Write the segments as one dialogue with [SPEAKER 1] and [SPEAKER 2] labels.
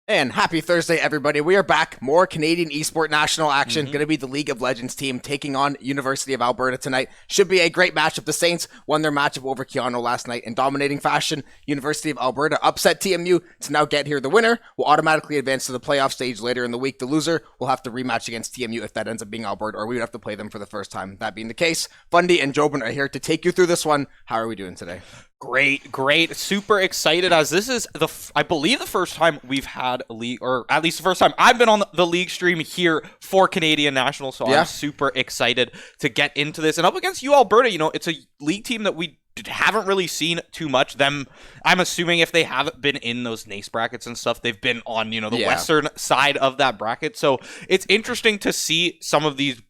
[SPEAKER 1] And happy Thursday, everybody. We are back. More Canadian Esports National action. Going to be the League of Legends team taking on University of Alberta tonight. Should be a great matchup. The Saints won their matchup over Keanu last night in dominating fashion. University of Alberta upset TMU to now get here. The winner will automatically advance to the playoff stage later in the week. The loser will have to rematch against TMU if that ends up being Alberta, or we would have to play them for the first time. That being the case, Fundy and Jobin are here to take you through this one. How are we doing today?
[SPEAKER 2] Great. Super excited, as this is I believe the first time we've had a league, or at least the first time I've been on the league stream here for Canadian National. So I'm super excited to get into this. And up against you, Alberta, it's a league team that we haven't really seen too much. I'm assuming if they haven't been in those NACE brackets and stuff, they've been on, the Western side of that bracket. So it's interesting to see some of these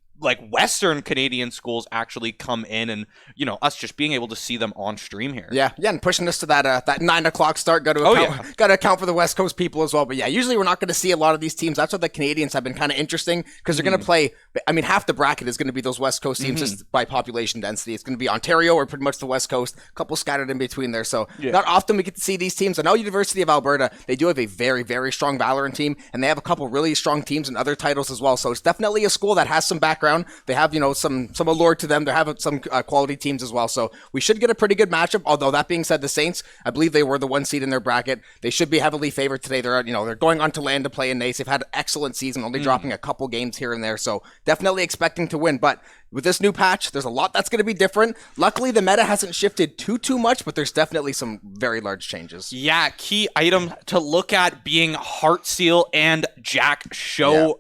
[SPEAKER 2] Western Canadian schools actually come in and, us just being able to see them on stream here. Yeah,
[SPEAKER 1] and pushing us to that 9 o'clock start. Got to account for the West Coast people as well. But yeah, usually we're not going to see a lot of these teams. That's what the Canadians have been kind of interesting, because they're going to play, half the bracket is going to be those West Coast teams just by population density. It's going to be Ontario or pretty much the West Coast, a couple scattered in between there. So not often we get to see these teams. I know University of Alberta, they do have a very, very strong Valorant team, and they have a couple really strong teams in other titles as well. So it's definitely a school that has some background. They have, some allure to them. They have some quality teams as well. So we should get a pretty good matchup. Although that being said, the Saints, I believe they were the 1 seed in their bracket. They should be heavily favored today. They're going on to land to play in NACE. They've had an excellent season, only dropping a couple games here and there. So definitely expecting to win. But with this new patch, there's a lot that's going to be different. Luckily, the meta hasn't shifted too much, but there's definitely some very large changes.
[SPEAKER 2] Yeah, key item to look at being Heart Seal and Jack Show. Yeah.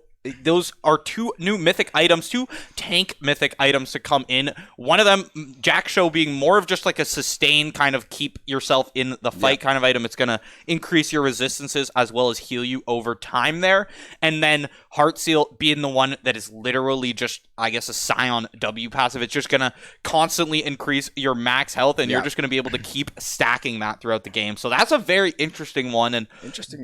[SPEAKER 2] Those are 2 new mythic items, 2 tank mythic items to come in. One of them, Jack Show, being more of just like a sustain kind of keep yourself in the fight kind of item. It's going to increase your resistances as well as heal you over time there. And then Heart Seal being the one that is literally just, I guess, a Scion W passive. It's just going to constantly increase your max health, and you're just going to be able to keep stacking that throughout the game. So that's a very interesting one. And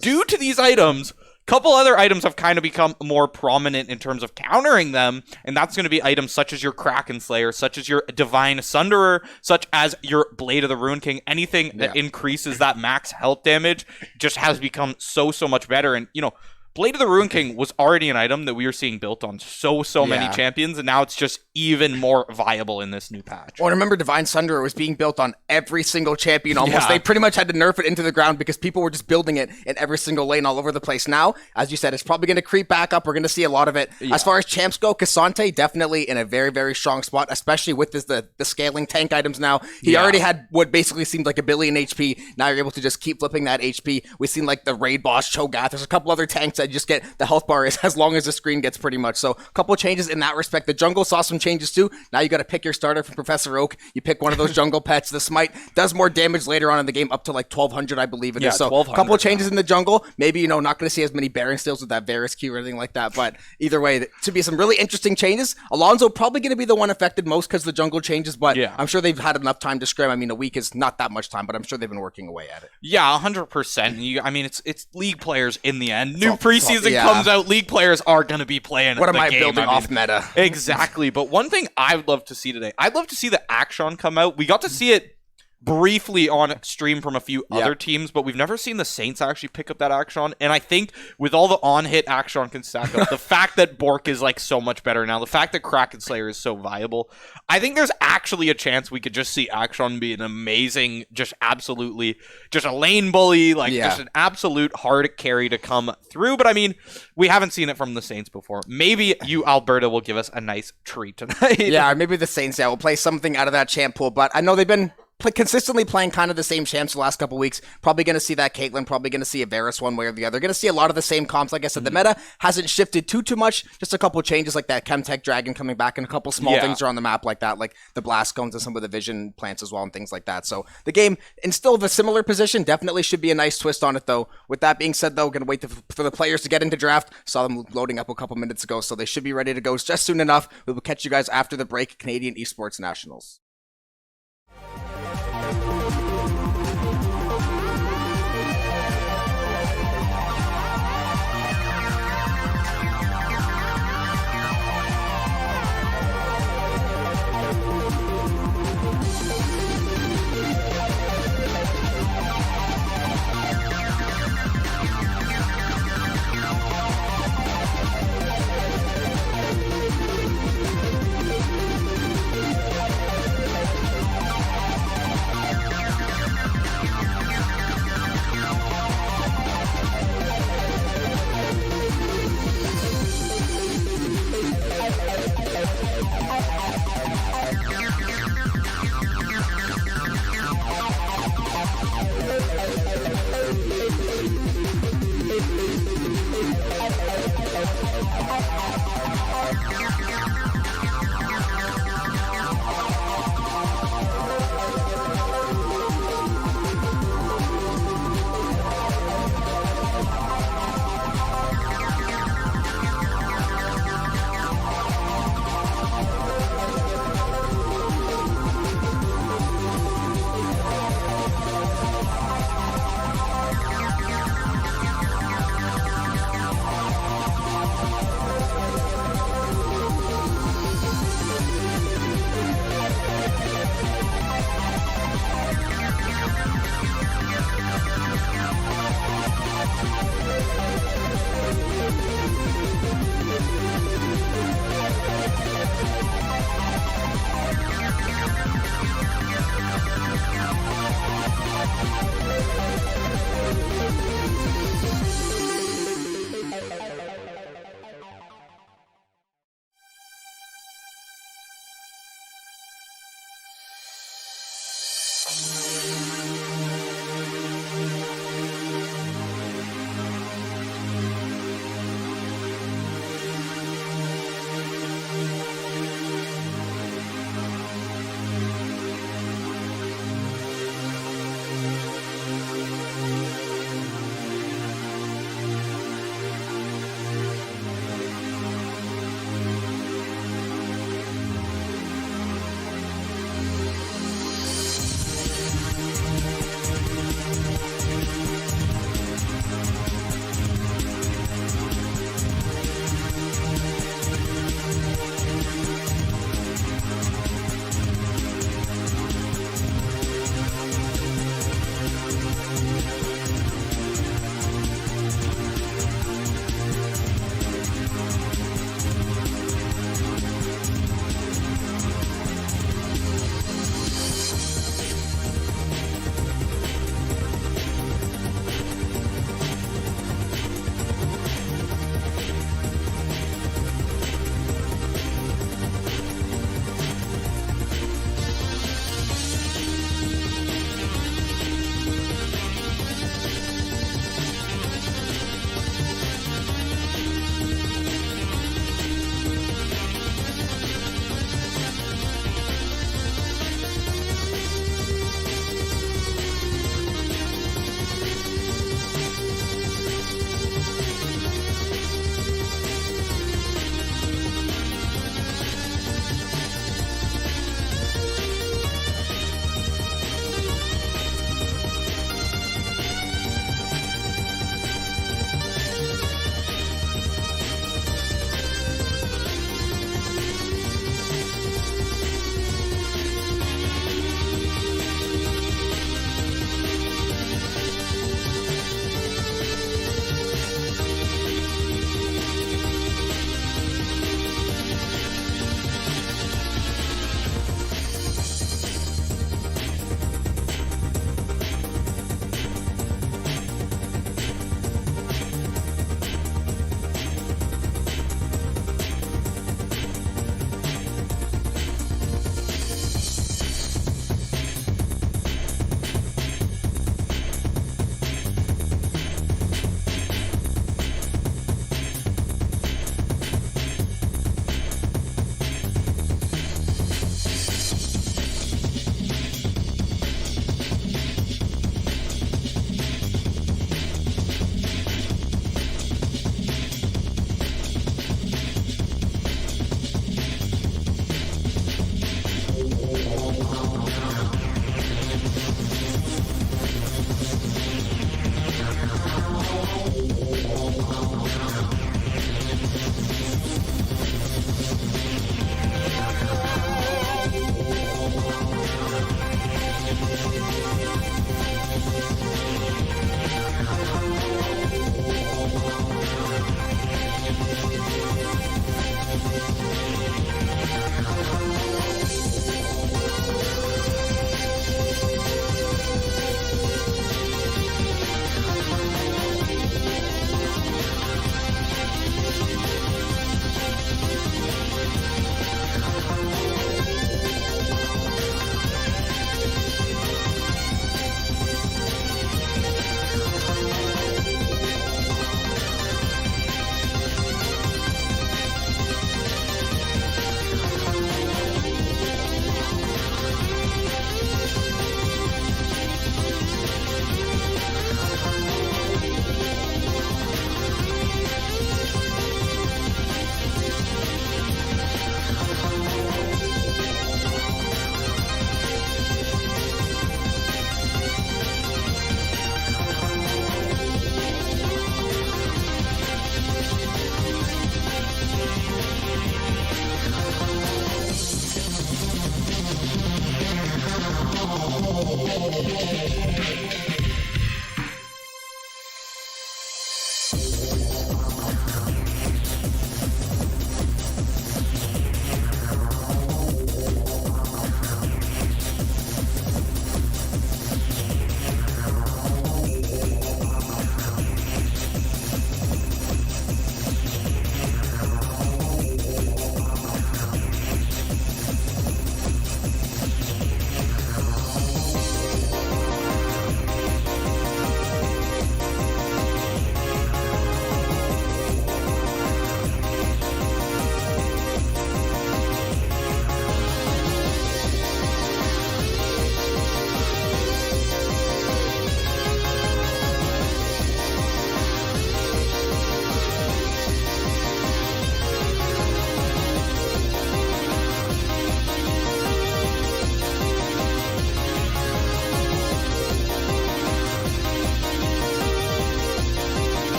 [SPEAKER 2] due to these items, couple other items have kind of become more prominent in terms of countering them, and that's going to be items such as your Kraken Slayer, such as your Divine Sunderer, such as your Blade of the Ruin King. Anything that increases that max health damage just has become so much better. And, Blade of the Ruin King was already an item that we were seeing built on so many champions, and now it's just even more viable in this new patch.
[SPEAKER 1] Well, remember, Divine Sunderer was being built on every single champion almost. They pretty much had to nerf it into the ground because people were just building it in every single lane all over the place. Now, as you said, it's probably going to creep back up. We're going to see a lot of it. As far as champs go, Cassante definitely in a very, very strong spot, especially with the scaling tank items now. He already had what basically seemed like 1 billion HP. Now you're able to just keep flipping that HP. We've seen the raid boss, Cho'Gath. There's a couple other tanks that just get the health bar is as long as the screen gets, pretty much. So a couple of changes in that respect. The jungle saw some changes too. Now you got to pick your starter from Professor Oak. You pick one of those jungle pets. The smite does more damage later on in the game, up to 1200, I believe it is. So a couple of changes in the jungle. Maybe, not going to see as many Baron steals with that Varus Q or anything like that. But either way, to be some really interesting changes. Alonzo probably going to be the one affected most because the jungle changes, but I'm sure they've had enough time to scrim. A week is not that much time, but I'm sure they've been working away at it.
[SPEAKER 2] Yeah, 100%. It's league players in the end. New preseason comes out. League players are going to be playing
[SPEAKER 1] What am I
[SPEAKER 2] game.
[SPEAKER 1] building off meta?
[SPEAKER 2] Exactly. But one thing I would love to see today, I'd love to see the Action come out. We got to see it briefly on stream from a few other teams, but we've never seen the Saints actually pick up that Action. And I think with all the on-hit Action can stack up, the fact that Bork is so much better now, the fact that Kraken Slayer is so viable, I think there's actually a chance we could just see Action be an amazing, just a lane bully, just an absolute hard carry to come through. But we haven't seen it from the Saints before. Maybe you, Alberta, will give us a nice treat tonight.
[SPEAKER 1] Yeah, maybe the Saints, will play something out of that champ pool, but I know they've been consistently playing kind of the same champs the last couple weeks. Probably going to see that Caitlyn, probably going to see a Varus one way or the other. Going to see a lot of the same comps. Like I said, the meta hasn't shifted too much. Just a couple changes like that Chemtech Dragon coming back, and a couple small things are on the map like that, like the Blast Cones and some of the Vision plants as well and things like that. So the game, in still of a similar position, definitely should be a nice twist on it though. With that being said though, going to wait for the players to get into draft. Saw them loading up a couple minutes ago, so they should be ready to go just soon enough. We will catch you guys after the break. Canadian Esports Nationals.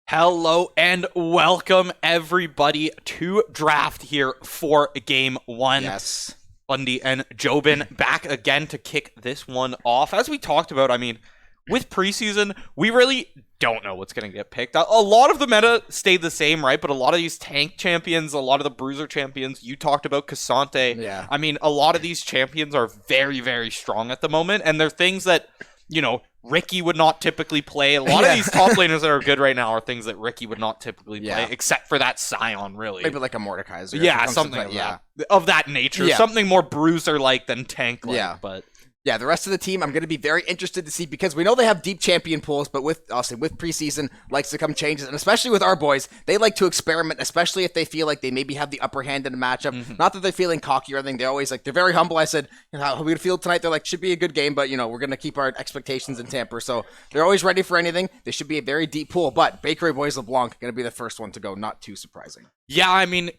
[SPEAKER 2] Hello and welcome everybody to Draft here for Game 1.
[SPEAKER 1] Yes.
[SPEAKER 2] Bundy and Jobin back again to kick this one off. As we talked about, I mean, with preseason, we really don't know what's going to get picked. A lot of the meta stayed the same, right? But a lot of these tank champions, a lot of the bruiser champions, you talked about Cassante.
[SPEAKER 1] Yeah.
[SPEAKER 2] I mean, a lot of these champions are very, very strong at the moment, and they're things that, you know, Ricky would not typically play. A lot of these top laners that are good right now are things that Ricky would not typically play, except for that Scion, really.
[SPEAKER 1] Maybe like a Mordekaiser.
[SPEAKER 2] Yeah, something of that nature. Yeah. Something more bruiser-like than tank-like.
[SPEAKER 1] Yeah.
[SPEAKER 2] But
[SPEAKER 1] yeah, the rest of the team, I'm going to be very interested to see, because we know they have deep champion pools, but with preseason likes to come changes, and especially with our boys, they like to experiment, especially if they feel like they maybe have the upper hand in a matchup. Mm-hmm. Not that they're feeling cocky or anything. They're always like, they're very humble. I said, you know, how we feel tonight? They're like, should be a good game, but, you know, we're going to keep our expectations in tamper. So they're always ready for anything. They should be a very deep pool, but Bakery Boys LeBlanc going to be the first one to go. Not too surprising.
[SPEAKER 2] Yeah, I mean,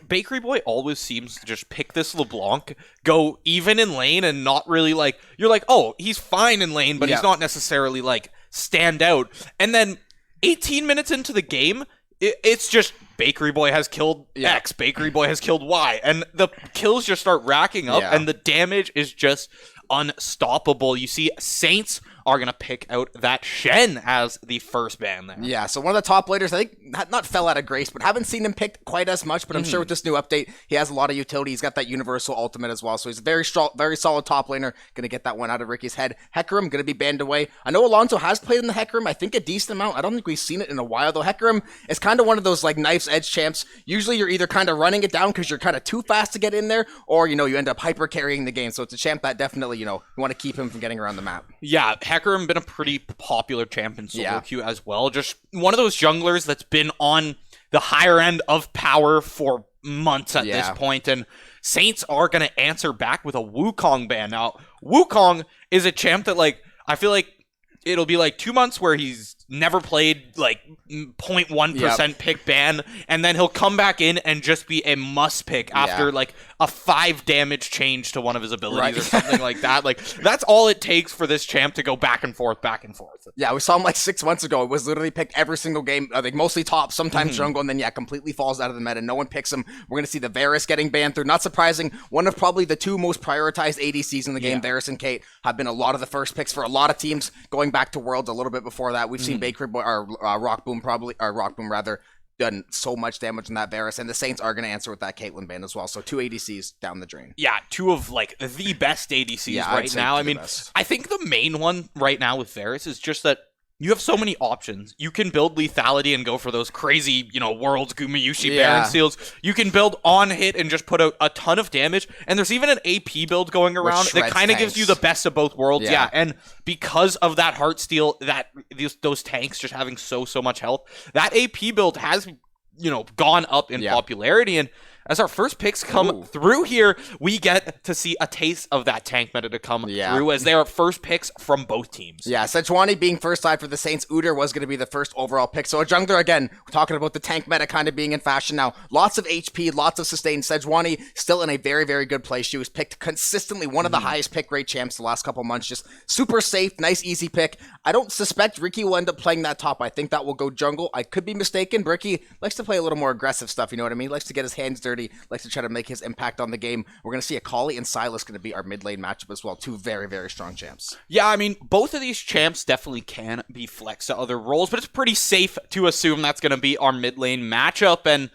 [SPEAKER 2] Bakery Boy always seems to just pick this LeBlanc, go even in lane, and not really like, you're like, oh, he's fine in lane, but he's not necessarily like stand out. And then 18 minutes into the game, it's just Bakery Boy has killed X, Bakery Boy has killed Y, and the kills just start racking up, and the damage is just unstoppable. You see Saints are going to pick out that Shen as the first ban there. Yeah,
[SPEAKER 1] so one of the top laners, I think, not fell out of grace, but haven't seen him picked quite as much, but I'm sure with this new update, he has a lot of utility. He's got that universal ultimate as well, so he's a very strong, very solid top laner. Going to get that one out of Ricky's head. Hecarim going to be banned away. I know Alonso has played in the Hecarim, I think a decent amount. I don't think we've seen it in a while, though. Hecarim is kind of one of those like knife's edge champs. Usually you're either kind of running it down because you're kind of too fast to get in there, or, you know, you end up hyper carrying the game. So it's a champ that definitely, you know, you want to keep him from getting around the map.
[SPEAKER 2] Yeah, Hecarim been a pretty popular champ in solo queue as well. Just one of those junglers that's been on the higher end of power for months at this point, and Saints are going to answer back with a Wukong ban. Now, Wukong is a champ that, like, I feel like it'll be like 2 months where he's never played, like 0.1% pick ban, and then he'll come back in and just be a must pick after like a 5 damage change to one of his abilities or something like that. Like, that's all it takes for this champ to go back and forth.
[SPEAKER 1] Yeah, we saw him like 6 months ago. It was literally picked every single game. I think mostly top, sometimes jungle, and then completely falls out of the meta. No one picks him. We're going to see the Varus getting banned through. Not surprising. One of probably the 2 most prioritized ADCs in the game, Varus and Kate, have been a lot of the first picks for a lot of teams going back to Worlds a little bit before that. We've seen Bakery Boy, or Rock Boom rather, done so much damage on that Varus, and the Saints are going to answer with that Caitlyn ban as well. So 2 ADCs down the drain.
[SPEAKER 2] Yeah, 2 of like the best ADCs right now. I mean, I think the main one right now with Varus is just that you have so many options. You can build lethality and go for those crazy, you know, Worlds Gumayushi Baron Seals. You can build on hit and just put out a ton of damage. And there's even an AP build going around that kind of gives you the best of both worlds. Yeah. And because of that Heartsteel, those tanks just having so much health, that AP build has, you know, gone up in popularity. And as our first picks come through here, we get to see a taste of that tank meta to come through, as they are first picks from both teams.
[SPEAKER 1] Yeah, Sejuani being first side for the Saints. Udyr was going to be the first overall pick. So a jungler, again, we're talking about the tank meta kind of being in fashion now. Lots of HP, lots of sustain. Sejuani still in a very, very good place. She was picked consistently, one of the highest pick rate champs the last couple months. Just super safe, nice, easy pick. I don't suspect Ricky will end up playing that top. I think that will go jungle. I could be mistaken. Ricky likes to play a little more aggressive stuff, you know what I mean? Likes to get his hands dirty. Likes to try to make his impact on the game. We're going to see Akali and Sylas going to be our mid lane matchup as well. 2 very, very strong champs.
[SPEAKER 2] Yeah, I mean, both of these champs definitely can be flexed to other roles, but it's pretty safe to assume that's going to be our mid lane matchup. And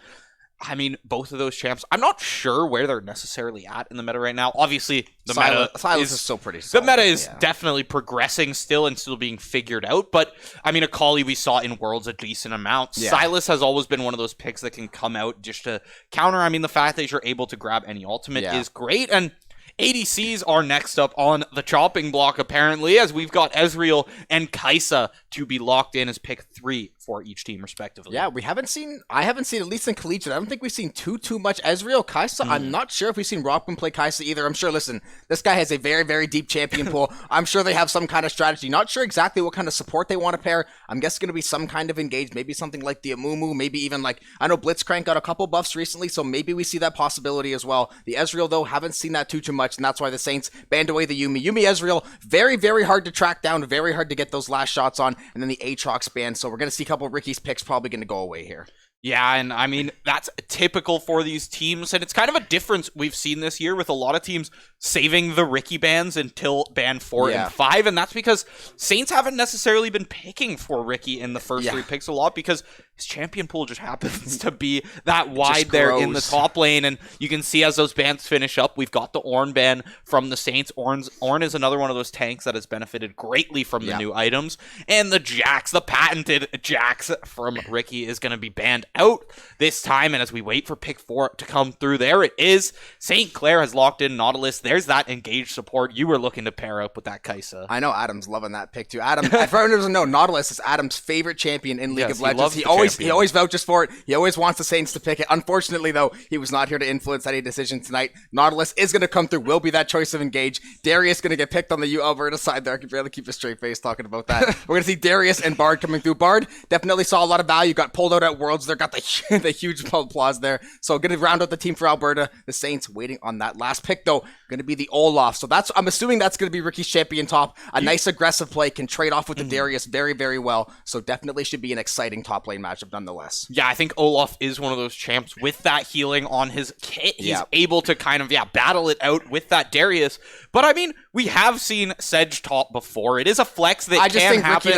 [SPEAKER 2] I mean, both of those champs, I'm not sure where they're necessarily at in the meta right now. Obviously, the
[SPEAKER 1] Sylas is still pretty solid.
[SPEAKER 2] The meta is definitely progressing still and still being figured out. But, I mean, Akali we saw in Worlds a decent amount. Sylas has always been one of those picks that can come out just to counter. I mean, the fact that you're able to grab any ultimate is great. And ADCs are next up on the chopping block, apparently, as we've got Ezreal and Kai'Sa to be locked in as pick 3 for each team, respectively.
[SPEAKER 1] Yeah, I haven't seen, at least in Collegiate, I don't think we've seen too much Ezreal. Kai'Sa, I'm not sure if we've seen Rockman play Kai'Sa either. I'm sure, listen, this guy has a very, very deep champion pool. I'm sure they have some kind of strategy. Not sure exactly what kind of support they want to pair. I'm guessing going to be some kind of engage, maybe something like the Amumu, maybe even like, I know Blitzcrank got a couple buffs recently, so maybe we see that possibility as well. The Ezreal, though, haven't seen that too much, and that's why the Saints banned away the Yuumi. Yuumi Ezreal, very, very hard to track down, very hard to get those last shots on, and then the Aatrox ban. So we're going to see couple Ricky's picks probably going to go away here.
[SPEAKER 2] Yeah, and I mean, that's typical for these teams, and it's kind of a difference we've seen this year with a lot of teams saving the Ricky bans until ban 4 and 5, and that's because Saints haven't necessarily been picking for Ricky in the first 3 picks a lot, because his champion pool just happens to be that wide there in the top lane, and you can see as those bans finish up, we've got the Ornn ban from the Saints. Ornn is another one of those tanks that has benefited greatly from the new items, and the Jax, the patented Jax from Ricky, is going to be banned out this time, and as we wait for pick 4 to come through, there it is. St. Clair has locked in Nautilus. There's that engaged support you were looking to pair up with that Kaisa.
[SPEAKER 1] I know Adam's loving that pick too. Adam, if everyone doesn't know, Nautilus is Adam's favorite champion in League of Legends. He always vouches for it. He always wants the Saints to pick it. Unfortunately, though, he was not here to influence any decision tonight. Nautilus is going to come through, will be that choice of engage. Darius going to get picked on the Alberta side there. I can barely keep a straight face talking about that. We're going to see Darius and Bard coming through. Bard definitely saw a lot of value, got pulled out at Worlds there, got the huge applause there. So going to round out the team for Alberta. The Saints waiting on that last pick, though, going to be the Olaf. So I'm assuming that's going to be Ricky's champion top. A nice aggressive play, can trade off with the Darius very, very well. So definitely should be an exciting top lane matchup nonetheless.
[SPEAKER 2] Yeah, I think Olaf is one of those champs with that healing on his kit. He's able to kind of, battle it out with that Darius. But I mean, we have seen Sedge top before. It is a flex that can happen.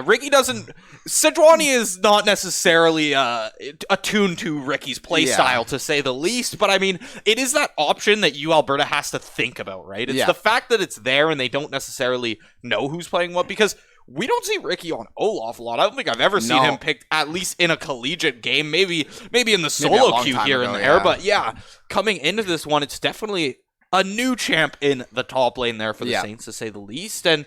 [SPEAKER 2] Ricky doesn't... Sejuani is not necessarily attuned to Ricky's playstyle, to say the least. But I mean, it is that option that Alberta has to think about, right? It's the fact that it's there and they don't necessarily know who's playing what, because we don't see Ricky on Olaf a lot. I don't think I've ever seen him picked, at least in a collegiate game, maybe in the solo queue here and there. But coming into this one, it's definitely a new champ in the top lane there for the Saints, to say the least. And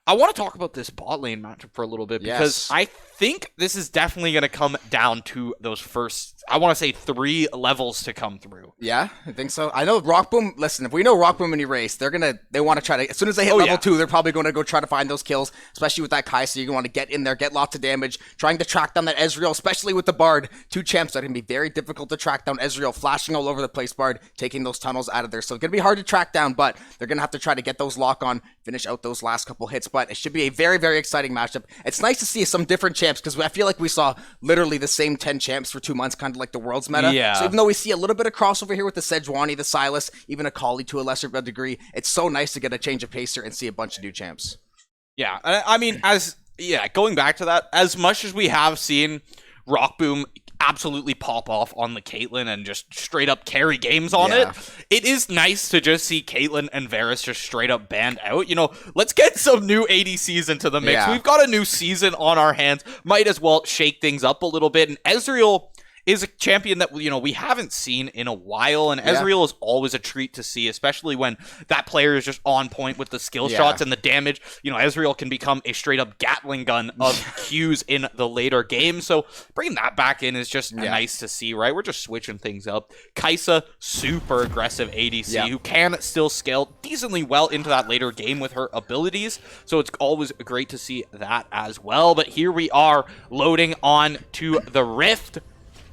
[SPEAKER 2] I want to talk about this bot lane matchup for a little bit, because I think this is definitely going to come down to those first, I want to say, 3 levels to come through.
[SPEAKER 1] Yeah, I think so. I know Rockboom, listen, if we know Rockboom and Erase, they want to try to, as soon as they hit level 2, they're probably going to go try to find those kills, especially with that Kaisa. You're going to want to get in there, get lots of damage, trying to track down that Ezreal, especially with the Bard. 2 champs that are going to be very difficult to track down. Ezreal flashing all over the place, Bard taking those tunnels out of there. So it's going to be hard to track down, but they're going to have to try to get those lock on, finish out those last couple hits. But it should be a very, very exciting matchup. It's nice to see some different champs, because I feel like we saw literally the same 10 champs for 2 months, kind of like the World's meta.
[SPEAKER 2] Yeah.
[SPEAKER 1] So even though we see a little bit of crossover here with the Sejuani, the Sylas, even a Kali to a lesser degree, it's so nice to get a change of pace here and see a bunch of new champs.
[SPEAKER 2] Yeah, I mean, going back to that, as much as we have seen Rockboom absolutely pop off on the Caitlyn and just straight up carry games on it is nice to just see Caitlyn and Varus just straight up banned out. Let's get some new ADCs into the mix. We've got a new season on our hands. Might as well shake things up a little bit. And Ezreal is a champion that, we haven't seen in a while, and Ezreal is always a treat to see, especially when that player is just on point with the skill shots and the damage. Ezreal can become a straight-up Gatling gun of Qs in the later game, so bringing that back in is just nice to see, right? We're just switching things up. Kaisa, super aggressive ADC, who can still scale decently well into that later game with her abilities, so it's always great to see that as well. But here we are, loading on to the Rift.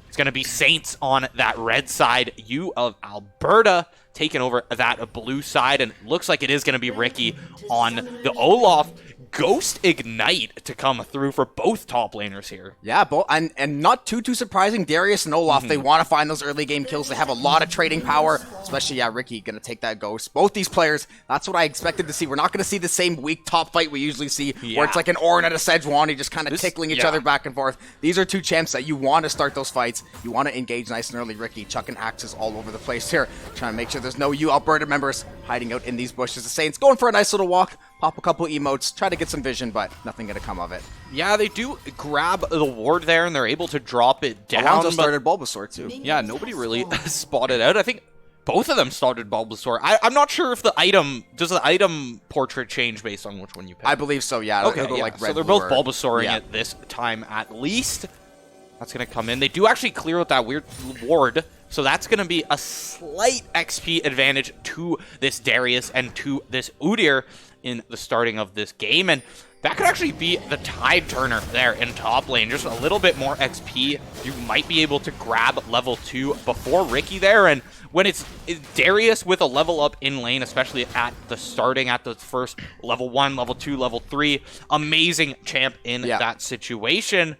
[SPEAKER 2] It's going to be Saints on that red side. You of Alberta taking over that blue side. And it looks like it is going to be Ricky on the Olaf. Ghost Ignite to come through for both top laners here.
[SPEAKER 1] Yeah, and not too surprising. Darius and Olaf, they want to find those early game kills. They have a lot of trading power, especially, Ricky going to take that Ghost. Both these players, that's what I expected to see. We're not going to see the same weak top fight we usually see, where it's like an Ornn and a Sejuani just kind of tickling each other back and forth. These are 2 champs that you want to start those fights. You want to engage nice and early. Ricky chucking axes all over the place here, trying to make sure there's no Alberta members hiding out in these bushes. The Saints going for a nice little walk, pop a couple emotes, try to get some vision, but nothing going to come of it.
[SPEAKER 2] Yeah, they do grab the ward there, and they're able to drop it down.
[SPEAKER 1] Alonso started Bulbasaur, too.
[SPEAKER 2] Yeah, nobody really spotted out. I think both of them started Bulbasaur. I'm not sure if does the item portrait change based on which one you pick?
[SPEAKER 1] I believe so, yeah.
[SPEAKER 2] Okay,
[SPEAKER 1] like red,
[SPEAKER 2] so they're both Bulbasauring it this time at least. That's going to come in. They do actually clear with that weird ward, so that's going to be a slight XP advantage to this Darius and to this Udyr in the starting of this game, and that could actually be the tide turner there in top lane. Just a little bit more XP. You might be able to grab level 2 before Ricky there, and when it's Darius with a level up in lane, especially at the first level 1, level 2, level 3, amazing champ in that situation.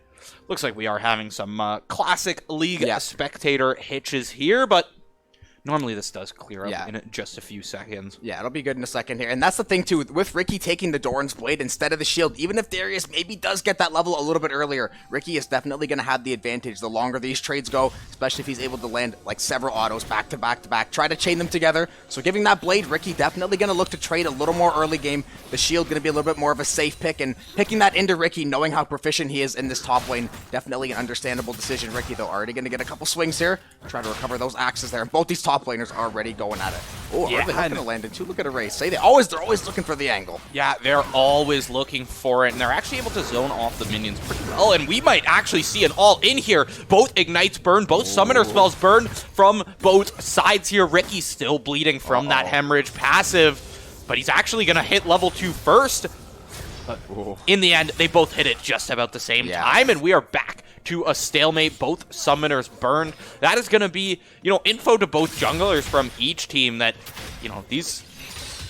[SPEAKER 2] Looks like we are having some classic League spectator hitches here, but normally this does clear up in just a few seconds.
[SPEAKER 1] Yeah, it'll be good in a second here. And that's the thing, too. With Ricky taking the Doran's Blade instead of the shield, even if Darius maybe does get that level a little bit earlier, Ricky is definitely going to have the advantage the longer these trades go, especially if he's able to land like several autos back to back to back, try to chain them together. So giving that Blade, Ricky definitely going to look to trade a little more early game. The shield going to be a little bit more of a safe pick, and picking that into Ricky, knowing how proficient he is in this top lane, definitely an understandable decision. Ricky, though, already going to get a couple swings here, try to recover those axes there. And both these top laners are already going at it. Oh, are they going to land it too? Look at a race. They're always looking for the angle.
[SPEAKER 2] Yeah, they're always looking for it, and they're actually able to zone off the minions pretty well, and we might actually see an all-in here. Both ignites burn, both summoner spells burn from both sides here. Ricky's still bleeding from that hemorrhage passive, but he's actually going to hit level 2 first. But in the end, they both hit it just about the same time, and we are back to a stalemate. Both summoners burned. That is going to be, info to both junglers from each team that,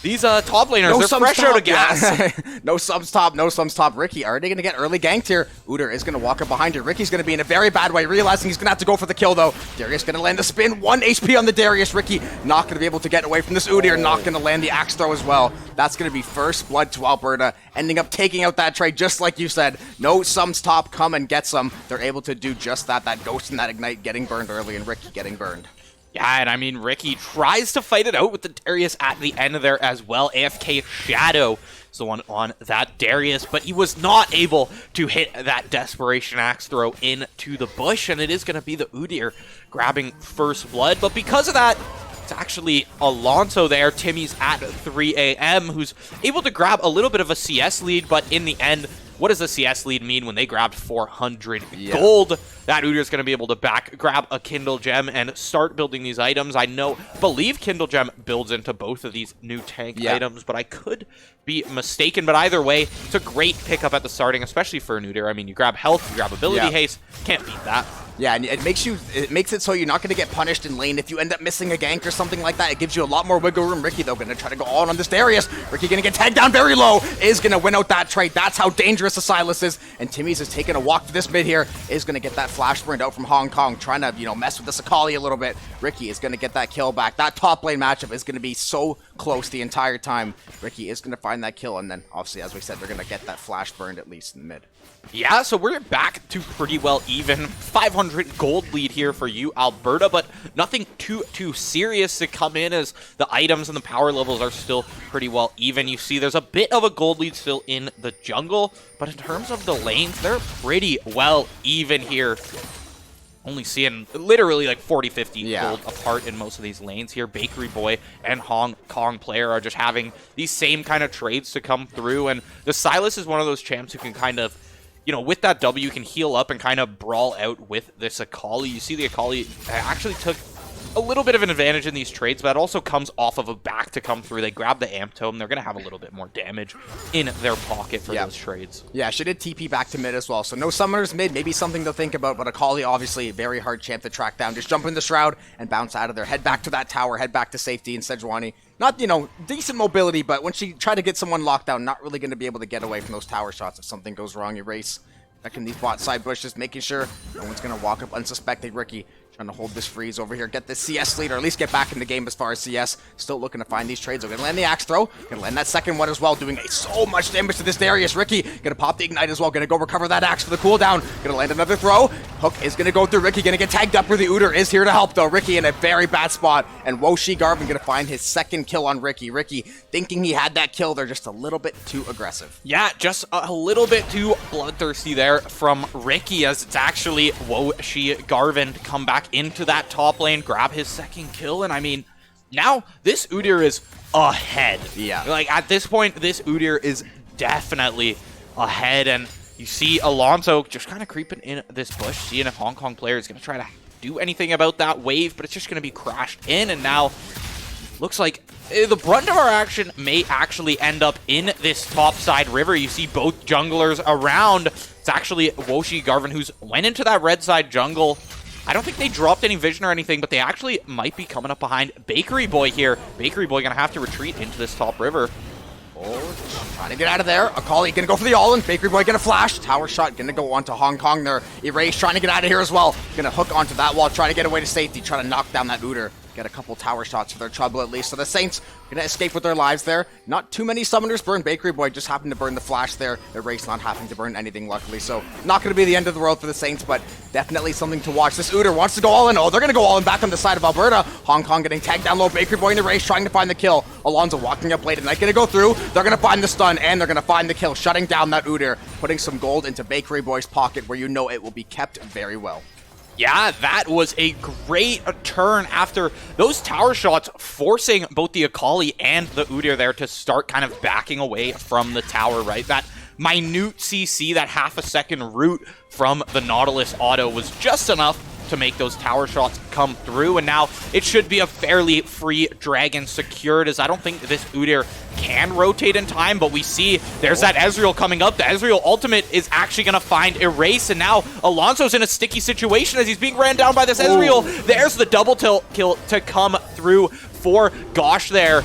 [SPEAKER 2] these top laners, they're fresh out of gas.
[SPEAKER 1] No subs top. Ricky already going to get early ganked here. Udyr is going to walk up behind her. Ricky's going to be in a very bad way, realizing he's going to have to go for the kill, though. Darius going to land a spin. 1 HP on the Darius. Ricky not going to be able to get away from this Udyr. Not going to land the axe throw as well. That's going to be first blood to Alberta, ending up taking out that trade, just like you said. No sums top, come and get some. They're able to do just that. That ghost and that ignite getting burned early, and Ricky getting burned.
[SPEAKER 2] Yeah, and I mean, Ricky tries to fight it out with the Darius at the end of there as well. AFK Shadow is the one on that Darius, but he was not able to hit that Desperation Axe throw into the bush, and it is going to be the Udyr grabbing first blood. But because of that, it's actually Alonso there. Timmy's at 3 a.m., who's able to grab a little bit of a CS lead, but in the end, what does the CS lead mean when they grabbed 400 gold? That Udyr's going to be able to grab a Kindle Gem and start building these items. Believe Kindle Gem builds into both of these new tank items, but I could be mistaken. But either way, it's a great pickup at the starting, especially for an Udyr. I mean, you grab health, you grab ability haste, can't beat that.
[SPEAKER 1] Yeah, and it makes it so you're not going to get punished in lane if you end up missing a gank or something like that. It gives you a lot more wiggle room. Ricky, though, going to try to go all on this Darius. Ricky going to get tagged down very low, is going to win out that trade. That's how dangerous the Silas is. And Timmy's is taking a walk to this mid here, is going to get that flash sprint out from Hong Kong, trying to, mess with the Sakali a little bit. Ricky is going to get that kill back. That top lane matchup is going to be so close the entire time. Ricky is going to find that kill, and then, obviously, as we said, they're going to get that flash burned at least in the mid.
[SPEAKER 2] Yeah, so we're back to pretty well even. 500 gold lead here for you, Alberta, but nothing too serious to come in as the items and the power levels are still pretty well even. You see there's a bit of a gold lead still in the jungle, but in terms of the lanes, they're pretty well even here. Only seeing literally like 40-50 gold apart in most of these lanes here. Bakery Boy and Hong Kong Player are just having these same kind of trades to come through, and the Silas is one of those champs who can kind of, with that W, you can heal up and kind of brawl out with this Akali. You see the Akali actually took a little bit of an advantage in these trades, but that also comes off of a back to come through. They grab the Amp Tome. They're going to have a little bit more damage in their pocket for those trades. Yeah,
[SPEAKER 1] she did TP back to mid as well. So no summoners mid, maybe something to think about, but Akali, obviously, a very hard champ to track down. Just jump in the Shroud and bounce out of there. Head back to that tower, head back to safety, and Sejuani, not, decent mobility, but when she tried to get someone locked down, not really going to be able to get away from those tower shots if something goes wrong. Erase. Back in these bot side bushes, making sure no one's going to walk up unsuspecting. Ricky trying to hold this freeze over here, get this CS lead, or at least get back in the game as far as CS. Still looking to find these trades. They're going to land the axe throw. Going to land that second one as well, doing so much damage to this Darius. Ricky going to pop the ignite as well. Going to go recover that axe for the cooldown. Going to land another throw. Hook is going to go through Ricky. Going to get tagged up where the Udyr is here to help, though. Ricky in a very bad spot. And Woshi Garvin going to find his second kill on Ricky. Ricky thinking he had that kill. They're just a little bit too aggressive.
[SPEAKER 2] Yeah, just a little bit too bloodthirsty there from Ricky, as it's actually Woshi Garvin to come back into that top lane, grab his second kill, and I mean, now this Udyr is ahead.
[SPEAKER 1] Yeah.
[SPEAKER 2] Like, at this point, this Udyr is definitely ahead, and you see Alonso just kind of creeping in this bush, seeing if Hong Kong Player is going to try to do anything about that wave, but it's just going to be crashed in, and now looks like the brunt of our action may actually end up in this top side river. You see both junglers around. It's actually Woshi Garvin who's went into that red side jungle. I don't think they dropped any vision or anything, but they actually might be coming up behind Bakery Boy here. Bakery Boy gonna have to retreat into this top river.
[SPEAKER 1] Oh, trying to get out of there. Akali gonna go for the all-in. Bakery Boy gonna flash. Tower shot gonna go onto Hong Kong there. Erase trying to get out of here as well. Gonna hook onto that wall, trying to get away to safety, trying to knock down that Udyr. Get a couple tower shots for their trouble at least. So the Saints gonna escape with their lives there. Not too many summoners burn. Bakery Boy just happened to burn the flash there. Erase not having to burn anything luckily. So not gonna be the end of the world for the Saints, but definitely something to watch. This Udyr wants to go all in. Oh, they're gonna go all in back on the side of Alberta. Hong Kong getting tagged down low. Bakery Boy and Erase trying to find the kill. Alonso walking up late at night, gonna go through. They're gonna find the stun and they're gonna find the kill, shutting down that Udyr, putting some gold into Bakery Boy's pocket where you know it will be kept very well.
[SPEAKER 2] Yeah, that was a great turn after those tower shots, forcing both the Akali and the Udyr there to start kind of backing away from the tower, right? That minute CC, that half a second route from the Nautilus auto was just enough to make those tower shots come through, and now it should be a fairly free dragon secured, as I don't think this Udyr can rotate in time, but we see there's that Ezreal coming up. The Ezreal ultimate is actually going to find Erase, and now Alonso's in a sticky situation as he's being ran down by this Ezreal. There's the double kill to come through for Gosh there.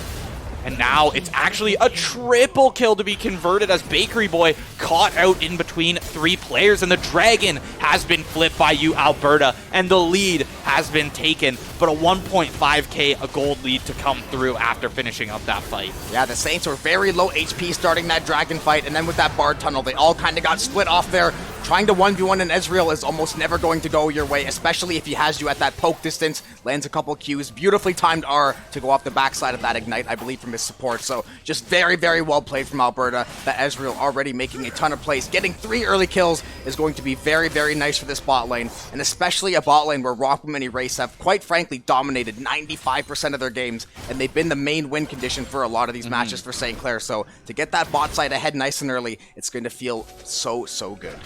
[SPEAKER 2] And now it's actually a triple kill to be converted as Bakery Boy caught out in between 3 players, and the dragon has been flipped by you, Alberta, and the lead has been taken, but a 1.5k a gold lead to come through after finishing up that fight.
[SPEAKER 1] Yeah, the Saints were very low HP starting that dragon fight, and then with that Bard tunnel, they all kind of got split off there. Trying to 1v1 an Ezreal is almost never going to go your way, especially if he has you at that poke distance, lands a couple Qs, beautifully timed R to go off the backside of that Ignite, I believe, from his support. So just very, very well played from Alberta. That Ezreal already making a ton of plays. Getting 3 early kills is going to be very, very nice for this bot lane, and especially a bot lane where Rockman and Erase have, quite frankly, dominated 95% of their games, and they've been the main win condition for a lot of these matches for St. Clair. So to get that bot side ahead nice and early, it's going to feel so, so good.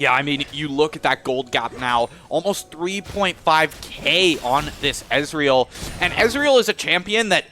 [SPEAKER 2] Yeah, I mean, you look at that gold gap now, almost 3.5k on this Ezreal, and Ezreal is a champion that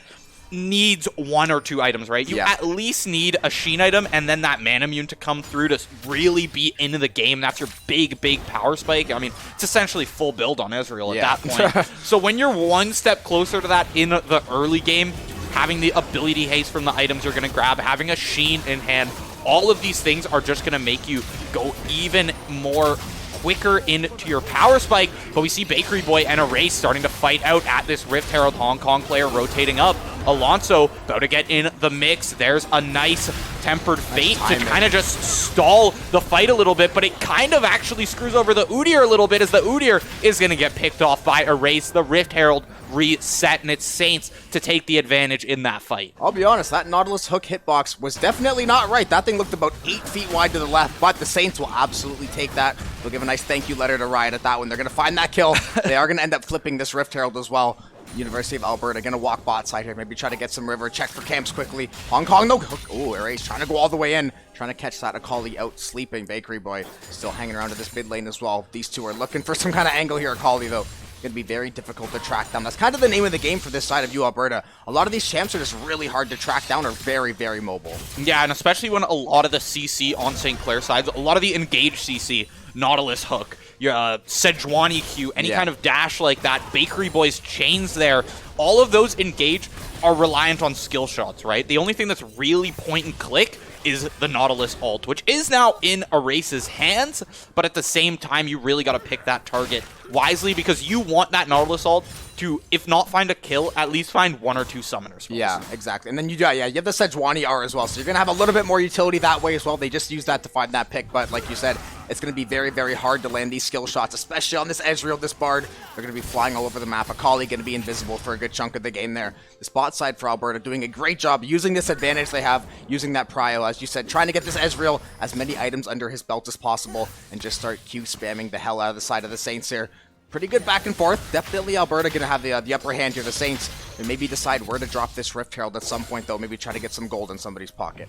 [SPEAKER 2] needs 1 or 2 items, right? You at least need a Sheen item and then that Manamune to come through to really be into the game. That's your big, big power spike. I mean, it's essentially full build on Ezreal at that point. So when you're one step closer to that in the early game, having the ability haste from the items you're going to grab, having a Sheen in hand, all of these things are just going to make you go even more quicker into your power spike. But we see Bakery Boy and Erase starting to fight out at this Rift Herald. Hong Kong player rotating up. Alonso about to get in the mix. There's a nice tempered fate to kind of just stall the fight a little bit, but it kind of actually screws over the Udyr a little bit, as the Udyr is going to get picked off by Erase. The Rift Herald reset, and it's Saints to take the advantage in that fight.
[SPEAKER 1] I'll be honest, that Nautilus hook hitbox was definitely not right. That thing looked about 8 feet wide to the left, but the Saints will absolutely take that. They'll give a nice thank you letter to Riot at that one. They're going to find that kill. They are going to end up flipping this Rift Herald as well. University of Alberta going to walk bot side here, maybe try to get some river, check for camps quickly. Hong Kong, no. Oh, Erase trying to go all the way in, trying to catch that Akali out sleeping. Bakery Boy still hanging around to this mid lane as well. These two are looking for some kind of angle here. Akali, though, going to be very difficult to track down. That's kind of the name of the game for this side of you, Alberta. A lot of these champs are just really hard to track down, or very, very mobile.
[SPEAKER 2] Yeah, and especially when a lot of the CC on St. Clair sides, a lot of the engaged CC, Nautilus hook, your Sejuani Q, any kind of dash like that, Bakery Boy's chains there, all of those engaged are reliant on skill shots, right? The only thing that's really point and click is the Nautilus ult, which is now in Erase's hands, but at the same time, you really got to pick that target wisely, because you want that Nautilus ult to, if not find a kill, at least find 1 or 2 summoners.
[SPEAKER 1] Yeah, exactly. And then you have the Sejuani R as well, so you're going to have a little bit more utility that way as well. They just use that to find that pick, but like you said, it's going to be very, very hard to land these skill shots, especially on this Ezreal, this Bard. They're going to be flying all over the map. Akali going to be invisible for a good chunk of the game there. The bot side for Alberta doing a great job using this advantage they have, using that prio, as you said, trying to get this Ezreal as many items under his belt as possible and just start Q spamming the hell out of the side of the Saints here. Pretty good back and forth. Definitely Alberta going to have the upper hand here. The Saints and maybe decide where to drop this Rift Herald at some point, though. Maybe try to get some gold in somebody's pocket.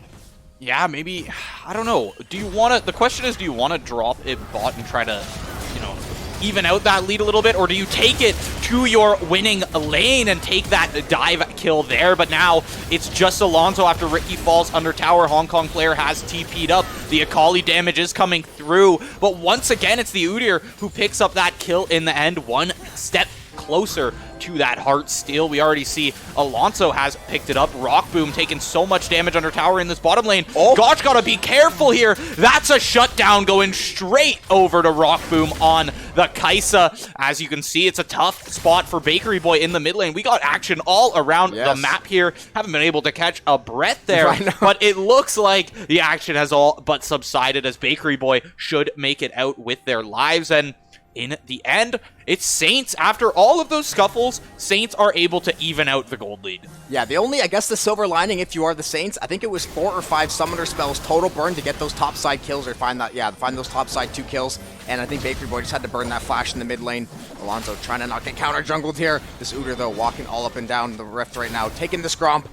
[SPEAKER 2] Yeah, maybe, I don't know. Do you want to, the question is, do you want to drop it bot and try to, you know, even out that lead a little bit, or do you take it to your winning lane and take that dive kill there? But now it's just Alonso after Ricky falls under tower. Hong Kong Clair has TP'd up. The Akali damage is coming through, but once again, it's the Udyr who picks up that kill in the end, one step closer to that heart steal. We already see Alonso has picked it up. Rock Boom taking so much damage under tower in this bottom lane. Gotch gotta be careful here. That's a shutdown going straight over to Rock Boom on the Kai'Sa. As you can see, it's a tough spot for Bakery Boy in the mid lane. We got action all around the map here. Haven't been able to catch a breath there, but it looks like the action has all but subsided as Bakery Boy should make it out with their lives. And in the end, it's Saints. After all of those scuffles, Saints are able to even out the gold lead.
[SPEAKER 1] Yeah, the only, I guess, the silver lining, if you are the Saints, I think it was 4 or 5 summoner spells total burn to get those topside kills, or find those topside 2 kills. And I think Bakery Boy just had to burn that flash in the mid lane. Alonso trying to not get counter jungled here. This Udyr, though, walking all up and down the rift right now, taking the Scromp.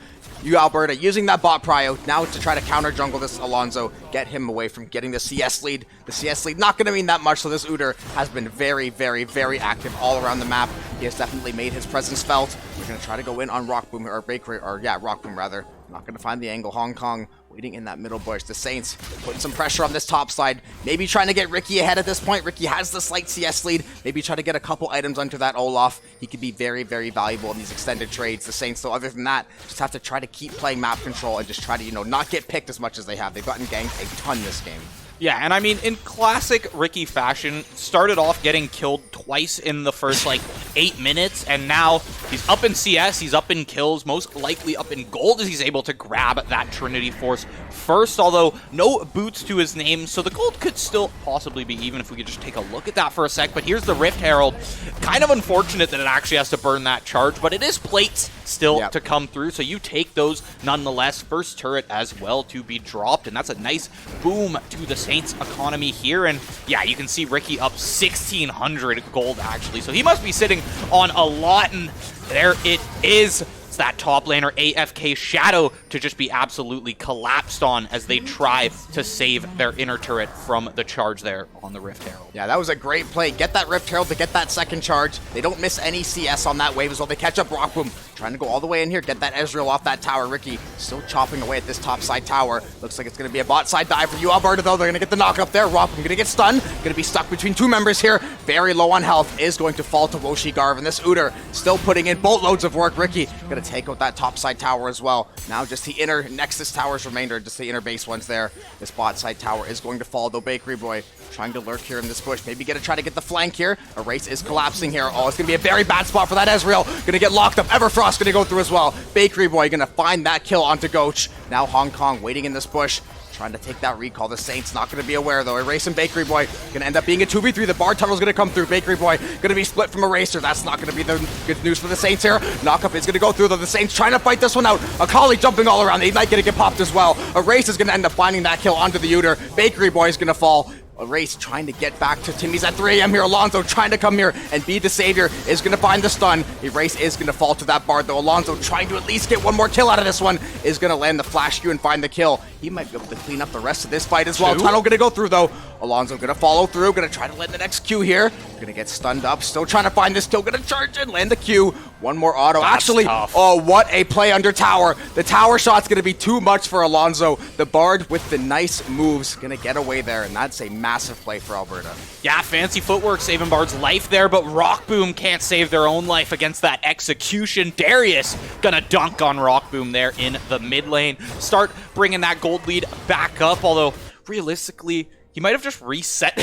[SPEAKER 1] You Alberta using that bot prio now to try to counter jungle this Alonso, get him away from getting the CS lead. The CS lead not going to mean that much, so this Udyr has been very, very, very active all around the map. He has definitely made his presence felt. We're going to try to go in on Rock Boom, or Bakery, or yeah, Rock Boom rather. Not going to find the angle. Hong Kong waiting in that middle bush. The Saints putting some pressure on this top side. Maybe trying to get Ricky ahead at this point. Ricky has the slight CS lead. Maybe try to get a couple items onto that Olaf. He could be very, very valuable in these extended trades. The Saints, though, other than that, just have to try to keep playing map control and just try to, not get picked as much as they have. They've gotten ganked a ton this game.
[SPEAKER 2] Yeah, and I mean, in classic Ricky fashion, started off getting killed twice in the first, 8 minutes, and now he's up in CS, he's up in kills, most likely up in gold as he's able to grab that Trinity Force first, although no boots to his name, so the gold could still possibly be even if we could just take a look at that for a sec. But here's the Rift Herald. Kind of unfortunate that it actually has to burn that charge, but it is plates still to come through, so you take those nonetheless. First turret as well to be dropped, and that's a nice boom to the Saints economy here. And yeah, you can see Ricky up 1,600 gold actually, so he must be sitting on a lot, and there it is. It's that top laner AFK Shadow to just be absolutely collapsed on as they try to save their inner turret from the charge there on the Rift Herald.
[SPEAKER 1] Yeah, that was a great play. Get that Rift Herald to get that second charge. They don't miss any CS on that wave as well. They catch up Rock Boom, trying to go all the way in here, get that Ezreal off that tower. Ricky still chopping away at this top side tower. Looks like it's going to be a bot side dive for you, Alberta, though. They're going to get the knock up there. Rock Boom going to get stunned. Going to be stuck between 2 members here. Very low on health. Is going to fall to Woshi Garv. And this Udyr still putting in boatloads of work. Ricky going to take out that top side tower as well. Now just the inner Nexus towers remainder, just the inner base ones there. This bot side tower is going to fall, though. Bakery Boy trying to lurk here in this bush. Maybe try to get the flank here. Erase is collapsing here. Oh, it's going to be a very bad spot for that Ezreal. Going to get locked up. Everfrost going to go through as well. Bakery Boy going to find that kill onto Goach. Now Hong Kong waiting in this bush, trying to take that recall. The Saints not going to be aware, though. Erase and Bakery Boy going to end up being a 2v3. The Bard Tunnel's going to come through. Bakery Boy going to be split from Eraser. That's not going to be the good news for the Saints here. Knockup is going to go through, though. The Saints trying to fight this one out. Akali jumping all around. They might get popped as well. Erase is going to end up finding that kill onto the Udyr. Bakery Boy is going to fall. Erase trying to get back to Timmy's at 3 AM here. Alonso trying to come here and be the savior, is going to find the stun. Erase is going to fall to that Bard, though. Alonso trying to at least get one more kill out of this one, is going to land the flash Q and find the kill. He might be able to clean up the rest of this fight as well. Tunnel going to go through, though. Alonso going to follow through, going to try to land the next Q here. Going to get stunned up, still trying to find this kill. Going to charge and land the Q. One more auto.
[SPEAKER 2] That's tough.
[SPEAKER 1] Oh, what a play under tower. The tower shot's going to be too much for Alonso. The Bard with the nice moves going to get away there, and that's a massive play for Alberta.
[SPEAKER 2] Yeah, fancy footwork saving Bard's life there, but Rock Boom can't save their own life against that execution. Darius gonna dunk on Rock Boom there in the mid lane. Start bringing that gold lead back up, although realistically, he might have just reset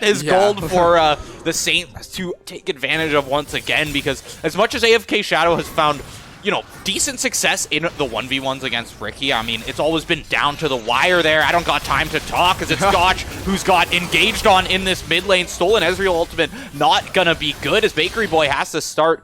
[SPEAKER 2] his gold for the Saints to take advantage of once again, because as much as AFK Shadow has found decent success in the 1v1s against Ricky, I mean, it's always been down to the wire there. I don't got time to talk because it's Gotch who's got engaged on in this mid lane. Stolen Ezreal ultimate not gonna be good as Bakery Boy has to start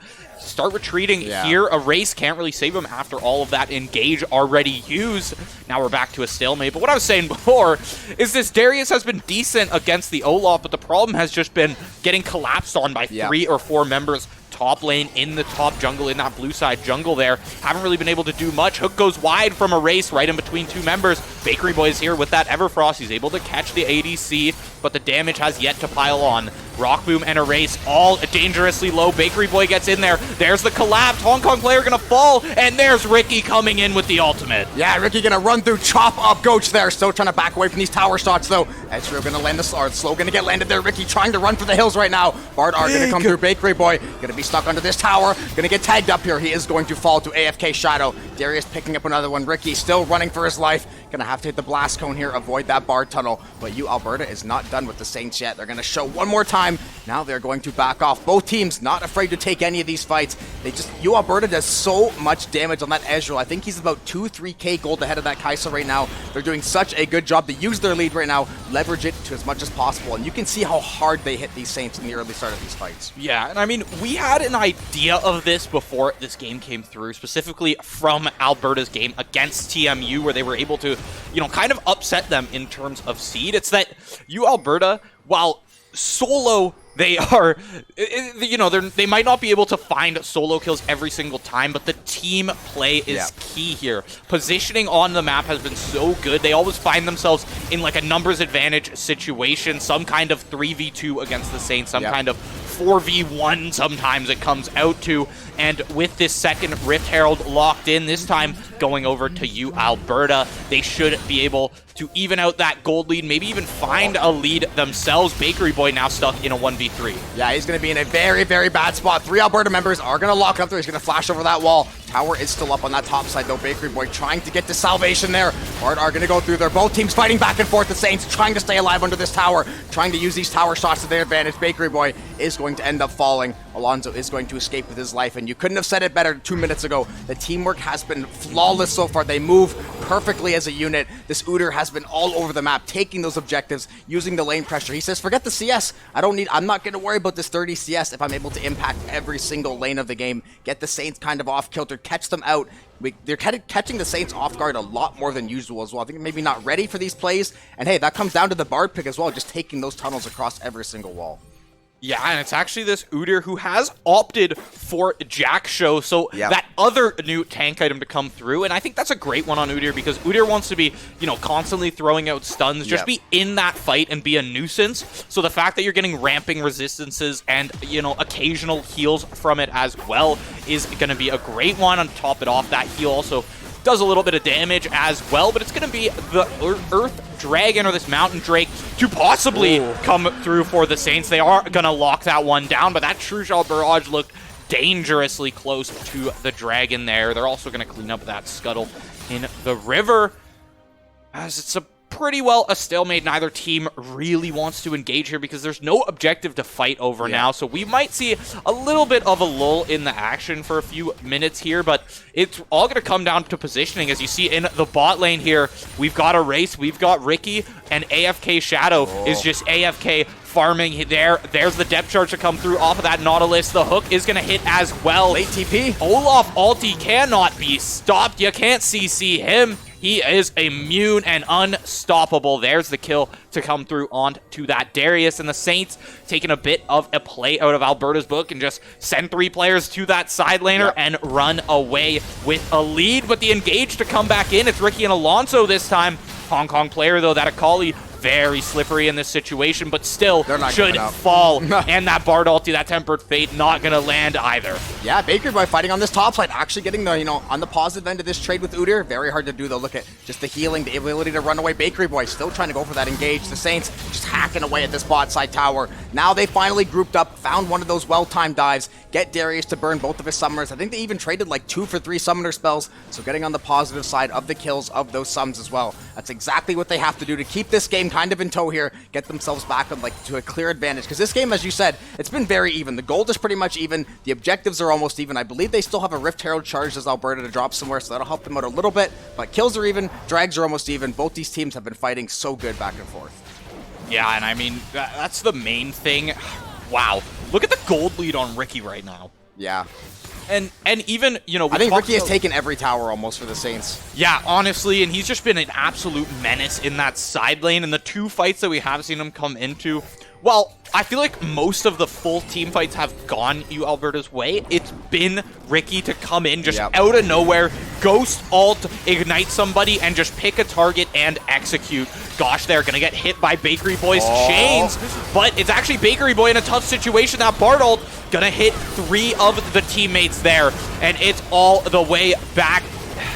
[SPEAKER 2] retreating here. Erase can't really save him after all of that engage already used. Now we're back to a stalemate. But what I was saying before is this Darius has been decent against the Olaf, but the problem has just been getting collapsed on by 3 or 4 members top lane in the top jungle, in that blue side jungle there. Haven't really been able to do much. Hook goes wide from Erase right in between 2 members. Bakery Boy is here with that Everfrost. He's able to catch the ADC, but the damage has yet to pile on. Rock Boom and Erase all dangerously low. Bakery Boy gets in there. There's the collapse. Hong Kong Clair gonna fall, and there's Ricky coming in with the ultimate.
[SPEAKER 1] Yeah, Ricky gonna run through, chop up Goach there. Still trying to back away from these tower shots, though. Ezreal gonna land the slow gonna get landed there. Ricky trying to run for the hills right now. Bard are gonna come through. Bakery Boy gonna be stuck under this tower. Gonna get tagged up here. He is going to fall to AFK Shadow. Darius picking up another one. Ricky still running for his life. Gonna have to hit the blast cone here, avoid that Bard tunnel. But Alberta is not done with the Saints yet. They're gonna show one more time. Now they're going to back off. Both teams not afraid to take any of these fights. Alberta does so much damage on that Ezreal. I think he's about 2-3k gold ahead of that Kai'Sa right now. They're doing such a good job to use their lead right now, leverage it to as much as possible. And you can see how hard they hit these Saints in the early start of these fights.
[SPEAKER 2] Yeah, and I mean, we had an idea of this before this game came through, specifically from Alberta's game against TMU, where they were able to, kind of upset them in terms of seed. It's that Alberta, while solo, they are, they might not be able to find solo kills every single time, but the team play is key here. Positioning on the map has been so good. They always find themselves in like a numbers advantage situation, some kind of 3v2 against the Saints, some kind of 4v1 sometimes it comes out to. And with this second Rift Herald locked in, this time going over to Alberta, they should be able to even out that gold lead, maybe even find a lead themselves. Bakery Boy now stuck in a 1v3.
[SPEAKER 1] Yeah, he's going to be in a very, very bad spot. 3 Alberta members are going to lock up there. He's going to flash over that wall. Tower is still up on that top side, though. Bakery Boy trying to get to salvation there. Bard are going to go through there. Both teams fighting back and forth. The Saints trying to stay alive under this tower, trying to use these tower shots to their advantage. Bakery Boy is going to end up falling. Alonso is going to escape with his life, and you couldn't have said it better 2 minutes ago. The teamwork has been flawless so far. They move perfectly as a unit. This Udyr has been all over the map, taking those objectives, using the lane pressure. He says, forget the CS. I'm not going to worry about this 30 CS if I'm able to impact every single lane of the game, get the Saints kind of off kilter, catch them out. They're catching the Saints off guard a lot more than usual as well. I think maybe not ready for these plays. And hey, that comes down to the Bard pick as well, just taking those tunnels across every single wall.
[SPEAKER 2] Yeah, and it's actually this Udyr who has opted for Jack Show, so that other new tank item to come through, and I think that's a great one on Udyr because Udyr wants to be, constantly throwing out stuns, just be in that fight and be a nuisance. So the fact that you're getting ramping resistances and, occasional heals from it as well is going to be a great one. On top it off, that heal also does a little bit of damage as well, but it's going to be the Earth Dragon or this Mountain Drake to possibly come through for the Saints. They are going to lock that one down, but that True Shot Barrage looked dangerously close to the Dragon there. They're also going to clean up that scuttle in the river, as it's a pretty well a stalemate. Neither team really wants to engage here because there's no objective to fight over now. So we might see a little bit of a lull in the action for a few minutes here, but it's all going to come down to positioning. As you see in the bot lane here, we've got a race, we've got Ricky, and AFK Shadow is just AFK farming there. There's the depth charge to come through off of that Nautilus. The hook is going to hit as well.
[SPEAKER 1] Late TP.
[SPEAKER 2] Olaf ulti cannot be stopped. You can't CC him. He is immune and unstoppable. There's the kill to come through onto that Darius, and the Saints taking a bit of a play out of Alberta's book and just send 3 players to that side laner and run away with a lead. But the engage to come back in, it's Ricky and Alonso this time. Hong Kong player, though, that Akali, very slippery in this situation, but still should fall. And that Bard ulti, that Tempered Fate, not going to land either.
[SPEAKER 1] Yeah, Bakery Boy fighting on this top side, actually getting the, on the positive end of this trade with Udyr. Very hard to do, though. Look at just the healing, the ability to run away. Bakery Boy still trying to go for that engage. The Saints just hacking away at this bot side tower. Now they finally grouped up, found one of those well-timed dives, get Darius to burn both of his summoners. I think they even traded like 2 for 3 summoner spells, so getting on the positive side of the kills of those sums as well. That's exactly what they have to do to keep this game kind of in tow here, get themselves back on to a clear advantage. Because this game, as you said, it's been very even. The gold is pretty much even. The objectives are almost even. I believe they still have a Rift Herald charged as Alberta to drop somewhere, so that'll help them out a little bit. But kills are even, drags are almost even. Both these teams have been fighting so good back and forth.
[SPEAKER 2] Yeah, and I mean, that's the main thing. Wow. Look at the gold lead on Ricky right now.
[SPEAKER 1] Yeah.
[SPEAKER 2] And even,
[SPEAKER 1] I think Ricky has taken every tower almost for the Saints.
[SPEAKER 2] Yeah, honestly, and he's just been an absolute menace in that side lane. And the 2 fights that we have seen him come into, Well, I feel like most of the full team fights have gone U Alberta's way. It's been Ricky to come in just out of nowhere, ghost ult, ignite somebody, and just pick a target and execute. Gosh, they're gonna get hit by Bakery Boy's chains, but it's actually Bakery Boy in a tough situation. That Bard ult gonna hit 3 of the teammates there, and it's all the way back.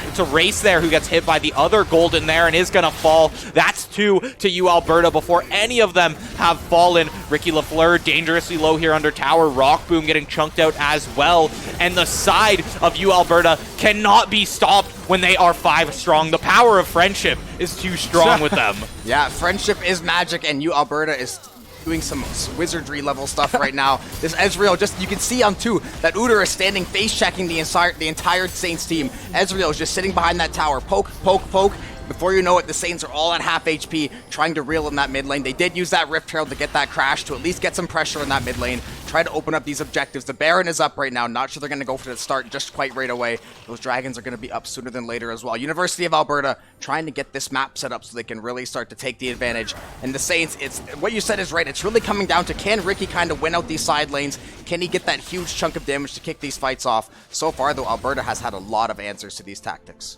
[SPEAKER 2] It's a race there who gets hit by the other golden there and is going to fall. That's 2 to U Alberta before any of them have fallen. Ricky Lafleur dangerously low here under tower. Rock Boom getting chunked out as well. And the side of U Alberta cannot be stopped when they are 5 strong. The power of friendship is too strong with them.
[SPEAKER 1] Yeah, friendship is magic, and U Alberta is doing some wizardry level stuff right now. This Ezreal, just you can see on 2 that Udyr is standing face checking the entire Saints team. Ezreal is just sitting behind that tower. Poke, poke, poke. Before you know it, the Saints are all at half HP, trying to reel in that mid lane. They did use that Rift Herald to get that crash, to at least get some pressure in that mid lane, try to open up these objectives. The Baron is up right now. Not sure they're going to go for the start just quite right away. Those Dragons are going to be up sooner than later as well. University of Alberta trying to get this map set up so they can really start to take the advantage. And the Saints, it's what you said is right. It's really coming down to, can Ricky kind of win out these side lanes? Can he get that huge chunk of damage to kick these fights off? So far, though, Alberta has had a lot of answers to these tactics.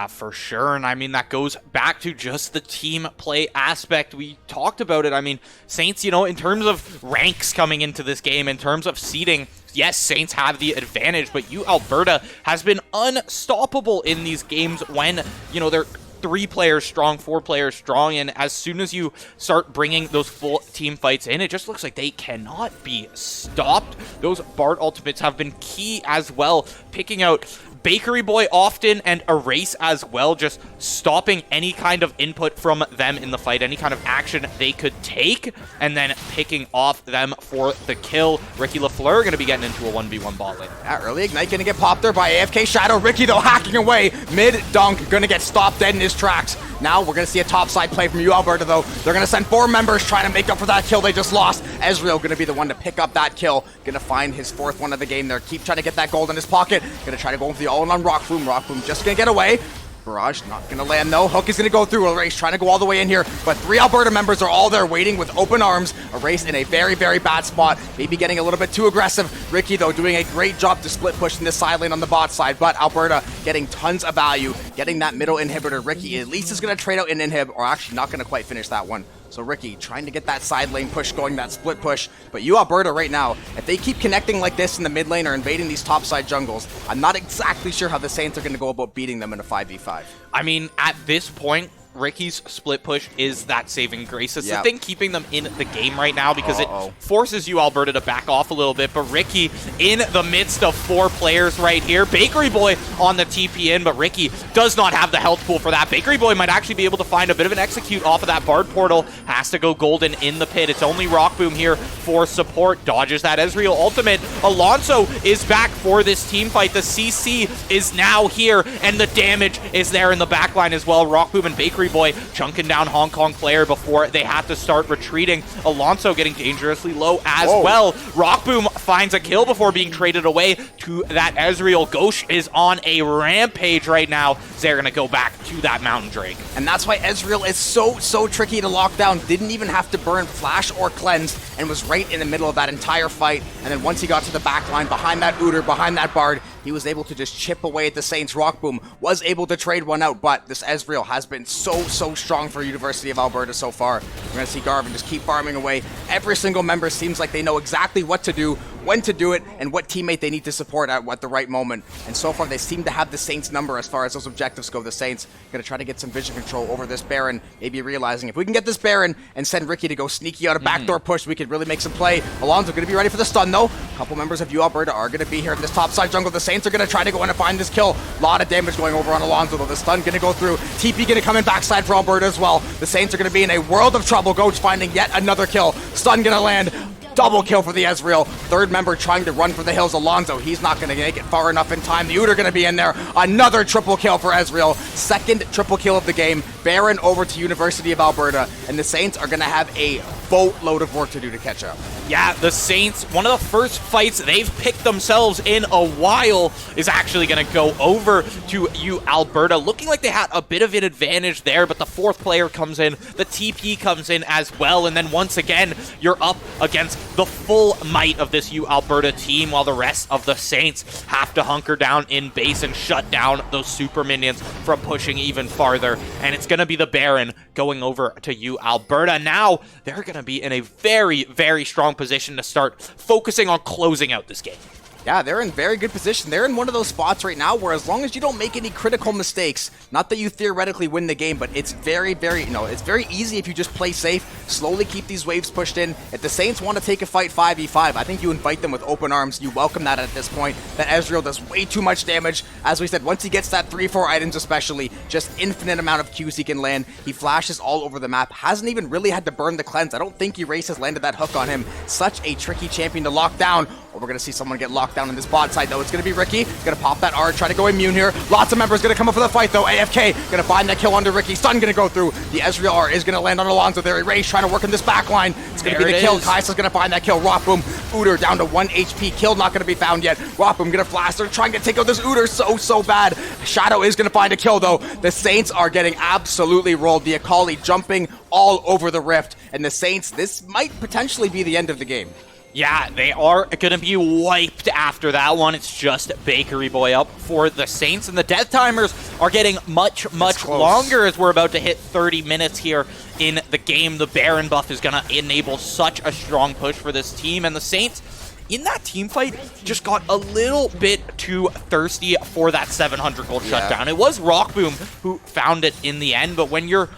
[SPEAKER 2] For sure. And I mean, that goes back to just the team play aspect. We talked about it. I mean, Saints, you know, in terms of ranks coming into this game, in terms of seeding, yes, Saints have the advantage, but U Alberta has been unstoppable in these games when, you know, they're 3 players strong, 4 players strong, and as soon as you start bringing those full team fights in, it just looks like they cannot be stopped. Those Bard ultimates have been key as well, picking out Bakery Boy often and Erase as well, just stopping any kind of input from them in the fight, any kind of action they could take, and then picking off them for the kill. Ricky Lafleur going to be getting into a 1v1 bot lane.
[SPEAKER 1] Yeah, early Ignite going to get popped there by AFK Shadow. Ricky, though, hacking away. Mid-dunk, going to get stopped dead in his tracks. Now we're going to see a topside play from U Alberta, though. They're going to send 4 members trying to make up for that kill they just lost. Ezreal going to be the one to pick up that kill. Going to find his 4th one of the game there. Keep trying to get that gold in his pocket. Going to try to go for the all-in on Rock Boom. Rock Boom just going to get away. Barrage not going to land, though. Hook is going to go through. Erase trying to go all the way in here, but 3 Alberta members are all there waiting with open arms. Erase in a very, very bad spot. Maybe getting a little bit too aggressive. Ricky, though, doing a great job to split push in this side lane on the bot side, but Alberta getting tons of value, getting that middle inhibitor. Ricky at least is going to trade out an inhib, or actually not going to quite finish that one. So Ricky trying to get that side lane push going, that split push. But U Alberta right now, if they keep connecting like this in the mid lane or invading these topside jungles, I'm not exactly sure how the Saints are going to go about beating them in a 5v5.
[SPEAKER 2] I mean, at this point, Ricky's split push is that saving grace. It's the thing keeping them in the game right now, because it forces U Alberta to back off a little bit. But Ricky in the midst of 4 players right here. Bakery Boy on the TP in, but Ricky does not have the health pool for that. Bakery Boy might actually be able to find a bit of an execute off of that Bard portal. Has to go golden in the pit. It's only Rock Boom here for support. Dodges that Ezreal ultimate. Alonso is back for this team fight. The CC is now here, and the damage is there in the backline as well. Rock Boom and Bakery Boy chunking down Hong Kong Clair before they have to start retreating. Alonso getting dangerously low as well. Rock Boom finds a kill before being traded away to that Ezreal. Ghosh is on a rampage right now. They're going to go back to that Mountain Drake.
[SPEAKER 1] And that's why Ezreal is so tricky to lock down. Didn't even have to burn Flash or Cleanse, and was right in the middle of that entire fight. And then once he got to the back line, behind that Udyr, behind that Bard, he was able to just chip away at the Saints. Rock Boom was able to trade one out, but this Ezreal has been so strong for University of Alberta so far. We're going to see Garvin just keep farming away. Every single member seems like they know exactly what to do, when to do it, and what teammate they need to support at the right moment. And so far, they seem to have the Saints' number as far as those objectives go. The Saints going to try to get some vision control over this Baron, maybe realizing if we can get this Baron and send Ricky to go sneaky out a backdoor push, we could really make some play. Alonso going to be ready for the stun, though. A couple members of U Alberta are going to be here in this topside jungle. The Saints are going to try to go in and find this kill. A lot of damage going over on Alonso, though. The stun going to go through. TP going to come in backside for Alberta as well. The Saints are going to be in a world of trouble. Goach finding yet another kill. Stun going to land. Double kill for the Ezreal. Third member trying to run for the hills. Alonso, he's not going to make it far enough in time. The Udyr going to be in there. Another triple kill for Ezreal. Second triple kill of the game. Baron over to University of Alberta. And the Saints are going to have a boatload of work to do to catch up.
[SPEAKER 2] Yeah, the Saints, one of the first fights they've picked themselves in a while is actually going to go over to Alberta. Looking like they had a bit of an advantage there, but the fourth player comes in, the TP comes in as well, and then once again, you're up against the full might of this Alberta team, while the rest of the Saints have to hunker down in base and shut down those super minions from pushing even farther. And it's going to be the Baron going over to Alberta. Now, they're going to be in a very, very strong position to start focusing on closing out this game.
[SPEAKER 1] Yeah, they're in very good position. They're in one of those spots right now where as long as you don't make any critical mistakes, not that you theoretically win the game, but it's very, very, it's very easy if you just play safe, slowly keep these waves pushed in. If the Saints want to take a fight 5v5, I think you invite them with open arms. You welcome that at this point. That Ezreal does way too much damage. As we said, once he gets that 3-4 items especially, just infinite amount of Qs he can land. He flashes all over the map. Hasn't even really had to burn the cleanse. I don't think Erase has landed that hook on him. Such a tricky champion to lock down. Oh, we're going to see someone get locked down in this bot side, though. It's going to be Ricky. Going to pop that R, try to go immune here. Lots of members going to come up for the fight, though. AFK going to find that kill under Ricky. Stun going to go through. The Ezreal R is going to land on Alonso there. Erase trying to work in this back line. It's going to be the kill. Kai'Sa's going to find that kill. Rock Boom. Udyr down to 1 HP. Kill not going to be found yet. Rock Boom going to flash. They're trying to take out this Udyr so bad. Shadow is going to find a kill, though. The Saints are getting absolutely rolled. The Akali jumping all over the rift. And the Saints, this might potentially be the end of the game.
[SPEAKER 2] Yeah, they are going to be wiped after that one. It's just Bakery Boy up for the Saints. And the death timers are getting much longer as we're about to hit 30 minutes here in the game. The Baron buff is going to enable such a strong push for this team. And the Saints, in that team fight, just got a little bit too thirsty for that 700 gold shutdown. It was Rockboom who found it in the end, but when you're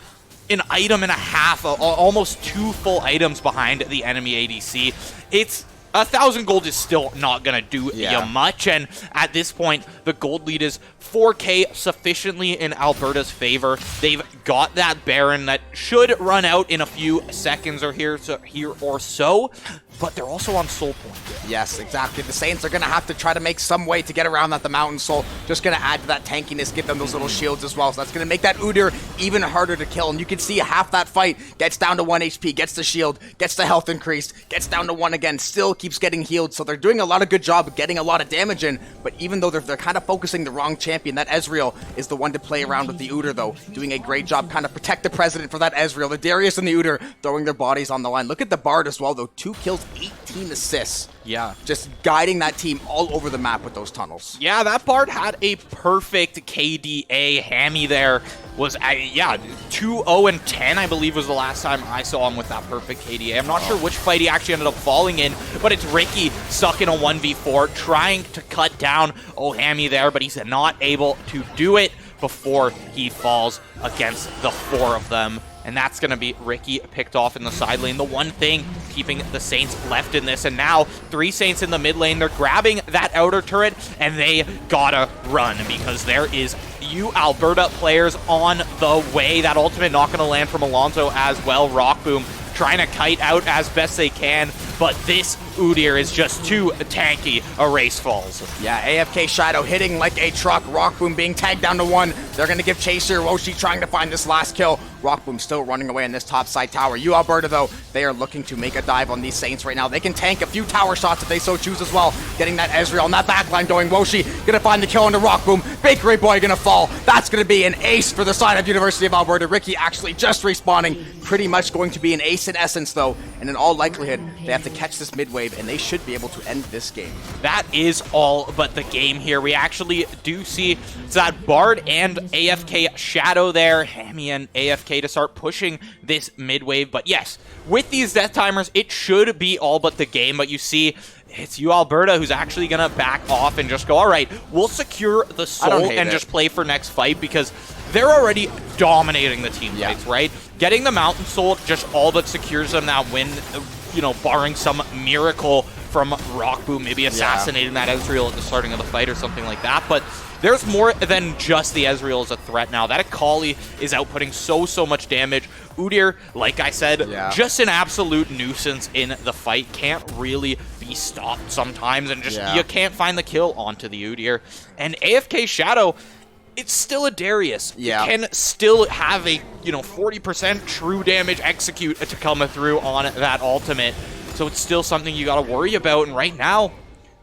[SPEAKER 2] an item and a half, almost 2 full items behind the enemy ADC, it's 1,000 gold is still not going to do you much, and at this point, the gold lead is 4K, sufficiently in Alberta's favor. They've got that Baron that should run out in a few seconds or here or so, but they're also on soul point.
[SPEAKER 1] Yes, exactly. The Saints are going to have to try to make some way to get around that. The Mountain Soul just going to add to that tankiness, give them those little shields as well. So that's going to make that Udyr even harder to kill. And you can see half that fight gets down to 1 HP, gets the shield, gets the health increased, gets down to 1 again, still keeps getting healed. So they're doing a lot of good job of getting a lot of damage in. But even though they're kind of focusing the wrong champion, that Ezreal is the one to play around with the Udyr, though. Doing a great job kind of protect the president for that Ezreal. The Darius and the Udyr throwing their bodies on the line. Look at the Bard as well, though. 2 kills, 18 assists.
[SPEAKER 2] Yeah.
[SPEAKER 1] Just guiding that team all over the map with those tunnels.
[SPEAKER 2] Yeah, that Bard had a perfect KDA. Hammy there was, 2-0-10, I believe was the last time I saw him with that perfect KDA. I'm not sure which fight he actually ended up falling in, but it's Ricky stuck in a 1v4, trying to cut down Hammy there, but he's not able to do it before he falls against the 4 of them. And that's going to be Ricky picked off in the side lane. The one thing keeping the Saints left in this. And now 3 Saints in the mid lane. They're grabbing that outer turret, and they gotta run because there is Alberta players on the way. That ultimate not going to land from Alonso as well. Rockboom trying to kite out as best they can, but this Udyr is just too tanky. Erase falls.
[SPEAKER 1] Yeah, AFK Shadow hitting like a truck. Rockboom being tagged down to 1. They're going to give Chaser. Roshi trying to find this last kill. Rockboom still running away in this top side tower. Alberta, though, they are looking to make a dive on these Saints right now. They can tank a few tower shots if they so choose as well. Getting that Ezreal on that backline going. Woshi going to find the kill into Rockboom. Bakery Boy going to fall. That's going to be an ace for the side of University of Alberta. Ricky actually just respawning. Pretty much going to be an ace in essence, though. And in all likelihood, they have to catch this mid wave, and they should be able to end this game.
[SPEAKER 2] That is all but the game here. We actually do see that Bard and AFK Shadow there. Hammy and AFK to start pushing this mid wave. But yes, with these death timers, it should be all but the game. But you see, it's Alberta who's actually going to back off and just go, all right, we'll secure the soul and just play for next fight because they're already dominating the team fights, right? Getting the Mountain Soul just all but secures them that win, barring some miracle from Rock Boom, maybe assassinating that Ezreal at the starting of the fight or something like that. But there's more than just the Ezreal as a threat now. That Akali is outputting so much damage. Udyr, like I said, just an absolute nuisance in the fight. Can't really be stopped sometimes, and just you can't find the kill onto the Udyr. And AFK Shadow, it's still a Darius. You can still have a 40% true damage execute to come through on that ultimate. So it's still something you got to worry about. And right now,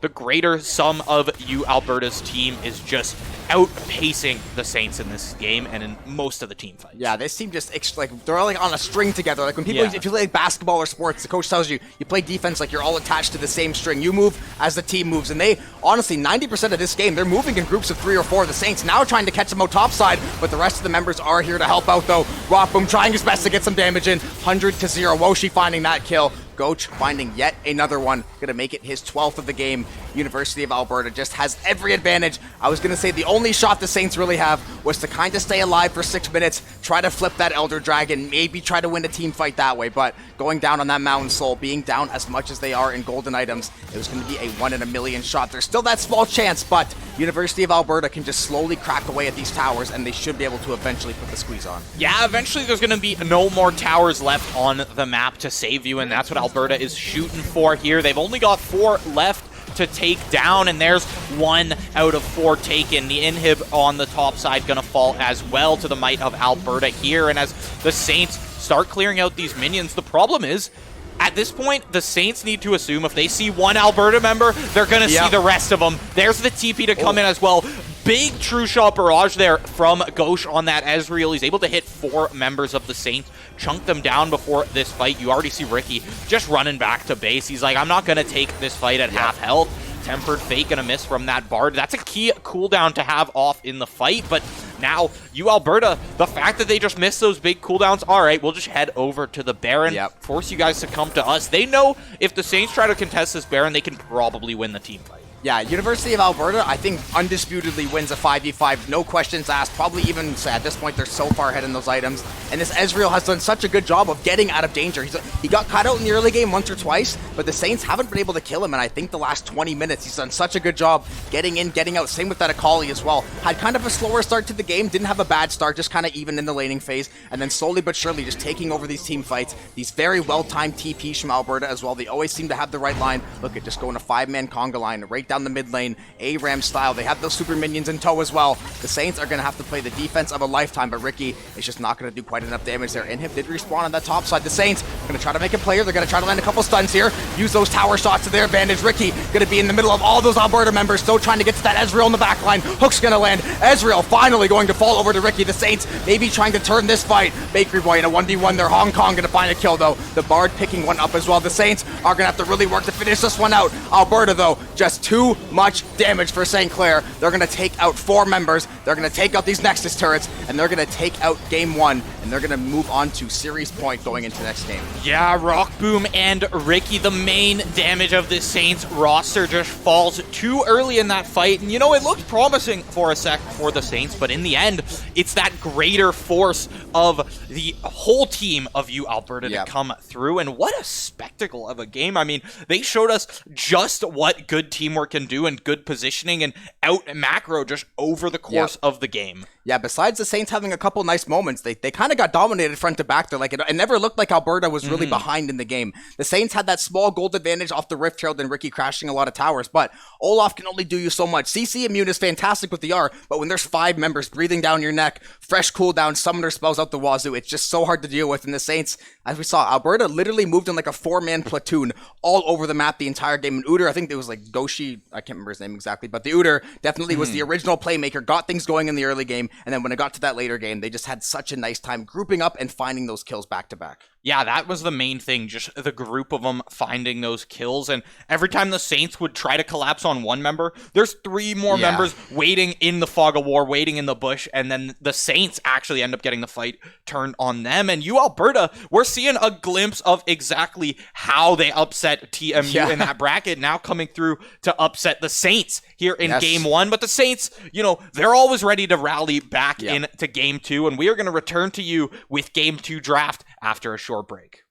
[SPEAKER 2] the greater sum of Alberta's team is just outpacing the Saints in this game and in most of the team fights.
[SPEAKER 1] Yeah, this team just, like, they're all like on a string together. Like when people, if you play like basketball or sports, the coach tells you, you play defense like you're all attached to the same string. You move as the team moves. And they, honestly, 90% of this game, they're moving in groups of 3 or 4. The Saints now trying to catch them out topside, but the rest of the members are here to help out though. Rockboom trying his best to get some damage in. 100-0. Woshi finding that kill. Goach finding yet another one. Gonna make it his 12th of the game. University of Alberta just has every advantage. I was gonna say the only shot the Saints really have was to kind of stay alive for 6 minutes, try to flip that Elder Dragon, maybe try to win a team fight that way, but going down on that Mountain Soul, being down as much as they are in golden items, it was gonna be a 1 in a million shot. There's still that small chance, but University of Alberta can just slowly crack away at these towers, and they should be able to eventually put the squeeze on.
[SPEAKER 2] Yeah, eventually there's gonna be no more towers left on the map to save you, and that's what Alberta is shooting for here. They've only got 4 left to take down, and there's 1 out of 4 taken. The inhib on the top side gonna fall as well to the might of Alberta here, and as the Saints start clearing out these minions, the problem is, at this point, the Saints need to assume if they see 1 Alberta member, they're gonna see the rest of them. There's the TP to come in as well. Big true shot barrage there from Goach on that Ezreal. He's able to hit 4 members of the Saints, chunk them down before this fight. You already see Ricky just running back to base. He's like, I'm not going to take this fight at half health. Tempered fake and a miss from that Bard. That's a key cooldown to have off in the fight, but now, Alberta, the fact that they just missed those big cooldowns, all right, we'll just head over to the Baron, force you guys to come to us. They know if the Saints try to contest this Baron, they can probably win the team fight.
[SPEAKER 1] Yeah, University of Alberta, I think, undisputedly wins a 5v5, no questions asked. Probably even, at this point, they're so far ahead in those items. And this Ezreal has done such a good job of getting out of danger. He got caught out in the early game once or twice, but the Saints haven't been able to kill him. And I think the last 20 minutes, he's done such a good job getting in, getting out. Same with that Akali as well. Had kind of a slower start to the game, didn't have a bad start, just kind of even in the laning phase. And then slowly but surely just taking over these team fights. These very well-timed TPs from Alberta as well. They always seem to have the right line. Look at just going a 5-man conga line right down the mid lane. ARAM style. They have those super minions in tow as well. The Saints are going to have to play the defense of a lifetime, but Ricky is just not going to do quite enough damage there. Inhib did respawn on that top side. The Saints are going to try to make a player. They're going to try to land a couple stuns here. Use those tower shots to their advantage. Ricky going to be in the middle of all those Alberta members, still trying to get to that Ezreal in the back line. Hook's going to land. Ezreal finally going to fall over to Ricky. The Saints maybe trying to turn this fight. Bakery Boy in a 1v1 there. Hong Kong going to find a kill though. The Bard picking one up as well. The Saints are going to have to really work to finish this one out. Alberta though, just too much damage for St. Clair. They're going to take out 4 members. They're going to take out these Nexus turrets, and they're going to take out game 1, and they're going to move on to series point going into next game.
[SPEAKER 2] Yeah, Rock Boom and Ricky, the main damage of this Saints roster just falls too early in that fight. And you know, it looked promising for a sec for the Saints, but in the end, it's that greater force of the whole team of Alberta to come through. And what a spectacle of a game. I mean, they showed us just what good teamwork can do and good positioning and out macro just over the course of the game.
[SPEAKER 1] Yeah, besides the Saints having a couple nice moments, they kind of got dominated front to back. They're like, it never looked like Alberta was really behind in the game. The Saints had that small gold advantage off the Rift Herald and Ricky crashing a lot of towers, but Olaf can only do you so much. CC immune is fantastic with the R, but when there's 5 members breathing down your neck, fresh cooldown, summoner spells out the wazoo, it's just so hard to deal with. And the Saints, as we saw, Alberta literally moved in like a 4-man platoon all over the map the entire game. And Udyr, I think it was like Goshi, I can't remember his name exactly, but the Udyr definitely was the original playmaker, got things going in the early game, and then when it got to that later game, they just had such a nice time grouping up and finding those kills back to back.
[SPEAKER 2] Yeah, that was the main thing, just the group of them finding those kills. And every time the Saints would try to collapse on 1 member, there's 3 more members waiting in the fog of war, waiting in the bush, and then the Saints actually end up getting the fight turned on them. And Alberta, we're seeing a glimpse of exactly how they upset TMU in that bracket, now coming through to upset the Saints here in game 1. But the Saints, you know, they're always ready to rally back into game 2, and we are going to return to you with game 2 draft after a short break.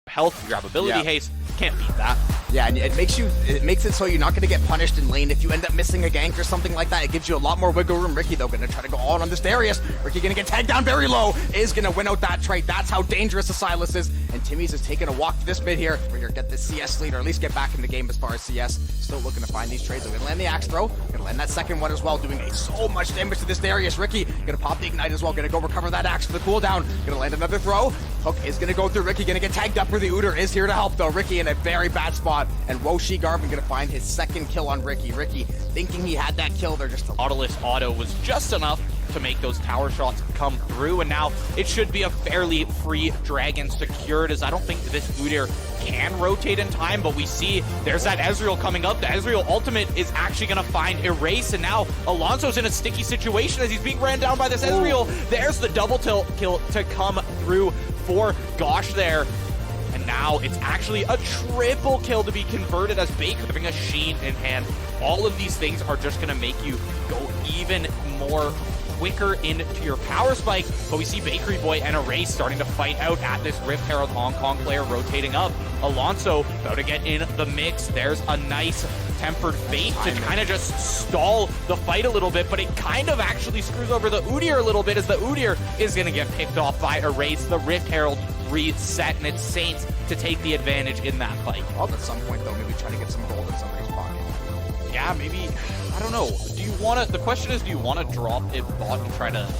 [SPEAKER 2] Health, grab ability haste, Can't beat that.
[SPEAKER 1] Yeah, and it makes it so you're not going to get punished in lane if you end up missing a gank or something like that. It gives you a lot more wiggle room. Ricky, though, going to try to go all on this Darius. Ricky going to get tagged down very low, is going to win out that trade. That's how dangerous the Silas is. And Timmy's is taking a walk to this mid here. We're going to get this CS lead, or at least get back in the game as far as CS. Still looking to find these trades. They're going to land the axe throw. Going to land that second one as well, doing so much damage to this Darius. Ricky going to pop the ignite as well. Going to go recover that axe for the cooldown. Going to land another throw. Hook is going to go through. Ricky going to get tagged up for the Uter. Is here to help, though. Ricky in a very bad spot. And Woshi Garvin going to find his second kill on Ricky. Ricky thinking he had that kill. They're just
[SPEAKER 2] Nautilus auto was just enough to make those tower shots come through, and now it should be a fairly free dragon secured, as I don't think this Udyr can rotate in time, but we see there's that Ezreal coming up. The Ezreal ultimate is actually going to find Erase, and now Alonso's in a sticky situation as he's being ran down by this Ezreal. There's the double kill to come through for Gosh there. And now it's actually a triple kill to be converted as Baker having a Sheen in hand. All of these things are just going to make you go even more quicker into your power spike, but we see Bakery Boy and Erase starting to fight out at this Rift Herald. Hong Kong player rotating up. Alonso about to get in the mix. There's a nice tempered fate to kind of just stall the fight a little bit, but it kind of actually screws over the Udyr a little bit, as the Udyr is going to get picked off by Erase. The Rift Herald reset, and it's Saints to take the advantage in that fight.
[SPEAKER 1] Well, at some point, though, maybe try to get some gold in somebody's pocket.
[SPEAKER 2] Yeah, maybe, I don't know. Do you want to, the question is, do you want to drop it bot and try to,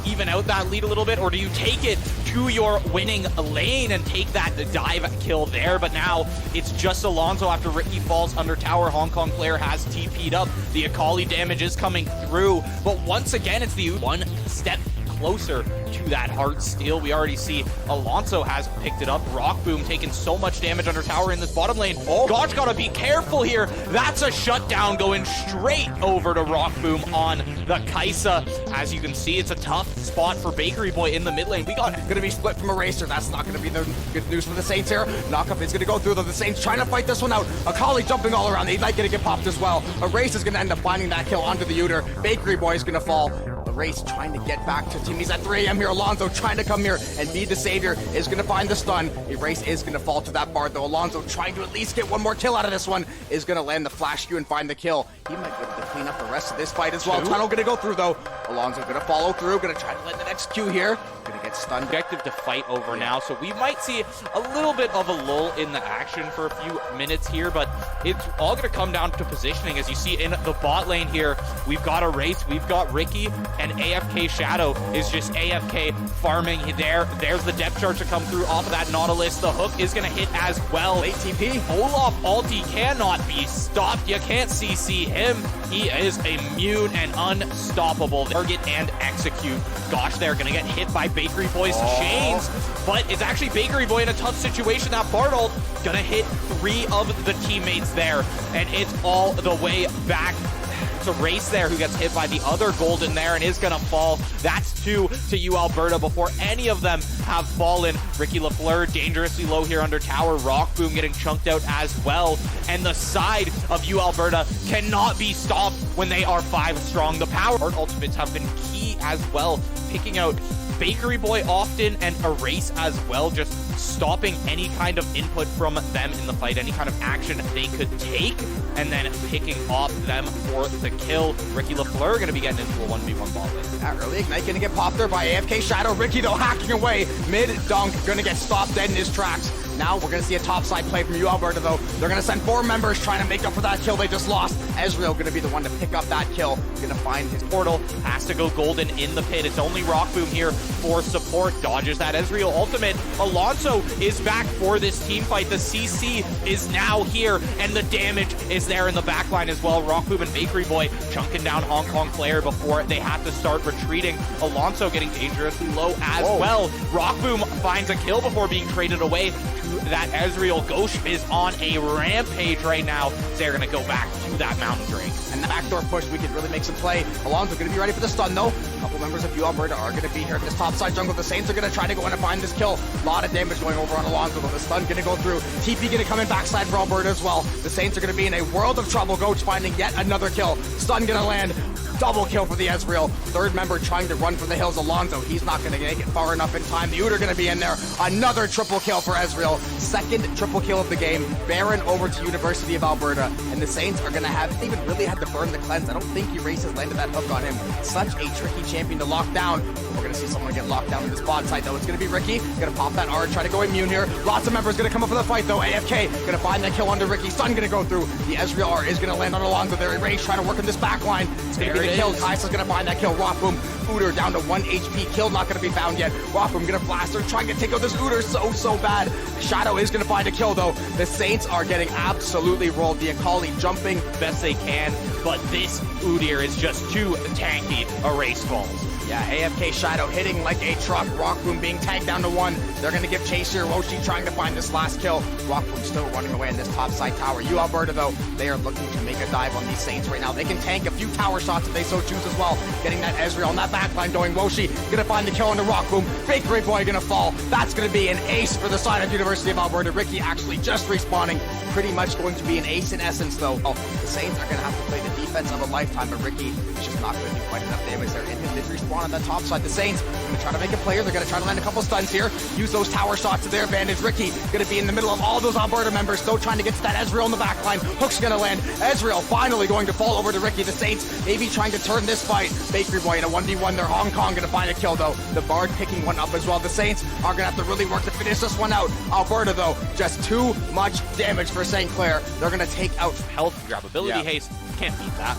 [SPEAKER 2] even out that lead a little bit, or do you take it to your winning lane and take that dive kill there? But now it's just Alonso after Ricky falls under tower. Hong Kong player has TP'd up. The Akali damage is coming through, but once again, it's the one step closer to that hard steal. We already see Alonso has picked it up. Rock Boom taking so much damage under tower in this bottom lane. Gosh, gotta be careful here. That's a shutdown going straight over to Rock Boom on the Kaisa. As you can see, it's a tough spot for Bakery Boy in the mid lane. We got
[SPEAKER 1] going to be split from Eraser. That's not going to be the good news for the Saints here. Knockup is going to go through, though. The Saints trying to fight this one out. Akali jumping all around. He's like going to get popped as well. Erase is going to end up finding that kill onto the Udyr. Bakery Boy is going to fall. Erase trying to get back to Timmy's at 3 AM here. Alonso trying to come here and be the savior, is going to find the stun. Erase is going to fall to that bard, though. Alonso trying to at least get one more kill out of this one, is going to land the flash Q and find the kill. He might be able to clean up the rest of this fight as well. Tunnel going to go through, though. Alonso going to follow through, going to try to land the next Q here. Going to get stunned.
[SPEAKER 2] Objective to fight over now, so we might see a little bit of a lull in the action for a few minutes here, but it's all going to come down to positioning. As you see in the bot lane here, we've got Erase, we've got Ricky, and AFK Shadow is just AFK farming there. There's the depth charge to come through off of that Nautilus. The hook is going to hit as well.
[SPEAKER 1] Late TP.
[SPEAKER 2] Olaf ulti cannot be stopped. You can't CC him. He is immune and unstoppable. Target and execute. Gosh, they're going to get hit by Bakery Boy's chains, but it's actually Bakery Boy in a tough situation. That Bard ult going to hit 3 of the teammates there, and it's all the way back to Race there, who gets hit by the other Golden there and is going to fall. That's 2 to you, Alberta, before any of them have fallen. Ricky LaFleur dangerously low here under tower. Rock Boom getting chunked out as well. And the side of you, Alberta, cannot be stopped when they are 5 strong. The power ultimates have been key as well, picking out Bakery Boy often and Erase as well, just stopping any kind of input from them in the fight, any kind of action they could take, and then picking off them for the kill. Ricky LaFleur going to be getting into a 1v1 ball lane.
[SPEAKER 1] That early ignite going to get popped there by AFK Shadow. Ricky, though, hacking away. Mid-dunk going to get stopped dead in his tracks. Now we're going to see a topside play from you, Alberta, though. They're going to send 4 members trying to make up for that kill they just lost. Ezreal going to be the one to pick up that kill. Going to find his
[SPEAKER 2] portal. Has to go golden in the pit. It's only Rock Boom here for support. Dodges that Ezreal ultimate. Alonso is back for this team fight. The CC is now here, and the damage is there in the backline as well. Rock Boom and Bakery Boy chunking down Hong Kong player before they have to start retreating. Alonso getting dangerously low as well. Rock Boom finds a kill before being traded away to that Ezreal. Ghosh is on a rampage right now. They're going to go back to that Mountain Drake.
[SPEAKER 1] And the backdoor push, we could really make some play. Alonso going to be ready for the stun, though. A couple members of you, Alberta, are going to be here at this topside jungle. The Saints are going to try to go in and find this kill. A lot of damage going over on Alonso, though. The stun going to go through. TP going to come in backside for Alberta as well. The Saints are going to be in a world of trouble. Ghosh finding yet another kill. Stun going to land. Double kill for the Ezreal. Third member trying to run for the hills. Alonso, he's not going to make it far enough in time. The Udyr going to be in there. Another triple kill for Ezreal. Second triple kill of the game. Baron over to University of Alberta. And the Saints are going to have, they even really had to burn the cleanse. I don't think Erases landed that hook on him. Such a tricky champion to lock down. We're going to see someone get locked down in this bot side, though. It's going to be Ricky. Going to pop that R, try to go immune here. Lots of members going to come up for the fight, though. AFK going to find that kill under Ricky. Sun going to go through. The Ezreal R is going to land on Alonso there. Rage trying to work in this back line. It's going to be the kill. Kaisa's going to find that kill. Rock Boom. Udyr down to 1 HP. Kill not going to be found yet. Rock Boom going to blast her, trying to take out this Udyr so bad. Shadow is going to find a kill, though. The Saints are getting absolutely rolled. The Akali jumping
[SPEAKER 2] best they can, but this Udyr is just too tanky. Erase falls.
[SPEAKER 1] Yeah, AFK Shadow hitting like a truck. Rock Boom being tagged down to 1. They're going to give chase here. Woshi trying to find this last kill. Rock Boom still running away in this top side tower. Alberta, though, they are looking to make a dive on these Saints right now. They can tank a few tower shots if they so choose as well. Getting that Ezreal on that backline going. Woshi going to find the kill on the Rock Boom. Big Great Boy going to fall. That's going to be an ace for the side of University of Alberta. Ricky actually just respawning. Pretty much going to be an ace in essence, though. The Saints are going to have to play the defense of a lifetime, but Ricky is just not going to do quite enough damage there. And did respawn on that top side. The Saints going to try to make a player. They're going to try to land a couple stuns here. Use those tower shots to their advantage. Ricky going to be in the middle of all those Alberta members, still trying to get to that Ezreal in the backline. Hook's going to land. Ezreal finally going to fall over to Ricky. The Saints maybe trying to turn this fight. Bakery Boy in a 1v1 there. Hong Kong going to find a kill, though. The Bard picking one up as well. The Saints are going to have to really work to finish this one out. Alberta, though, just too much damage for St. Clair. They're going to take out
[SPEAKER 2] health, grab ability haste. Can't beat that.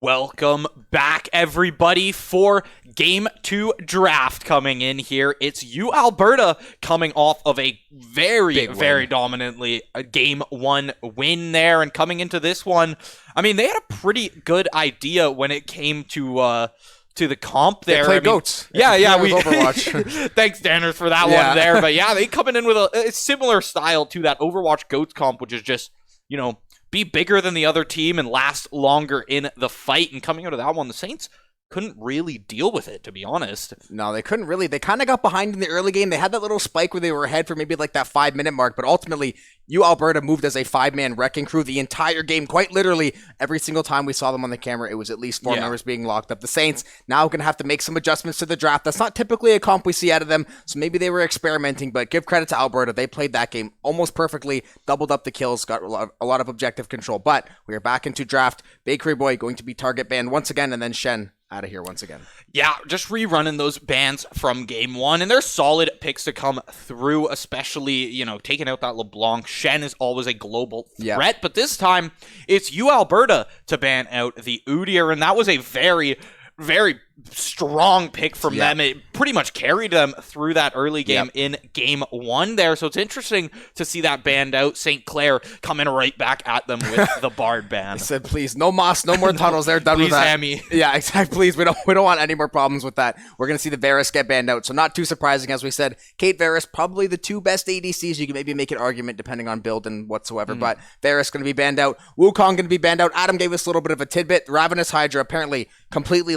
[SPEAKER 2] Welcome back, everybody, for Game 2 draft coming in here. It's Alberta coming off of a very dominantly Game 1 win there, and coming into this one, I mean, they had a pretty good idea when it came to the comp there.
[SPEAKER 1] They played goats.
[SPEAKER 2] Yeah,
[SPEAKER 1] we Overwatch.
[SPEAKER 2] Thanks, Danners, for that one there. But yeah, they coming in with a similar style to that Overwatch goats comp, which is just, be bigger than the other team and last longer in the fight. And coming out of that one, the Saints couldn't really deal with it, to be honest.
[SPEAKER 1] No, they couldn't really. They kind of got behind in the early game. They had that little spike where they were ahead for maybe like that 5-minute mark, but ultimately, Alberta moved as a 5-man wrecking crew the entire game. Quite literally, every single time we saw them on the camera, it was at least 4 members being locked up. The Saints now going to have to make some adjustments to the draft. That's not typically a comp we see out of them, so maybe they were experimenting, but give credit to Alberta. They played that game almost perfectly, doubled up the kills, got a lot of objective control. But we are back into draft. Bakery Boy going to be target banned once again, and then Shen out of here once again.
[SPEAKER 2] Yeah, just rerunning those bans from Game 1, and they're solid picks to come through, especially, taking out that LeBlanc. Shen is always a global threat, but this time, it's Alberta to ban out the Udyr, and that was a very strong pick from them. It pretty much carried them through that early game in Game 1 there, so it's interesting to see that banned out. St. Clair coming right back at them with the Bard ban.
[SPEAKER 1] I said, please, no moss, no more tunnels. They're done with that.
[SPEAKER 2] Hammy.
[SPEAKER 1] Yeah, exactly. Please, we don't want any more problems with that. We're going to see the Varus get banned out, so not too surprising, as we said. Kate, Varus, probably the 2 best ADCs. You can maybe make an argument depending on build and whatsoever, but Varus going to be banned out. Wukong going to be banned out. Adam gave us a little bit of a tidbit. Ravenous Hydra apparently completely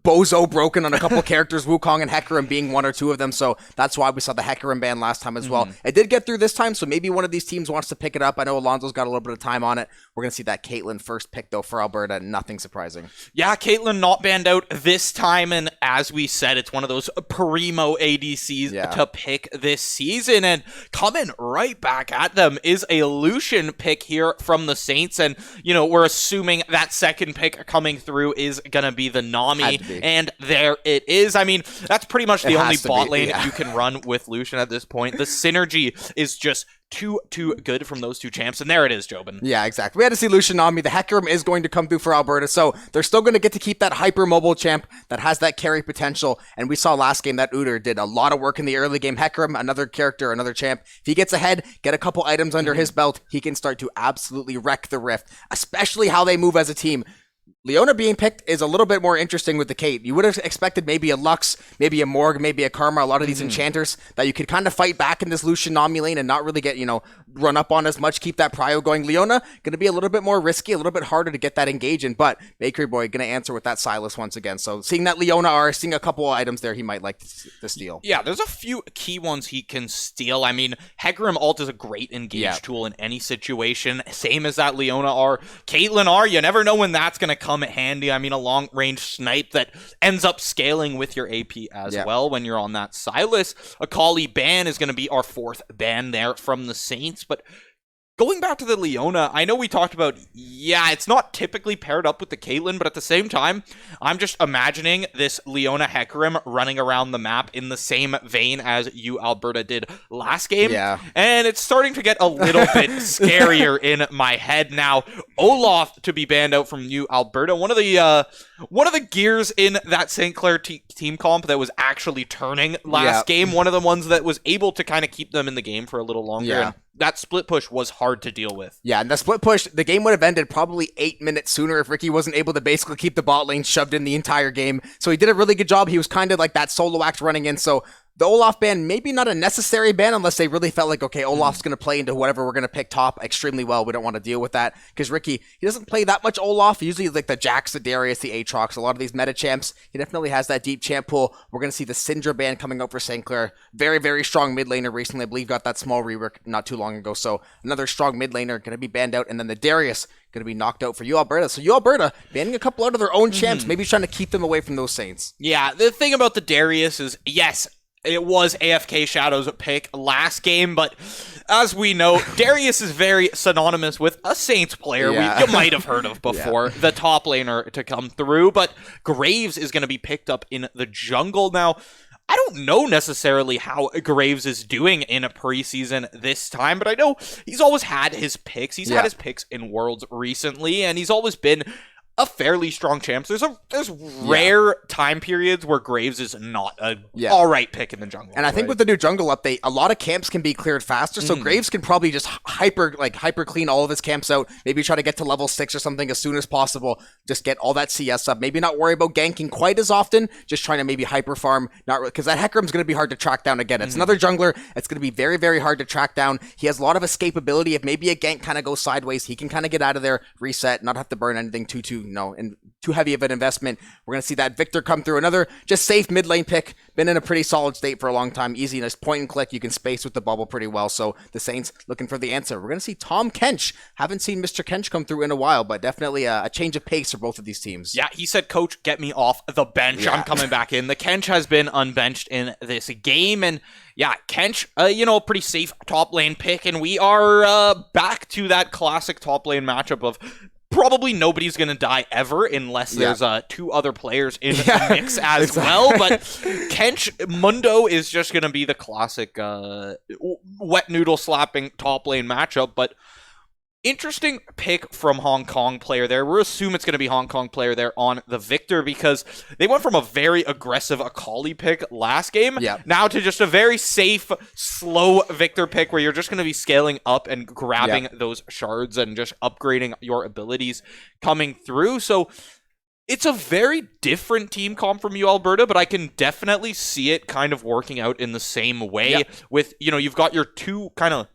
[SPEAKER 1] bozo broken on a couple characters, Wukong and Hecarim being 1 or 2 of them, so that's why we saw the Hecarim ban last time as well. It did get through this time, so maybe one of these teams wants to pick it up. I know Alonso's got a little bit of time on it. We're going to see that Caitlyn first pick, though, for Alberta. Nothing surprising.
[SPEAKER 2] Yeah, Caitlyn not banned out this time, and as we said, it's one of those primo ADCs to pick this season, and coming right back at them is a Lucian pick here from the Saints, and, we're assuming that second pick coming through is going to be the Nami. And there it is. I mean, that's pretty much the only bot lane you can run with Lucian at this point. The synergy is just too good from those 2 champs, and there it is, Jobin.
[SPEAKER 1] Yeah, exactly. We had to see Lucian Nami. The Hecarim is going to come through for Alberta, so they're still going to get to keep that hyper-mobile champ that has that carry potential, and we saw last game that Udyr did a lot of work in the early game. Hecarim, another character, another champ. If he gets ahead, get a couple items under his belt, he can start to absolutely wreck the Rift, especially how they move as a team. Leona being picked is a little bit more interesting with the Kate. You would have expected maybe a Lux, maybe a Morg, maybe a Karma, a lot of these enchanters that you could kind of fight back in this Lucian Nami lane and not really get, run up on as much, keep that prio going. Leona, going to be a little bit more risky, a little bit harder to get that engage in, but Bakery Boy going to answer with that Silas once again. So seeing that Leona seeing a couple of items there he might like to steal.
[SPEAKER 2] Yeah, there's a few key ones he can steal. I mean, Hecarim ult is a great engage tool in any situation, same as that Leona R. Caitlyn R, you never know when that's going to come handy. I mean, a long-range snipe that ends up scaling with your AP as well when you're on that Silas. Akali ban is going to be our 4th ban there from the Saints, but going back to the Leona, I know we talked about, it's not typically paired up with the Caitlyn, but at the same time, I'm just imagining this Leona Hecarim running around the map in the same vein as Alberta did last game.
[SPEAKER 1] Yeah.
[SPEAKER 2] And it's starting to get a little bit scarier in my head now. Olaf to be banned out from Alberta. One of the gears in that St. Clair team comp that was actually turning last game. One of the ones that was able to kind of keep them in the game for a little longer.
[SPEAKER 1] Yeah.
[SPEAKER 2] And that split push was hard to deal with.
[SPEAKER 1] Yeah, and the split push, the game would have ended probably 8 minutes sooner if Ricky wasn't able to basically keep the bot lane shoved in the entire game. So he did a really good job. He was kind of like that solo act running in. So the Olaf ban, maybe not a necessary ban unless they really felt like, okay, Olaf's going to play into whatever we're going to pick top extremely well. We don't want to deal with that because Ricky, he doesn't play that much Olaf. Usually like the Jax, the Darius, the Aatrox, a lot of these meta champs. He definitely has that deep champ pool. We're going to see the Syndra ban coming out for St. Clair. Very, very strong mid laner recently. I believe got that small rework not too long ago. So another strong mid laner going to be banned out. And then the Darius going to be knocked out for Alberta. So Alberta banning a couple out of their own champs, maybe trying to keep them away from those Saints.
[SPEAKER 2] Yeah, the thing about the Darius is, yes, it was AFK Shadow's pick last game, but as we know, Darius is very synonymous with a Saints player you might have heard of before, the top laner to come through, but Graves is going to be picked up in the jungle. Now, I don't know necessarily how Graves is doing in a preseason this time, but I know he's always had his picks. He's had his picks in Worlds recently, and he's always been a fairly strong champ. There's rare time periods where Graves is not a all right pick in the jungle.
[SPEAKER 1] And I think with the new jungle update, a lot of camps can be cleared faster. So Graves can probably just hyper clean all of his camps out. Maybe try to get to level 6 or something as soon as possible. Just get all that CS up. Maybe not worry about ganking quite as often. Just trying to maybe hyper farm. Not because that Hecarim's going to be hard to track down again. It's another jungler. It's going to be very, very hard to track down. He has a lot of escapability. If maybe a gank kind of goes sideways, he can kind of get out of there, reset, not have to burn anything too heavy of an investment. We're going to see that Victor come through. Another just safe mid lane pick. Been in a pretty solid state for a long time. Easy, nice point and click. You can space with the bubble pretty well. So the Saints looking for the answer. We're going to see Tom Kench. Haven't seen Mr. Kench come through in a while, but definitely a change of pace for both of these teams.
[SPEAKER 2] Yeah, he said, "Coach, get me off the bench. I'm coming back in." The Kench has been unbenched in this game, and yeah, Kench, pretty safe top lane pick, and we are back to that classic top lane matchup of probably nobody's going to die ever unless there's 2 other players in the mix as well. But Kench Mundo is just going to be the classic wet noodle slapping top lane matchup. But interesting pick from Hong Kong player there. We'll assume it's going to be Hong Kong player there on the Victor because they went from a very aggressive Akali pick last game now to just a very safe, slow Victor pick where you're just going to be scaling up and grabbing those shards and just upgrading your abilities coming through. So it's a very different team comp from you, Alberta, but I can definitely see it kind of working out in the same way with, you've got your 2 kind of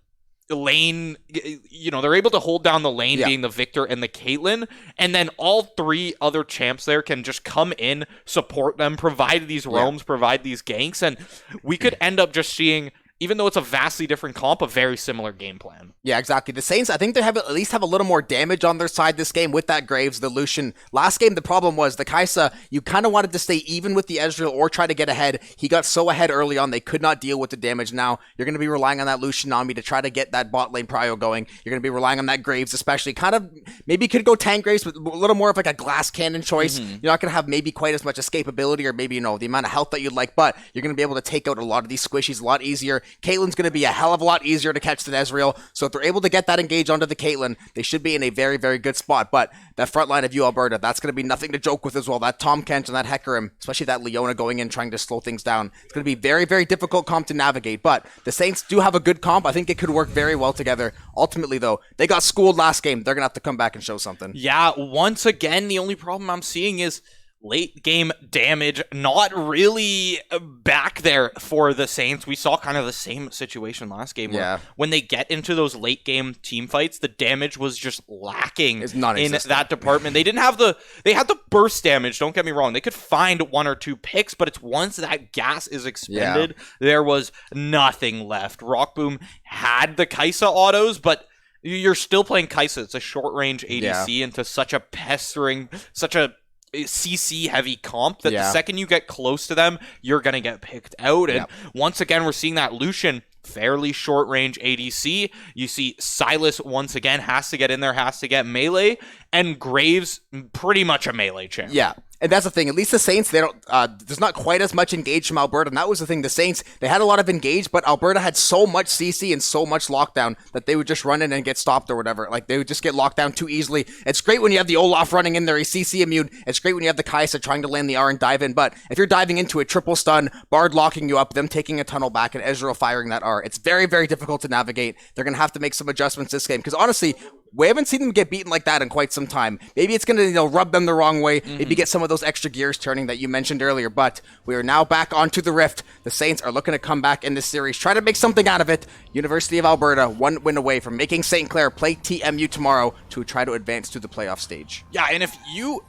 [SPEAKER 2] lane, they're able to hold down the lane being the Victor and the Caitlyn, and then all 3 other champs there can just come in, support them, provide these roams, provide these ganks, and we could end up just seeing, even though it's a vastly different comp, a very similar game plan.
[SPEAKER 1] Yeah, exactly. The Saints, I think they have at least have a little more damage on their side this game with that Graves, the Lucian. Last game, the problem was the Kai'Sa, you kind of wanted to stay even with the Ezreal or try to get ahead. He got so ahead early on, they could not deal with the damage. Now, you're going to be relying on that Lucian Nami to try to get that bot lane prio going. You're going to be relying on that Graves, especially. Kind of, maybe you could go tank Graves, but a little more of like a glass cannon choice. You're not going to have maybe quite as much escapability or maybe, the amount of health that you'd like, but you're going to be able to take out a lot of these squishies a lot easier. Caitlyn's going to be a hell of a lot easier to catch than Ezreal. So if they're able to get that engage onto the Caitlyn, they should be in a very, very good spot. But that front line of you, Alberta, that's going to be nothing to joke with as well. That Tom Kench and that Hecarim, especially that Leona going in trying to slow things down. It's going to be very, very difficult comp to navigate. But the Saints do have a good comp. I think it could work very well together. Ultimately, though, they got schooled last game. They're going to have to come back and show something.
[SPEAKER 2] Yeah, once again, the only problem I'm seeing is late game damage, not really back there for the Saints. We saw kind of the same situation last game where when they get into those late game team fights, the damage was just lacking in that department. They had the burst damage, don't get me wrong. They could find 1 or 2 picks, but it's once that gas is expended, there was nothing left. Rock Boom had the Kai'Sa autos, but you're still playing Kai'Sa. It's a short range ADC into such a pestering, such a CC heavy comp that the second you get close to them, you're going to get picked out. And once again, we're seeing that Lucian, fairly short range ADC. You see Silas once again has to get in there, has to get melee, and Graves pretty much a melee champ.
[SPEAKER 1] Yeah. And that's the thing. At least the Saints, they don't. There's not quite as much engage from Alberta, and that was the thing. The Saints, they had a lot of engage, but Alberta had so much CC and so much lockdown that they would just run in and get stopped or whatever. Like they would just get locked down too easily. It's great when you have the Olaf running in there, he's CC immune. It's great when you have the Kai'Sa trying to land the R and dive in. But if you're diving into a triple stun, Bard locking you up, them taking a tunnel back, and Ezreal firing that R, it's very, very difficult to navigate. They're gonna have to make some adjustments this game because honestly, we haven't seen them get beaten like that in quite some time. Maybe it's going to rub them the wrong way. Maybe get some of those extra gears turning that you mentioned earlier. But we are now back onto the Rift. The Saints are looking to come back in this series. Try to make something out of it. University of Alberta, 1 win away from making St. Clair play TMU tomorrow to try to advance to the playoff stage.
[SPEAKER 2] Yeah, and if you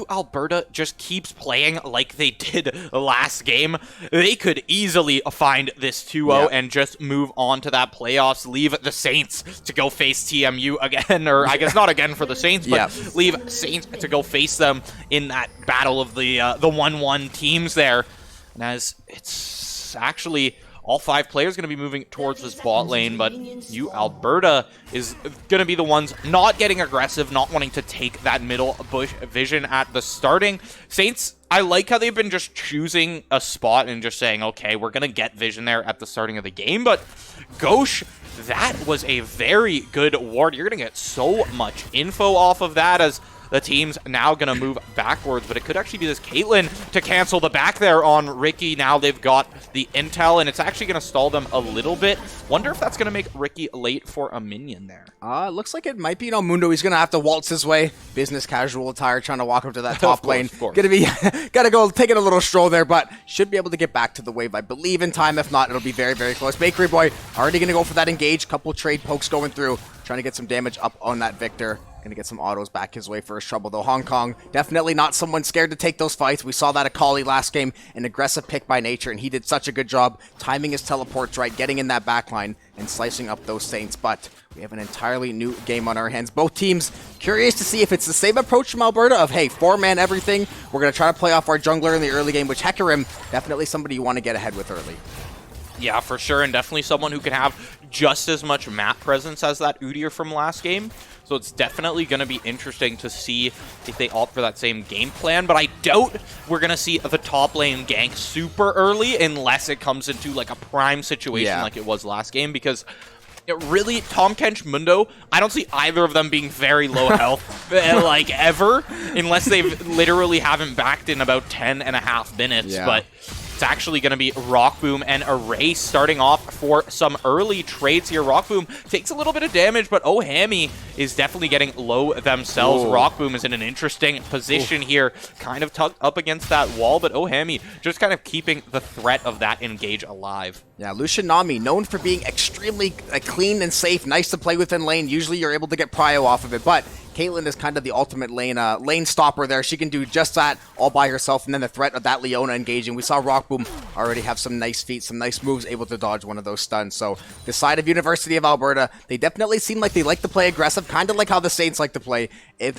[SPEAKER 2] Alberta just keeps playing like they did last game, they could easily find this 2-0 and just move on to that playoffs, leave the Saints to go face TMU again, or I guess not again for the Saints, but leave Saints to go face them in that battle of the 1-1 teams there. And as it's actually all 5 players going to be moving towards this bot lane, but Alberta is going to be the ones not getting aggressive, not wanting to take that middle bush vision at the starting. Saints, I like how they've been just choosing a spot and just saying, okay, we're going to get vision there at the starting of the game, but Gauche, that was a very good ward. You're going to get so much info off of that as the team's now going to move backwards, but it could actually be this Caitlyn to cancel the back there on Ricky. Now they've got the intel, and it's actually going to stall them a little bit. Wonder if that's going to make Ricky late for a minion there.
[SPEAKER 1] Looks like it might be, Mundo. He's going to have to waltz his way. Business casual attire, trying to walk up to that top lane. Gotta go taking a little stroll there, but should be able to get back to the wave, I believe, in time. If not, it'll be very, very close. Bakery Boy already going to go for that engage. Couple trade pokes going through, trying to get some damage up on that Victor. Gonna get some autos back his way for his trouble, though. Hong Kong, definitely not someone scared to take those fights. We saw that at Kali last game, an aggressive pick by nature, and he did such a good job timing his teleports right, getting in that backline and slicing up those Saints. But we have an entirely new game on our hands. Both teams curious to see if it's the same approach from Alberta of, hey, 4-man everything. We're gonna try to play off our jungler in the early game, which Hecarim, definitely somebody you want to get ahead with early.
[SPEAKER 2] Yeah, for sure, and definitely someone who can have just as much map presence as that Udyr from last game. So it's definitely going to be interesting to see if they opt for that same game plan. But I doubt we're going to see the top lane gank super early unless it comes into like a prime situation like it was last game. Because it really, Tahm Kench, Mundo, I don't see either of them being very low health like ever. Unless they literally haven't backed in about 10.5 minutes. But it's actually going to be Rockboom and Erase starting off for some early trades here. Rockboom takes a little bit of damage, but Ohami is definitely getting low themselves. Rockboom is in an interesting position here, kind of tucked up against that wall, but Ohami just kind of keeping the threat of that engage alive.
[SPEAKER 1] Yeah, Lucian Nami, known for being extremely clean and safe, nice to play with in lane. Usually you're able to get prio off of it, but Caitlyn is kind of the ultimate lane stopper there. She can do just that all by herself, and then the threat of that Leona engaging. We saw Rockboom already have some nice feats, some nice moves, able to dodge one of those stuns. So the side of University of Alberta, they definitely seem like they like to play aggressive, kind of like how the Saints like to play.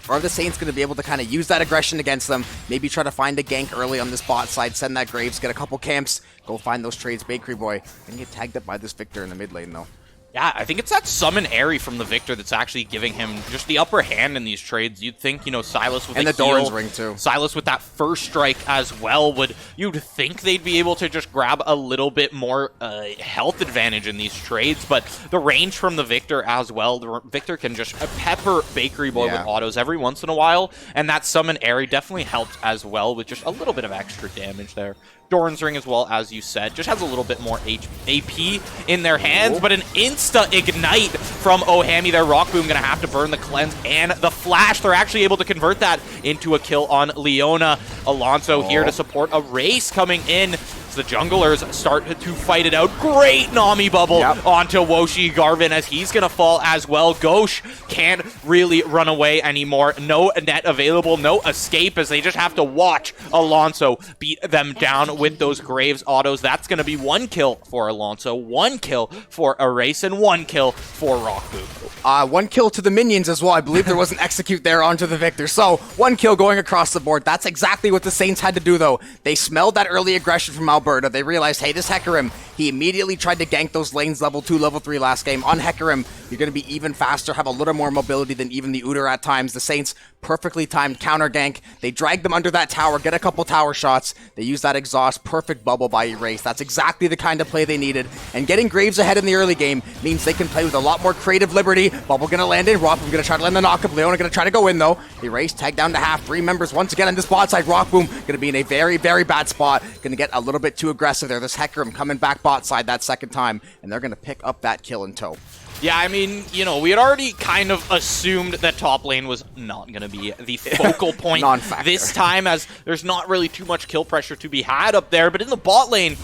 [SPEAKER 1] Are the Saints going to be able to kind of use that aggression against them? Maybe try to find a gank early on this bot side, send that Graves, get a couple camps, go find those trades. Bakery Boy, and get tagged up by this Victor in the mid lane, though.
[SPEAKER 2] Yeah, I think it's that summon Airy from the Victor that's actually giving him just the upper hand in these trades. You'd think, Silas with
[SPEAKER 1] and the Doran's ring too.
[SPEAKER 2] Silas with that first strike as well you'd think they'd be able to just grab a little bit more health advantage in these trades, but the range from the Victor as well. The Victor can just pepper Bakery Boy with autos every once in a while, and that summon Airy definitely helped as well with just a little bit of extra damage there. Doran's ring as well, as you said, just has a little bit more AP in their hands, but an insta-ignite from Ohami there. Rockboom gonna have to burn the cleanse and the flash. They're actually able to convert that into a kill on Leona. Alonso here to support a race coming in. The junglers start to fight it out. Great Nami bubble onto Woshi Garvin as he's going to fall as well. Gauche can't really run away anymore. No net available, no escape as they just have to watch Alonso beat them down with those Graves autos. That's going to be 1 kill for Alonso, 1 kill for Erase, and 1 kill for Rockboom.
[SPEAKER 1] 1 kill to the minions as well. I believe there was an execute there onto the Victor. So 1 kill going across the board. That's exactly what the Saints had to do, though. They smelled that early aggression from Alberta. They realized, hey, this Hecarim, he immediately tried to gank those lanes level 2, level 3 last game. On Hecarim, you're going to be even faster, have a little more mobility than even the Udyr at times. The Saints, perfectly timed counter gank. They drag them under that tower, get a couple tower shots. They use that exhaust, perfect bubble by Erase. That's exactly the kind of play they needed. And getting Graves ahead in the early game means they can play with a lot more creative liberty. Bubble going to land in. Rockboom going to try to land the knockup. Leona going to try to go in, though. Erase tagged down to half. 3 members once again on this bot side. Rockboom going to be in a very, very bad spot. Going to get a little bit too aggressive there. This Hecarim coming back bot side that second time, and they're going to pick up that kill in tow.
[SPEAKER 2] Yeah, I mean, we had already kind of assumed that top lane was not going to be the focal point this time, as there's not really too much kill pressure to be had up there. But in the bot lane,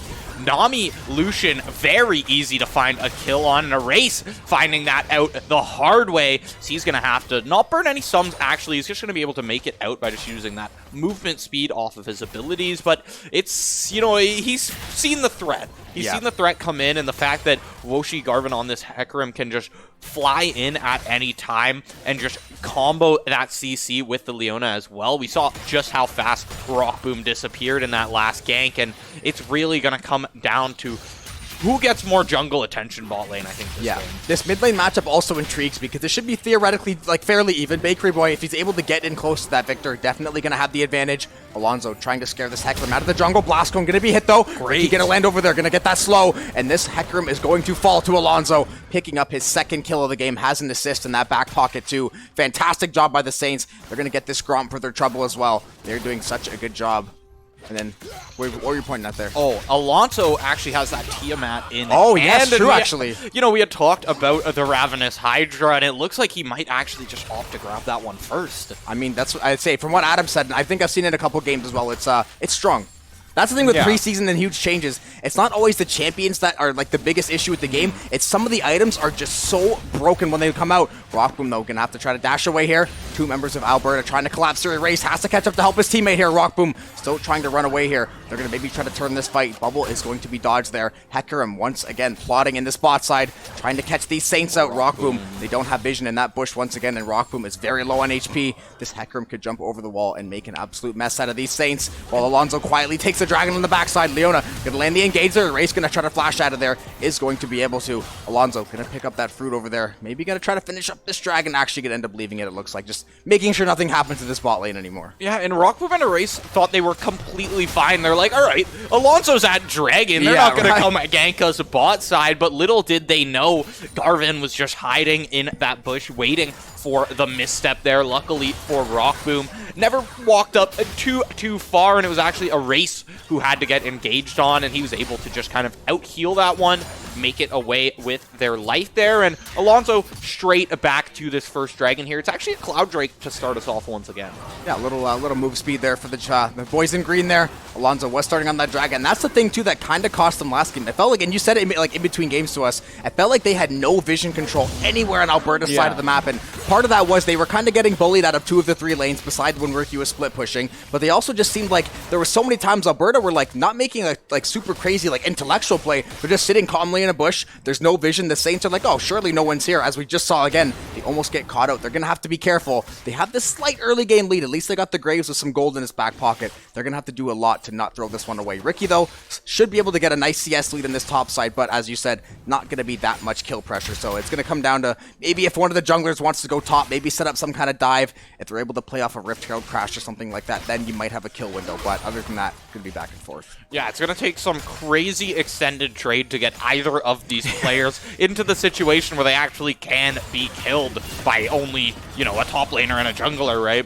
[SPEAKER 2] Nami, Lucian, very easy to find a kill on, and Erase finding that out the hard way. So he's going to have to not burn any sums, actually. He's just going to be able to make it out by just using that movement speed off of his abilities. But it's, he's seen the threat. He's seen the threat come in, and the fact that Woshi Garvin on this Hecarim can just fly in at any time and just combo that CC with the Leona as well. We saw just how fast Rockboom disappeared in that last gank, and it's really going to come down to who gets more jungle attention bot lane, I think, this game.
[SPEAKER 1] This mid lane matchup also intrigues because it should be theoretically like fairly even. Bakery Boy, if he's able to get in close to that Victor, definitely going to have the advantage. Alonso trying to scare this Hecarim out of the jungle. Blast Cone going to be hit though.
[SPEAKER 2] Great.
[SPEAKER 1] He's going to land over there, going to get that slow, and this Hecarim is going to fall to Alonso, picking up his second kill of the game, has an assist in that back pocket too. Fantastic job by the Saints. They're going to get this Gromp for their trouble as well. They're doing such a good job. And then, what were you pointing at there?
[SPEAKER 2] Oh, Alonso actually has that Tiamat in.
[SPEAKER 1] Oh, yes, true, actually.
[SPEAKER 2] You know, we had talked about the Ravenous Hydra, and it looks like he might actually just opt to grab that one first.
[SPEAKER 1] I mean, that's what I'd say. From what Adam said, and I think I've seen it in a couple games as well, it's strong. That's the thing with preseason and huge changes. It's not always the champions that are like the biggest issue with the game. It's some of the items are just so broken when they come out. Rockboom, though, gonna have to try to dash away here. Two members of Alberta trying to collapse their race. Has to catch up to help his teammate here. Rockboom still trying to run away here. They're gonna maybe try to turn this fight. Bubble is going to be dodged there. Hecarim once again plotting in the spot side, trying to catch these Saints out. Rockboom, they don't have vision in that bush once again, and Rockboom is very low on HP. This Hecarim could jump over the wall and make an absolute mess out of these Saints, while Alonso quietly takes the dragon on the backside. Leona gonna land the engage there. Race gonna try to flash out of there. Is going to be able to. Alonso gonna pick up that fruit over there. Maybe gonna try to finish up this dragon. Actually gonna end up leaving it, it looks like. Just making sure nothing happens to this bot lane anymore.
[SPEAKER 2] Yeah, and Rockboom and Erase thought they were completely fine. They're like, all right, Alonso's at dragon. They're not gonna come gank us bot side, but little did they know Garvin was just hiding in that bush, waiting for the misstep there. Luckily for Rockboom, never walked up too far, and it was actually Erase who had to get engaged on, and he was able to just kind of out-heal that one, make it away with their life there, and Alonso straight back to this first dragon here. It's actually a Cloud Drake to start us off once again.
[SPEAKER 1] Yeah, little move speed there for the boys in green there. Alonso was starting on that dragon. That's the thing too that kind of cost them last game. It felt like, and you said it like in between games to us, it felt like they had no vision control anywhere on Alberta's side of the map, and part of that was they were kind of getting bullied out of 2 of the 3 lanes besides when Ricky was split pushing, but they also just seemed like there were so many times Alberta were like not making a like super crazy like intellectual play, but just sitting calmly in a bush. There's no vision. The Saints are like, oh, surely no one's here. As we just saw again, they almost get caught out. They're gonna have to be careful. They have this slight early game lead. At least they got the Graves with some gold in his back pocket. They're gonna have to do a lot to not throw this one away. Ricky though should be able to get a nice CS lead in this top side, but as you said, not gonna be that much kill pressure. So it's gonna come down to maybe if one of the junglers wants to go top, maybe set up some kind of dive. If they're able to play off a Rift Herald Crash or something like that, then you might have a kill window. But other than that, gonna be back and forth.
[SPEAKER 2] Yeah, it's gonna take some crazy extended trade to get either of these players into the situation where they actually can be killed by only, you know, a top laner and a jungler, right?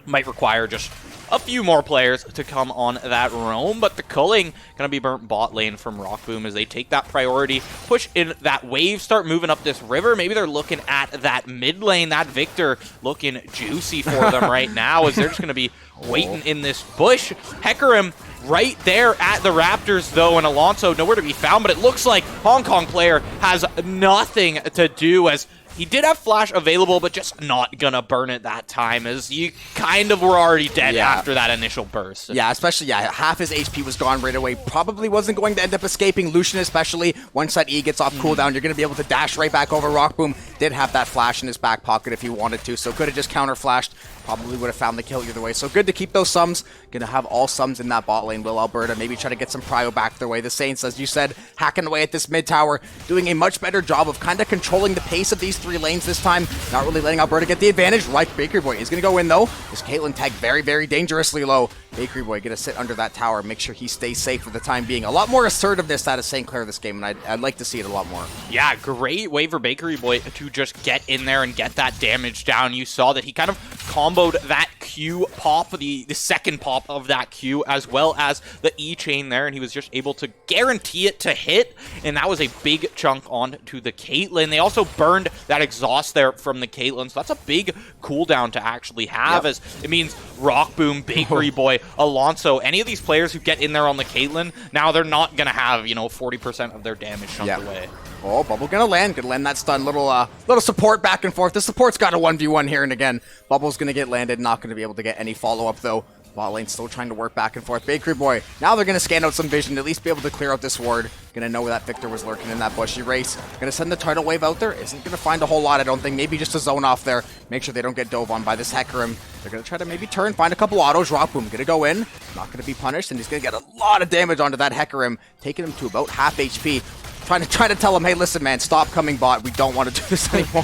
[SPEAKER 2] Might require just a few more players to come on that roam, but the culling gonna be burnt bot lane from Rockboom as they take that priority, push in that wave, start moving up this river. Maybe they're looking at that mid lane, that Victor looking juicy for them right now as they're just gonna be waiting in this bush. Hecarim right there at the Raptors, though, and Alonso nowhere to be found, but it looks like Hong Kong player has nothing to do as he did have flash available, but just not gonna burn it that time as you kind of were already dead after that initial burst.
[SPEAKER 1] Yeah, especially, half his HP was gone right away. Probably wasn't going to end up escaping. Lucian especially, once that E gets off cooldown, you're gonna be able to dash right back over. Rockboom did have that flash in his back pocket if he wanted to, so could have just counter flashed. Probably would have found the kill either way. So good to keep those sums. Gonna have all sums in that bot lane. Will Alberta maybe try to get some prio back their way. The Saints, as you said, hacking away at this mid tower, doing a much better job of kind of controlling the pace of these 3 lanes this time. Not really letting Alberta get the advantage. Right, Bakery Boy is gonna go in though. This Caitlyn tag very, very dangerously low. Bakery Boy gonna sit under that tower, make sure he stays safe for the time being. A lot more assertiveness out of St. Clair this game, and I'd like to see it a lot more.
[SPEAKER 2] Yeah, great way for Bakery Boy to just get in there and get that damage down. You saw that he kind of comboed that Q pop, the second pop of that Q, as well as the E chain there, and he was just able to guarantee it to hit, and that was a big chunk onto the Caitlyn. They also burned that exhaust there from the Caitlyn, so that's a big cooldown to actually have, as it means Rockboom, Bakery Boy, Alonso, any of these players who get in there on the Caitlyn, now they're not going to have, 40% of their damage chunked away.
[SPEAKER 1] Oh, Bubble gonna land that stun. Little support back and forth. The support's got a 1v1 here and again. Bubble's gonna get landed, not gonna be able to get any follow-up though. Bot lane still trying to work back and forth. Bakery Boy, now they're going to scan out some vision, at least be able to clear out this ward. Going to know that Victor was lurking in that bushy race. Going to send the tidal wave out there. Isn't going to find a whole lot, I don't think. Maybe just a zone off there. Make sure they don't get dove on by this Hecarim. They're going to try to maybe turn, find a couple autos. Rock Boom going to go in. Not going to be punished, and he's going to get a lot of damage onto that Hecarim, taking him to about half HP. Trying to tell him, hey, listen, man, stop coming bot. We don't want to do this anymore.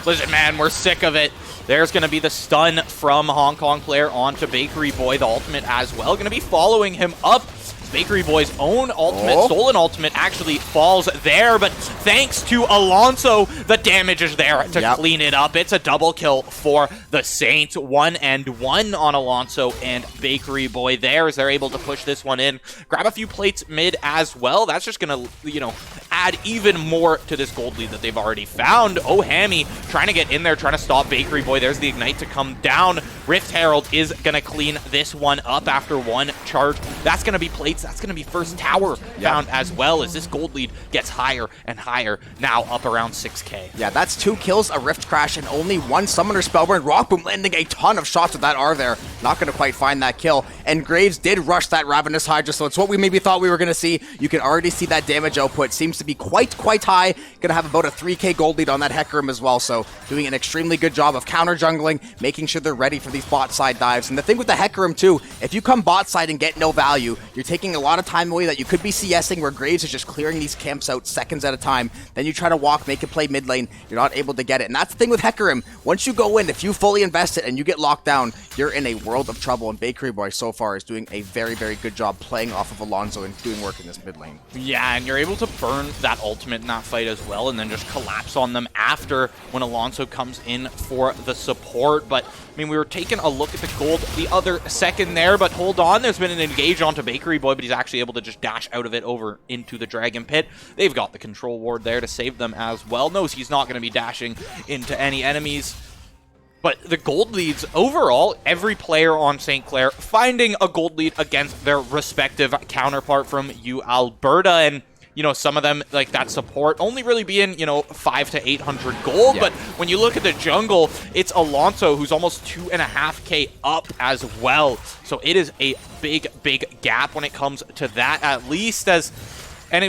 [SPEAKER 2] Listen, man, we're sick of it. There's going to be the stun from Hong Kong Clair onto Bakery Boy, the ultimate as well. Going to be following him up. Bakery Boy's own ultimate, stolen ultimate, actually falls there, but thanks to Alonso, the damage is there to clean it up. It's a double kill for the Saints. 1-1 on Alonso and Bakery Boy there as they're able to push this one in. Grab a few plates mid as well. That's just going to, add even more to this gold lead that they've already found. Oh, Hammy trying to get in there, trying to stop Bakery Boy. There's the Ignite to come down. Rift Herald is going to clean this one up after one charge. That's going to be plates. That's going to be first tower found as well as this gold lead gets higher and higher, now up around 6k.
[SPEAKER 1] Yeah, that's 2 kills, a Rift Crash, and only 1 Summoner Spellburn. Rockboom landing a ton of shots with that R there. Not going to quite find that kill. And Graves did rush that Ravenous Hydra, so it's what we maybe thought we were going to see. You can already see that damage output. Seems to be quite high. Going to have about a 3k gold lead on that Hecarim as well, so doing an extremely good job of counter jungling, making sure they're ready for these bot side dives. And the thing with the Hecarim too, if you come bot side and get no value, you're taking a lot of time away that you could be CSing, where Graves is just clearing these camps out seconds at a time. Then you try to walk, make a play mid lane, you're not able to get it. And that's the thing with Hecarim. Once you go in, if you fully invest it and you get locked down, you're in a world of trouble. And Bakery Boy so far is doing a very, very good job playing off of Alonso and doing work in this mid lane.
[SPEAKER 2] Yeah, and you're able to burn that ultimate in that fight as well, and then just collapse on them after when Alonso comes in for the support. But I mean, we were taking a look at the gold the other second there, but hold on, there's been an engage onto Bakery Boy, but he's actually able to just dash out of it over into the Dragon Pit. They've got the control ward there to save them as well. Knows he's not going to be dashing into any enemies. But the gold leads, overall, every player on St. Clair finding a gold lead against their respective counterpart from Alberta, and some of them, like that support, only really being, 500 to 800 gold. Yeah. But when you look at the jungle, it's Alonso who's almost 2.5k up as well. So it is a big gap when it comes to that, at least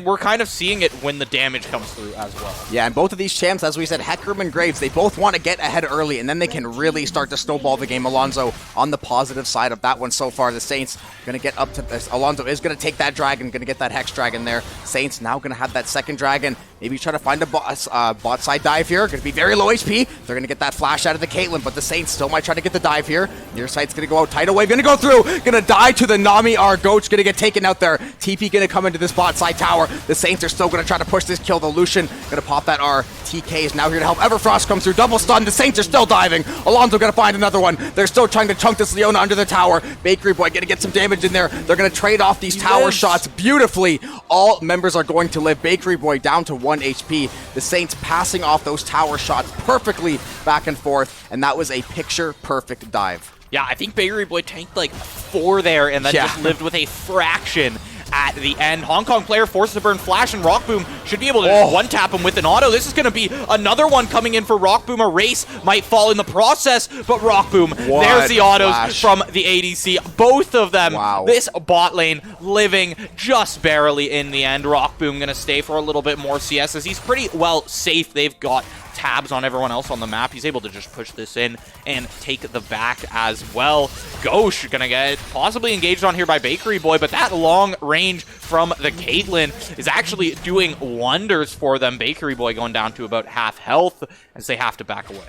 [SPEAKER 2] we're kind of seeing it when the damage comes through as well.
[SPEAKER 1] Yeah, and both of these champs, as we said, Hecarim and Graves, they both want to get ahead early, and then they can really start to snowball the game. Alonso on the positive side of that one so far. The Saints going to get up to this. Alonso is going to take that dragon, going to get that Hex Dragon there. Saints now going to have that second dragon. Maybe try to find a bot side dive here. Going to be very low HP. They're going to get that flash out of the Caitlyn, but the Saints still might try to get the dive here. Near side's going to go out. Tidal Wave going to go through. Going to die to the Nami. Our Goat's going to get taken out there. TP going to come into this bot side tower. The Saints are still going to try to push this kill. The Lucian going to pop that R. TK is now here to help. Everfrost comes through. Double stun. The Saints are still diving. Alonso going to find another one. They're still trying to chunk this Leona under the tower. Bakery Boy going to get some damage in there. They're going to trade off these tower shots beautifully. All members are going to live. Bakery Boy down to 1 HP. The Saints passing off those tower shots perfectly back and forth, and that was a picture-perfect dive.
[SPEAKER 2] Yeah, I think Bakery Boy tanked like 4 there and then just lived with a fraction at the end. Hong Kong player forced to burn Flash, and Rockboom should be able to one-tap him with an auto. This is going to be another one coming in for Rockboom. A race might fall in the process, but Rockboom, there's the autos from the ADC. Both of them. Wow. This bot lane living just barely in the end. Rockboom going to stay for a little bit more CS as he's pretty well safe. They've got tabs on everyone else on the map. He's able to just push this in and take the back as well. Ghosh gonna get possibly engaged on here by Bakery Boy, but that long range from the Caitlyn is actually doing wonders for them. Bakery Boy going down to about half health as they have to back away.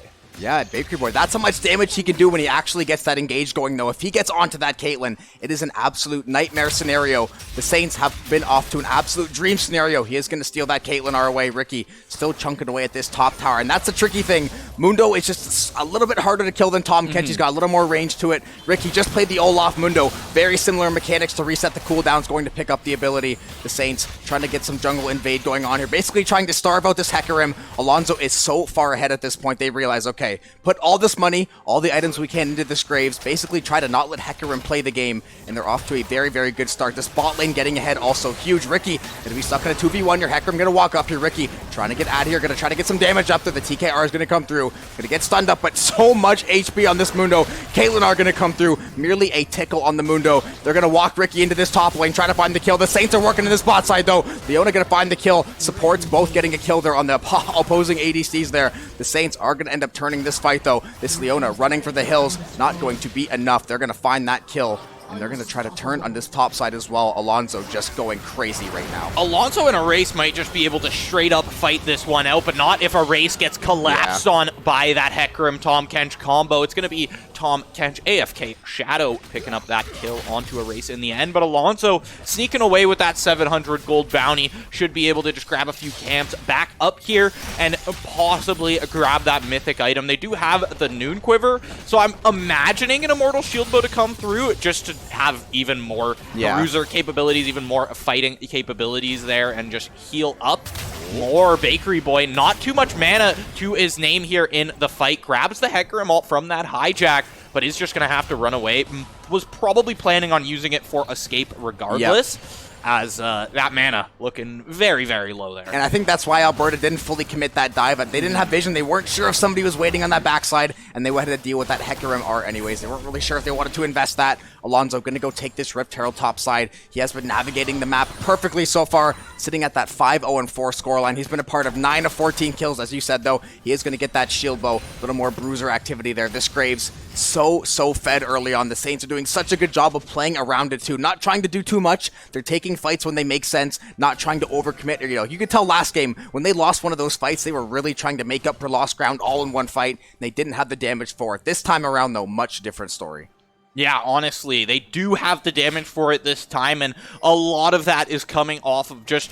[SPEAKER 1] Yeah, Bakery Boy, that's how much damage he can do when he actually gets that engage going, though. If he gets onto that Caitlyn, it is an absolute nightmare scenario. The Saints have been off to an absolute dream scenario. He is going to steal that Caitlyn our way. Ricky still chunking away at this top tower, and that's the tricky thing. Mundo is just a little bit harder to kill than Tom Kenchi's got a little more range to it. Ricky just played the Olaf Mundo. Very similar mechanics to reset the cooldowns, going to pick up the ability. The Saints trying to get some jungle invade going on here, basically trying to starve out this Hecarim. Alonso is so far ahead at this point, they realize, okay, okay, put all this money, all the items we can into this Graves, basically try to not let Hecarim play the game, and they're off to a very, very good start. This bot lane getting ahead also huge. Ricky gonna be stuck in a 2v1. Your Hecarim gonna walk up here. Ricky trying to get out of here, gonna try to get some damage up there. The TKR is gonna come through, gonna get stunned up, but so much HP on this Mundo. Caitlyn are gonna come through, merely a tickle on the Mundo. They're gonna walk Ricky into this top lane, try to find the kill. The Saints are working in this bot side though. Leona gonna find the kill. Supports both getting a kill there on the opposing ADCs there. The Saints are gonna end up turning this fight though. This Leona running for the hills, not going to be enough. They're gonna find that kill, and they're going to try to turn on this top side as well. Alonso just going crazy right now.
[SPEAKER 2] Alonso in a race might just be able to straight up fight this one out, but not if a race gets collapsed on by that Hecarim Tom Kench combo. It's going to be Tom Kench AFK Shadow picking up that kill onto a race in the end, but Alonso sneaking away with that 700 gold bounty should be able to just grab a few camps back up here and possibly grab that mythic item. They do have the Noon Quiver, so I'm imagining an Immortal Shield Bow to come through just to have even more bruiser capabilities, even more fighting capabilities there, and just heal up more. Bakery Boy, not too much mana to his name here in the fight, grabs the Hecarim ult from that hijack, but is just going to have to run away. Was probably planning on using it for escape regardless. As that mana looking very, very low there.
[SPEAKER 1] And I think that's why Alberta didn't fully commit that dive. They didn't have vision. They weren't sure if somebody was waiting on that backside, and they had to deal with that Hecarim R anyways. They weren't really sure if they wanted to invest that. Alonso going to go take this Rift Herald top side. He has been navigating the map perfectly so far, sitting at that 5-0-4 scoreline. He's been a part of 9 of 14 kills, as you said, though. He is going to get that shield bow, a little more bruiser activity there. This Graves, so fed early on. The Saints are doing such a good job of playing around it, too. Not trying to do too much. They're taking fights when they make sense, not trying to overcommit. You could tell last game, when they lost one of those fights, they were really trying to make up for lost ground all in one fight, and they didn't have the damage for it. This time around, though, much different story.
[SPEAKER 2] Yeah, honestly, they do have the damage for it this time, and a lot of that is coming off of just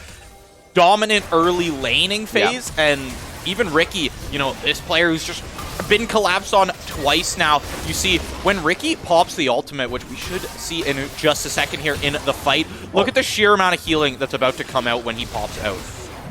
[SPEAKER 2] dominant early laning phase, and even Ricky, this player who's just been collapsed on twice now. You see, when Ricky pops the ultimate, which we should see in just a second here in the fight, look at the sheer amount of healing that's about to come out when he pops out.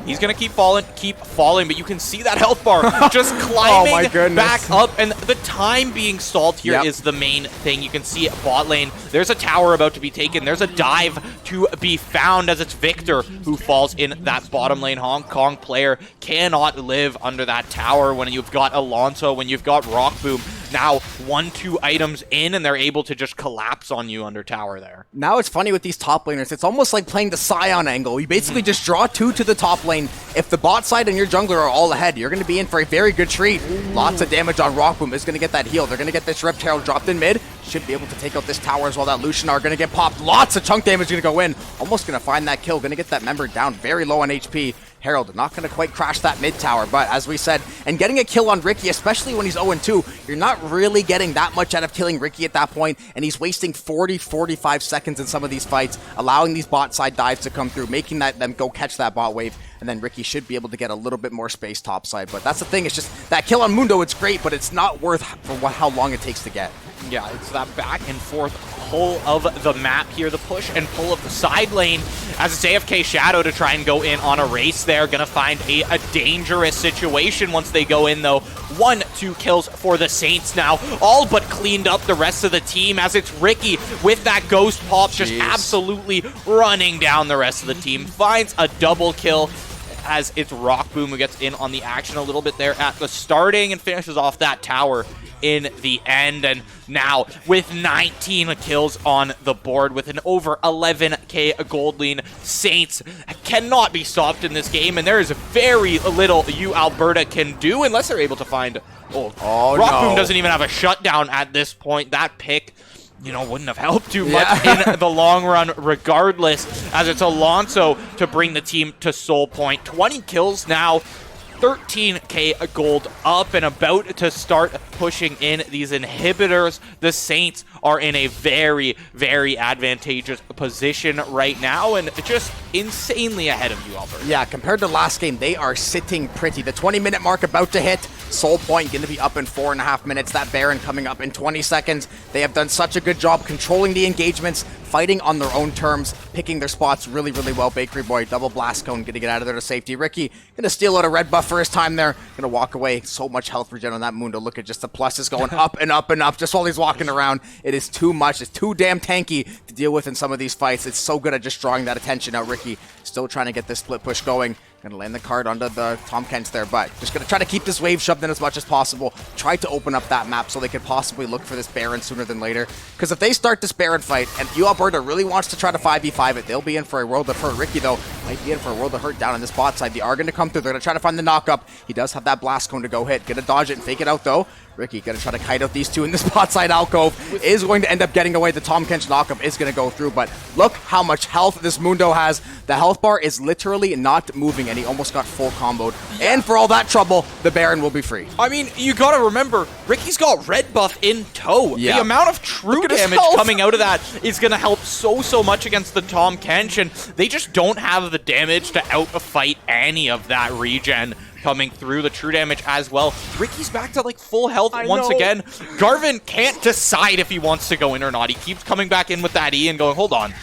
[SPEAKER 2] He's going to keep falling, but you can see that health bar just climbing back up, and the time being stalled here is the main thing. You can see bot lane. There's a tower about to be taken. There's a dive to be found as it's Victor who falls in that bottom lane. Hong Kong player cannot live under that tower when you've got Alonso, when you've got Rock Boom. Now 1-2 items in, and they're able to just collapse on you under tower there.
[SPEAKER 1] Now it's funny with these top laners. It's almost like playing the Scion angle. You basically just draw 2 to the top lane. If the bot side and your jungler are all ahead, you're going to be in for a very good treat. Lots of damage on Rock Boom. Is going to get that heal. They're going to get this Rift Herald dropped in mid. Should be able to take out this tower as well. That Lucian are going to get popped. Lots of chunk damage going to go in. Almost going to find that kill. Going to get that member down very low on HP. Herald not going to quite crash that mid tower, but as we said, and getting a kill on Ricky, especially when he's 0-2, you're not really getting that much out of killing Ricky at that point, and he's wasting 40-45 seconds in some of these fights, allowing these bot side dives to come through, making them go catch that bot wave, and then Ricky should be able to get a little bit more space topside. But that's the thing, it's just that kill on Mundo, it's great, but it's not worth for how long it takes to get.
[SPEAKER 2] Yeah, it's that back and forth pull of the map here, the push and pull of the side lane as it's AFK Shadow to try and go in on a race there. Gonna find a dangerous situation once they go in though. 1-2 kills for the Saints now, all but cleaned up the rest of the team as it's Ricky with that ghost pop just absolutely running down the rest of the team. Finds a double kill as it's Rock Boom who gets in on the action a little bit there at the starting and finishes off that tower in the end. And now with 19 kills on the board with an over 11k gold lead, Saints cannot be stopped in this game, and there is very little Alberta can do unless they're able to find Rock Boom doesn't even have a shutdown at this point. That pick wouldn't have helped too much in the long run regardless, as it's Alonso to bring the team to soul point. 20 kills now, 13k gold up and about to start pushing in these inhibitors. The Saints are in a very, very advantageous position right now and just insanely ahead of you, Alberta.
[SPEAKER 1] Yeah, compared to last game, they are sitting pretty. The 20-minute mark about to hit. Soul Point going to be up in 4.5 minutes. That Baron coming up in 20 seconds. They have done such a good job controlling the engagements, fighting on their own terms, picking their spots really, really well. Bakery Boy, double blast cone, gonna get out of there to safety. Ricky gonna steal out a red buff for his time there. Gonna walk away. So much health regen on that Mundo. Look at just the pluses going up and up and up just while he's walking around. It is too much. It's too damn tanky to deal with in some of these fights. It's so good at just drawing that attention. Now Ricky still trying to get this split push going. Gonna land the card onto the Tom Kents there, but just gonna try to keep this wave shoved in as much as possible. Try to open up that map so they could possibly look for this Baron sooner than later. Because if they start this Baron fight, and Alberta really wants to try to 5v5 it, they'll be in for a world of hurt. Ricky, though, might be in for a world of hurt down on this bot side. They are gonna come through. They're gonna try to find the knockup. He does have that blast cone to go hit. Gonna dodge it and fake it out, though. Ricky gonna try to kite out these two in this bot side alcove. Is going to end up getting away. The Tom Kench knockup is gonna go through, but look how much health this Mundo has. The health bar is literally not moving, and he almost got full comboed. And for all that trouble, the Baron will be free.
[SPEAKER 2] I mean, you gotta remember, Ricky's got red buff in tow.
[SPEAKER 1] Yeah.
[SPEAKER 2] The amount of true damage coming out of that is gonna help so much against the Tom Kench, and they just don't have the damage to outfight any of that regen coming through. The true damage as well. Ricky's back to like full health once again. Garvin can't decide if he wants to go in or not. He keeps coming back in with that E and going, hold on.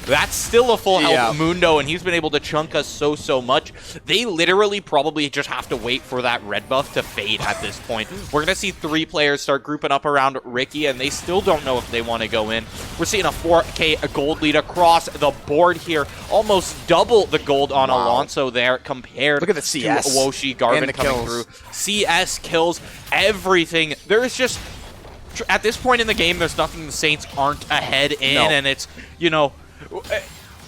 [SPEAKER 2] That's still a full health Mundo, and he's been able to chunk us so much. They literally probably just have to wait for that red buff to fade at this point. We're going to see 3 players start grouping up around Ricky, and they still don't know if they want to go in. We're seeing a 4K gold lead across the board here. Almost double the gold on Alonso there compared
[SPEAKER 1] Look at the CS
[SPEAKER 2] to Woshi Garvin coming through. CS kills everything. There's just, at this point in the game, there's nothing the Saints aren't ahead in, and it's, you know,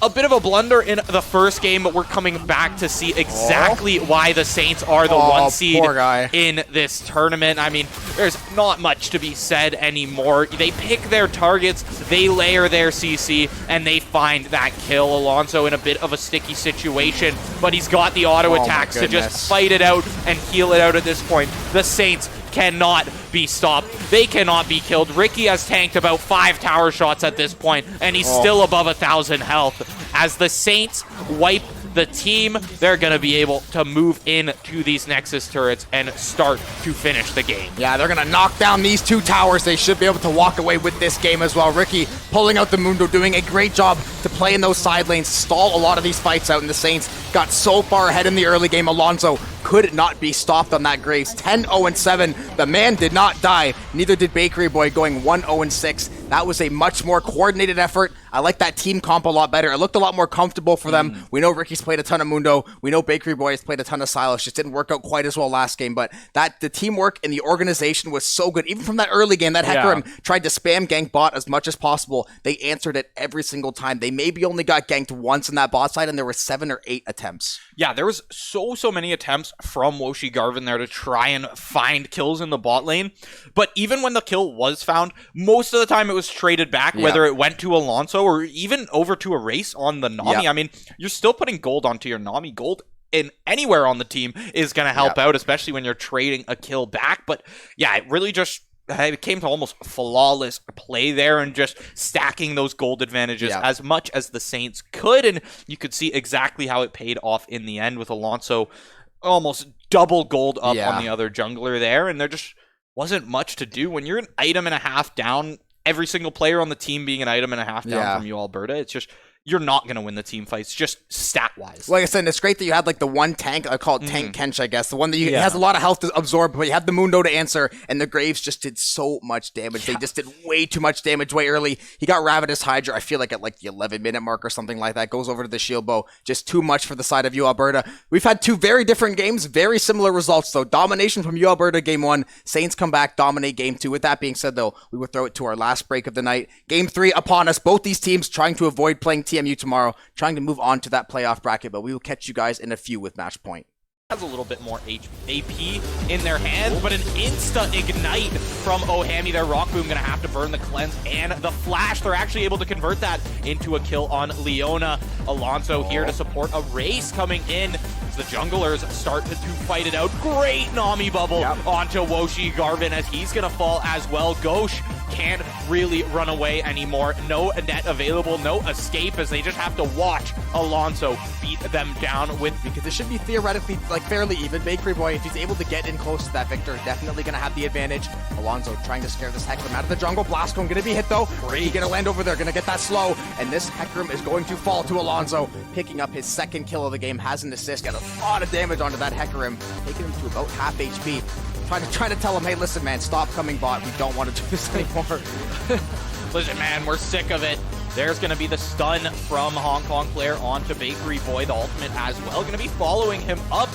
[SPEAKER 2] a bit of a blunder in the first game, but we're coming back to see exactly why the Saints are the 1 seed in this tournament. I mean, there's not much to be said anymore. They pick their targets, they layer their CC, and they find that kill. Alonso in a bit of a sticky situation, but he's got the auto attacks to just fight it out and heal it out at this point. The Saints cannot be stopped. They cannot be killed. Ricky has tanked about 5 tower shots at this point, and he's still above 1,000 health. As the Saints wipe the team, they're going to be able to move in to these Nexus turrets and start to finish the game.
[SPEAKER 1] Yeah, they're going to knock down these 2 towers. They should be able to walk away with this game as well. Ricky pulling out the Mundo, doing a great job to play in those side lanes, stall a lot of these fights out, and the Saints got so far ahead in the early game. Alonso could not be stopped on that Graves. 10-0-7. The man did not die. Neither did Bakery Boy, going 1-0-6. That was a much more coordinated effort. I like that team comp a lot better. It looked a lot more comfortable for them. We know Ricky's played a ton of Mundo. We know Bakery Boy has played a ton of Silas. Just didn't work out quite as well last game, but the teamwork and the organization was so good. Even from that early game, that Hecarim tried to spam gank bot as much as possible. They answered it every single time. They maybe only got ganked once in that bot side, and there were 7 or 8 attempts.
[SPEAKER 2] Yeah, there was so many attempts from Woshi Garvin there to try and find kills in the bot lane. But even when the kill was found, most of the time it was traded back, whether it went to Alonso or even over to a race on the Nami. I mean, you're still putting gold onto your Nami. Gold in anywhere on the team is going to help out, especially when you're trading a kill back. But yeah, it really just it came to almost flawless play there and just stacking those gold advantages as much as the Saints could. And you could see exactly how it paid off in the end with Alonso almost double gold up on the other jungler there. And there just wasn't much to do. When you're an item and a half down, every single player on the team being an item and a half down from you, Alberta, it's just, you're not going to win the team fights, just stat-wise.
[SPEAKER 1] Like I said, it's great that you had like the one tank, I call it Tank Kench, I guess, the one that has a lot of health to absorb, but you had the Mundo to answer, and the Graves just did so much damage. They just did way too much damage way early. He got Ravenous Hydra, I feel like at like the 11-minute mark or something like that, goes over to the shield bow. Just too much for the side of Alberta. We've had 2 very different games, very similar results, though. Domination from Alberta game 1, Saints come back, dominate game 2. With that being said, though, we will throw it to our last break of the night. Game 3 upon us, both these teams trying to avoid playing TMU tomorrow, trying to move on to that playoff bracket, but we will catch you guys in a few with Match Point.
[SPEAKER 2] Has a little bit more AP in their hands, but an insta ignite from Ohami. Their Rock Boom gonna have to burn the cleanse and the flash. They're actually able to convert that into a kill on Leona. Alonso here to support a race coming in as the junglers start to fight it out. Great Nami bubble onto Woshi Garvin as he's gonna fall as well. Ghosh can't really run away anymore. No net available, no escape, as they just have to watch Alonso beat them down with...
[SPEAKER 1] Because this should be theoretically like fairly even. Bakery Boy, if he's able to get in close to that Victor, definitely going to have the advantage. Alonso trying to scare this Hecarim out of the jungle. Blast Cone going to be hit though. He's going to land over there, going to get that slow. And this Hecarim is going to fall to Alonso, picking up his second kill of the game. Has an assist, got a lot of damage onto that Hecarim, taking him to about half HP. Trying to tell him, hey, listen, man, stop coming bot. We don't want to do this anymore.
[SPEAKER 2] Listen, man, we're sick of it. There's going to be the stun from Hong Kong Clair onto Bakery Boy, the ultimate as well. Going to be following him up.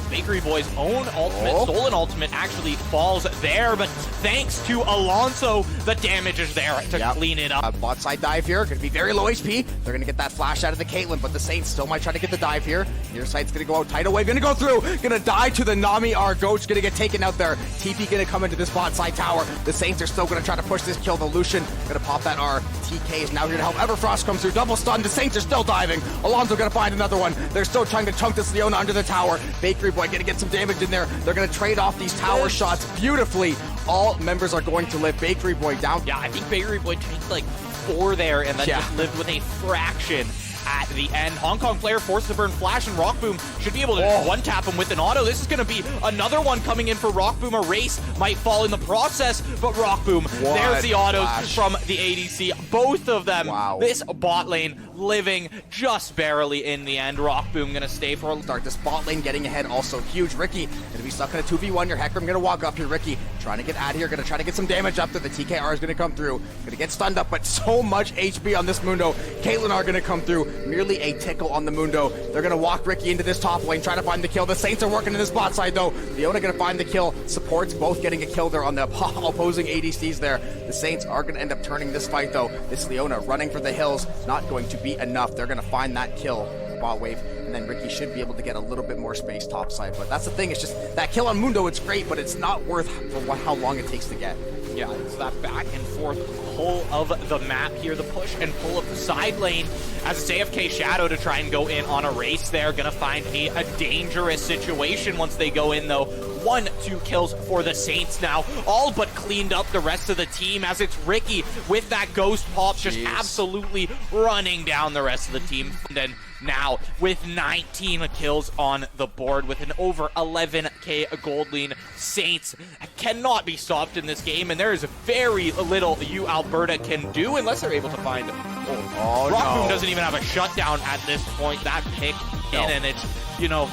[SPEAKER 2] Bakery Boy's own ultimate, stolen ultimate, actually falls there, but thanks to Alonso, the damage is there to clean it up.
[SPEAKER 1] Bot side dive here, going to be very low HP. They're going to get that flash out of the Caitlyn, but the Saints still might try to get the dive here. Near side's going to go out, tidal wave, going to go through, going to die to the Nami. Our Goat's going to get taken out there. TP going to come into this bot side tower. The Saints are still going to try to push this kill. The Lucian going to pop that R. TK is now here to help. Everfrost comes through, double stun. The Saints are still diving. Alonso going to find another one. They're still trying to chunk this Leona under the tower. Bakery Boy going to get some damage in there. They're going to trade off these tower shots beautifully. All members are going to live. Bakery Boy down.
[SPEAKER 2] Yeah, I think Bakery Boy takes like 4 there and then just lived with a fraction at the end. Hong Kong Clair forced to burn Flash, and Rock Boom should be able to one-tap him with an auto. This is going to be another one coming in for Rock Boom. A race might fall in the process, but Rock Boom, there's the autos from the ADC. Both of them. This bot lane living just barely in the end. Rock Boom going to stay for a
[SPEAKER 1] start. This bot lane getting ahead also huge. Ricky going to be stuck in a 2v1. Your Hecarim going to walk up here. Ricky trying to get out of here. Going to try to get some damage up there. The TKR is going to come through. Going to get stunned up, but so much HP on this Mundo. Caitlyn are going to come through. Merely a tickle on the Mundo. They're going to walk Ricky into this top lane, trying to find the kill. The Saints are working in this bot side though. Leona going to find the kill. Supports both getting a kill there on the opposing ADCs there. The Saints are going to end up turning this fight though. This Leona running for the hills, not going to be enough. They're going to find that kill. Bot wave, and then Ricky should be able to get a little bit more space topside. But that's the thing, it's just that kill on Mundo, it's great, but it's not worth for how long it takes to get.
[SPEAKER 2] Yeah, it's that back and forth pull of the map here, the push and pull of the side lane as it's AFK Shadow to try and go in on a race there. Gonna find a dangerous situation once they go in though. 1-2 kills for the Saints now, all but cleaned up the rest of the team as it's Ricky with that ghost pop just absolutely running down the rest of the team. And then now with 19 kills on the board with an over 11k gold lead, Saints cannot be stopped in this game, and there is very little Alberta can do unless they're able to find Rock Boom doesn't even have a shutdown at this point. That pick in, and it's, you know,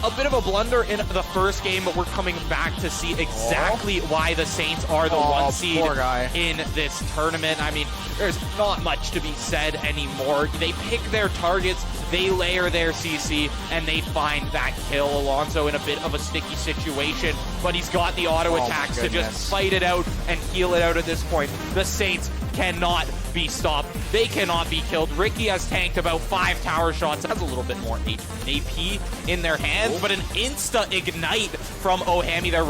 [SPEAKER 2] a bit of a blunder in the first game, but we're coming back to see exactly why the Saints are the 1 seed in this tournament. I mean, there's not much to be said anymore. They pick their targets, they layer their CC, and they find that kill. Alonso in a bit of a sticky situation, but he's got the auto attacks to just fight it out and heal it out at this point. The Saints cannot be stopped. They cannot be killed. Ricky has tanked about 5 tower shots. Has a little bit more AP in their hands, but an insta ignite from Ohami there.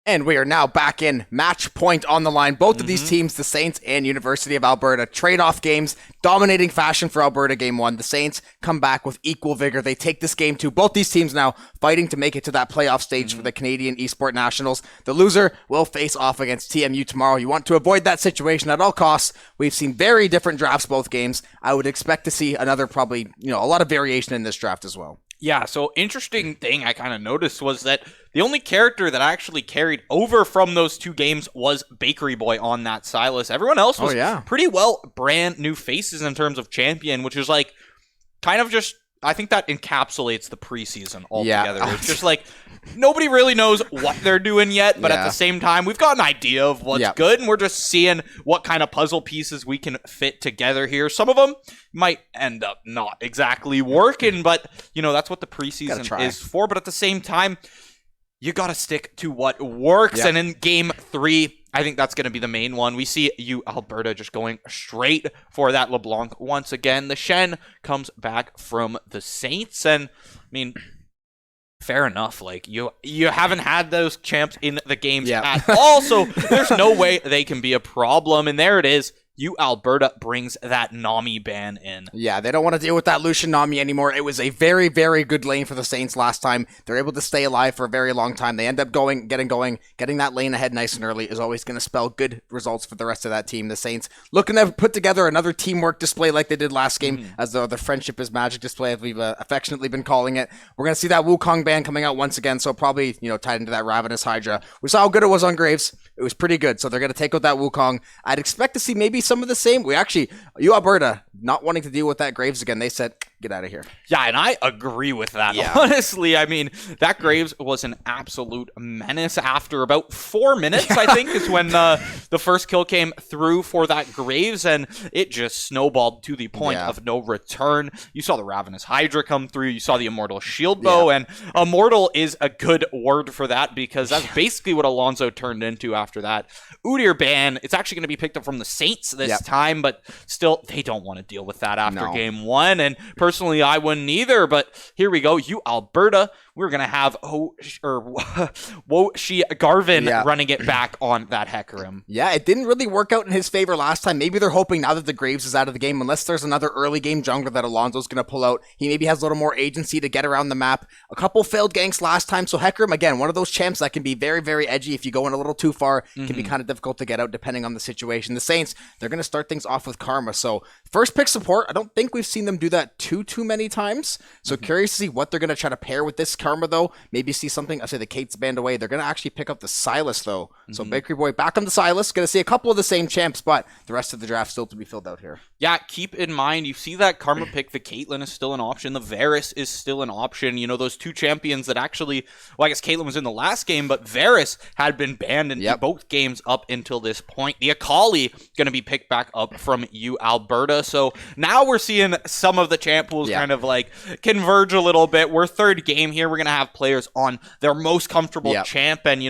[SPEAKER 1] And we are now back in match point on the line. Both of these teams, the Saints and University of Alberta, trade-off games, dominating fashion for Alberta game one. The Saints come back with equal vigor. They take this game too. Both these teams now fighting to make it to that playoff stage for the Canadian Esports Nationals. The loser will face off against TMU tomorrow. You want to avoid that situation at all costs. We've seen very different drafts both games. I would expect to see another probably, a lot of variation in this draft as well.
[SPEAKER 2] Yeah, so interesting thing I kind of noticed was that the only character that actually carried over from those two games was Bakery Boy on that Silas. Everyone else was pretty well brand new faces in terms of champion, which is like kind of just, I think that encapsulates the preseason altogether. Yeah. It's just like nobody really knows what they're doing yet, but at the same time, we've got an idea of what's good, and we're just seeing what kind of puzzle pieces we can fit together here. Some of them might end up not exactly working, but, that's what the preseason is for. But at the same time, you got to stick to what works. And in game 3, I think that's going to be the main one. We see Alberta just going straight for that LeBlanc once again. The Shen comes back from the Saints, and fair enough. Like you haven't had those champs in the games at all, so there's no way they can be a problem. And there it is. Alberta brings that Nami ban in. Yeah, they don't want to deal with that Lucian Nami anymore. It was a very, very good lane for the Saints last time. They're able to stay alive for a very long time. They end up getting that lane ahead nice and early is always going to spell good results for the rest of that team. The Saints looking to put together another teamwork display like they did last game, as the friendship is magic display, as we've affectionately been calling it. We're going to see that Wukong ban coming out once again, so probably, tied into that Ravenous Hydra. We saw how good it was on Graves. It was pretty good, so they're going to take out that Wukong. I'd expect to see maybe some of the same. Alberta, not wanting to deal with that Graves again, they said, get out of here. Yeah, and I agree with that. Yeah. Honestly, that Graves was an absolute menace after about 4 minutes, I think, is when the first kill came through for that Graves, and it just snowballed to the point of no return. You saw the Ravenous Hydra come through. You saw the Immortal Shield Bow, and Immortal is a good word for that because that's basically what Alonso turned into after that. Udyr ban, it's actually going to be picked up from the Saints this time, but still, they don't want to deal with that after game 1, and personally, I wouldn't either, but here we go. Alberta, we're going to have Woshi Garvin running it back on that Hecarim. Yeah, it didn't really work out in his favor last time. Maybe they're hoping now that the Graves is out of the game, unless there's another early game jungler that Alonso's going to pull out, he maybe has a little more agency to get around the map. A couple failed ganks last time, so Hecarim, again, one of those champs that can be very, very edgy. If you go in a little too far, it can be kind of difficult to get out depending on the situation. The Saints, they're going to start things off with Karma, so first pick support, I don't think we've seen them do that too many times, so curious to see what they're going to try to pair with this Karma, though. Maybe see something, I say the Kate's banned away, they're going to actually pick up the Silas, though, so Bakery Boy back on the Silas, going to see a couple of the same champs, but the rest of the draft still to be filled out here. Yeah, keep in mind, you see that Karma pick, the Caitlyn is still an option, the Varus is still an option, those two champions that actually, well, I guess Caitlyn was in the last game, but Varus had been banned in both games up until this point. The Akali going to be picked back up from Alberta, so now we're seeing some of the champ pools kind of like converge a little bit. We're third game here. We're going to have players on their most comfortable champ, and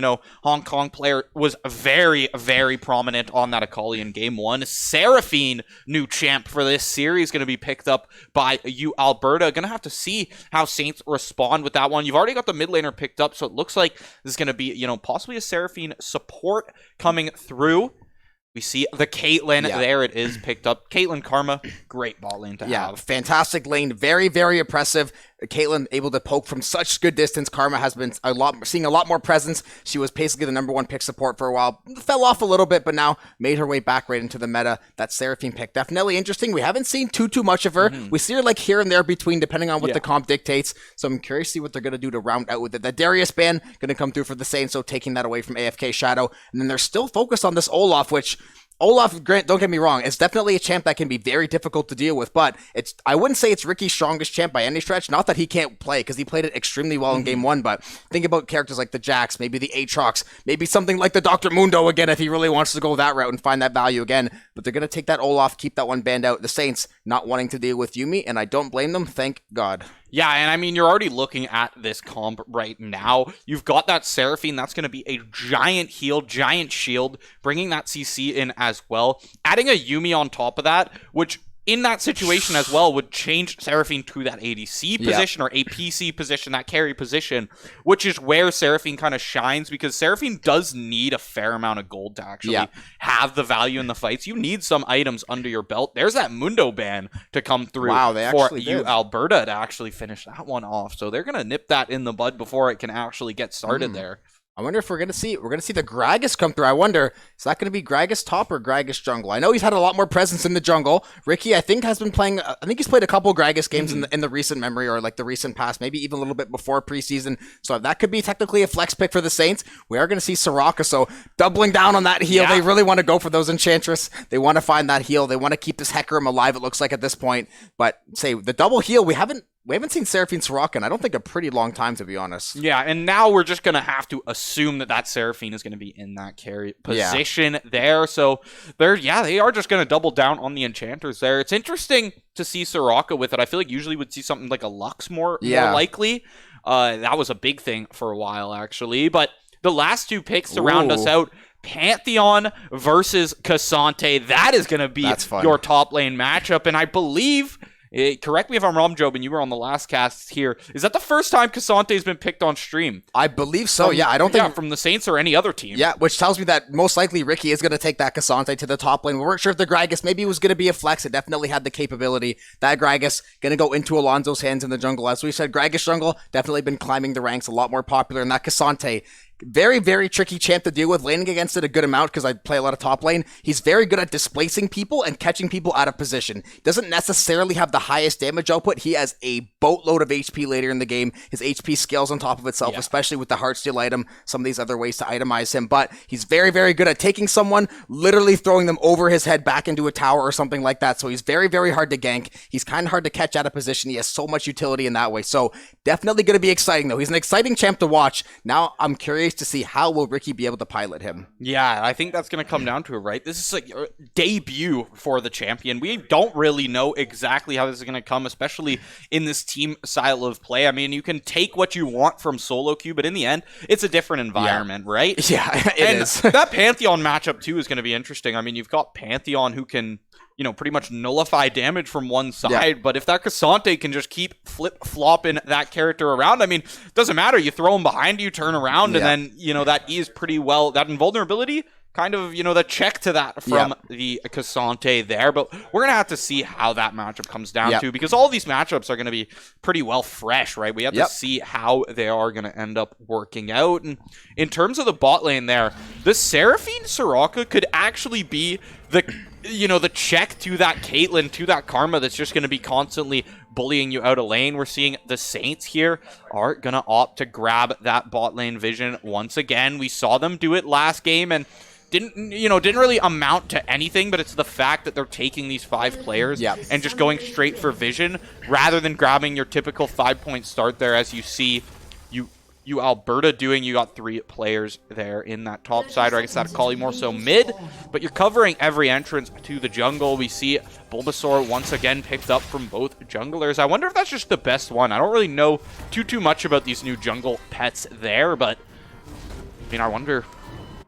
[SPEAKER 2] Hong Kong player was very, very prominent on that Akali in game 1. Seraphine, new champ for this series, going to be picked up by Alberta. Going to have to see how Saints respond with that one. You've already got the mid laner picked up, so it looks like this is going to be, possibly a Seraphine support coming through. We see the Caitlyn, there it is, picked up. Caitlyn Karma, great bot lane to have. Yeah, fantastic lane, very, very oppressive. Caitlyn able to poke from such good distance. Karma has been seeing a lot more presence. She was basically the number 1 pick support for a while. Fell off a little bit, but now made her way back right into the meta. That Seraphine pick, definitely interesting. We haven't seen too much of her. We see her like here and there between, depending on what the comp dictates. So I'm curious to see what they're going to do to round out with it. The Darius ban going to come through for the Saints, so taking that away from AFK Shadow. And then they're still focused on this Olaf, which Grant, don't get me wrong, it's definitely a champ that can be very difficult to deal with, but I wouldn't say it's Ricky's strongest champ by any stretch. Not that he can't play, because he played it extremely well in game 1, but think about characters like the Jax, maybe the Aatrox, maybe something like the Dr. Mundo again if he really wants to go that route and find that value again. But they're going to take that Olaf, keep that one banned out. The Saints not wanting to deal with Yuumi, and I don't blame them, thank God. Yeah, and you're already looking at this comp right now. You've got that Seraphine. That's going to be a giant heal, giant shield, bringing that CC in as well. Adding a Yuumi on top of that, which in that situation as well would change Seraphine to that ADC position or APC position, that carry position, which is where Seraphine kind of shines, because Seraphine does need a fair amount of gold to actually have the value in the fights. You need some items under your belt. There's that Mundo ban to come through for you, Alberta, to actually finish that one off. So they're going to nip that in the bud before it can actually get started there.
[SPEAKER 1] I wonder if we're gonna see the Gragas come through. I wonder, is that gonna be Gragas top or Gragas jungle? I know he's had a lot more presence in the jungle. Ricky, I think, has been playing. I think he's played a couple Gragas games in the recent memory, or like the recent past, maybe even a little bit before preseason. So that could be technically a flex pick for the Saints. We are gonna see Soraka, so doubling down on that heal. They really want to go for those Enchantress. They want to find that heal. They want to keep this Hecarim alive, it looks like at this point. But say the double heal, we haven't seen Seraphine Soraka in, I don't think, a pretty long time, to be honest.
[SPEAKER 2] Yeah, and now we're just going to have to assume that Seraphine is going to be in that carry position there. So they are just going to double down on the Enchanters there. It's interesting to see Soraka with it. I feel like usually we'd see something like a Lux more likely. That was a big thing for a while, actually. But the last two picks to round us out, Pantheon versus Cassante. That is going to be your top lane matchup, and I believe... correct me if I'm wrong, Job, and you were on the last cast here. Is that the first time Cassante has been picked on stream?
[SPEAKER 1] I believe so, I don't think...
[SPEAKER 2] from the Saints or any other team.
[SPEAKER 1] Yeah, which tells me that most likely Ricky is going to take that Cassante to the top lane. We weren't sure if the Gragas maybe was going to be a flex. It definitely had the capability. That Gragas going to go into Alonso's hands in the jungle. As we said, Gragas jungle definitely been climbing the ranks, a lot more popular. And that Cassante... very, very tricky champ to deal with, laning against it a good amount because I play a lot of top lane. He's very good at displacing people and catching people out of position. Doesn't necessarily have the highest damage output. He has a boatload of HP later in the game. His HP scales on top of itself, especially with the Heartsteel item, some of these other ways to itemize him. But he's very, very good at taking someone, literally throwing them over his head back into a tower or something like that. So he's very, very hard to gank. He's kind of hard to catch out of position. He has so much utility in that way. So definitely going to be exciting, though. He's an exciting champ to watch. Now I'm curious to see how will Ricky be able to pilot him.
[SPEAKER 2] Yeah, I think that's going to come down to it, right? This is like a debut for the champion. We don't really know exactly how this is going to come, especially in this team style of play. I mean, you can take what you want from solo queue, but in the end, it's a different environment, right?
[SPEAKER 1] Yeah, it is.
[SPEAKER 2] That Pantheon matchup, too, is going to be interesting. I mean, you've got Pantheon who can... pretty much nullify damage from one side. But if that Cassante can just keep flip-flopping that character around, I mean, it doesn't matter. You throw him behind you, turn around, and then, that is pretty well, that invulnerability, kind of, the check to that from the Cassante there. But we're going to have to see how that matchup comes down to, because all these matchups are going to be pretty well fresh, right? We have to see how they are going to end up working out. And in terms of the bot lane there, the Seraphine Soraka could actually be the check to that Caitlyn, to that Karma that's just going to be constantly bullying you out of lane. We're seeing the Saints here are going to opt to grab that bot lane vision once again. We saw them do it last game and didn't really amount to anything, but it's the fact that they're taking these 5 players and just going straight for vision rather than grabbing your typical 5-point start there, as you see you Alberta doing. You got 3 players there in that top side, or I guess that'd call you more so mid, but you're covering every entrance to the jungle. We see Bulbasaur once again picked up from both junglers. I wonder if that's just the best one. I don't really know too much about these new jungle pets there, but I mean, I wonder...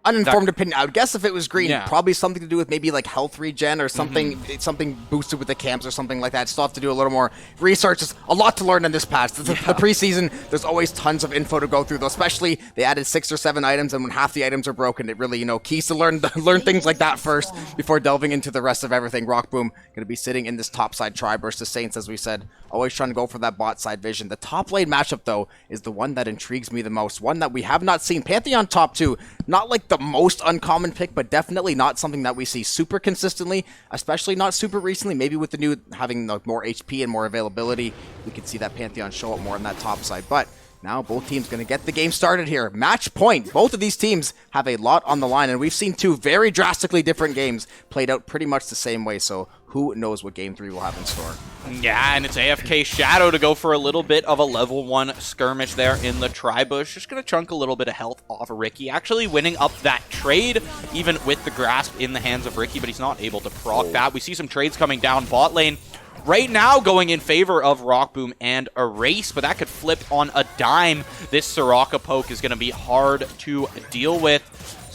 [SPEAKER 1] Uninformed opinion. I would guess if it was green, probably something to do with maybe like health regen or something, something boosted with the camps or something like that. Still have to do a little more research. There's a lot to learn in this patch. The preseason, there's always tons of info to go through, though. Especially they added 6 or 7 items, and when half the items are broken, it really, keys to learn things like that first before delving into the rest of everything. Rockboom going to be sitting in this top side tri versus Saints, as we said. Always trying to go for that bot side vision. The top lane matchup, though, is the one that intrigues me the most. One that we have not seen. Pantheon top 2, not like the most uncommon pick, but definitely not something that we see super consistently, especially not super recently. Maybe with the new having more HP and more availability, we could see that Pantheon show up more on that top side. But now both teams going to get the game started here. Match point. Both of these teams have a lot on the line, and we've seen 2 very drastically different games played out pretty much the same way. So who knows what Game 3 will have in store.
[SPEAKER 2] Yeah, and it's AFK Shadow to go for a little bit of a level 1 skirmish there in the Tri-Bush. Just going to chunk a little bit of health off of Ricky. Actually winning up that trade, even with the grasp in the hands of Ricky, but he's not able to proc that. We see some trades coming down bot lane. Right now going in favor of Rockboom and Erase, but that could flip on a dime. This Soraka poke is going to be hard to deal with,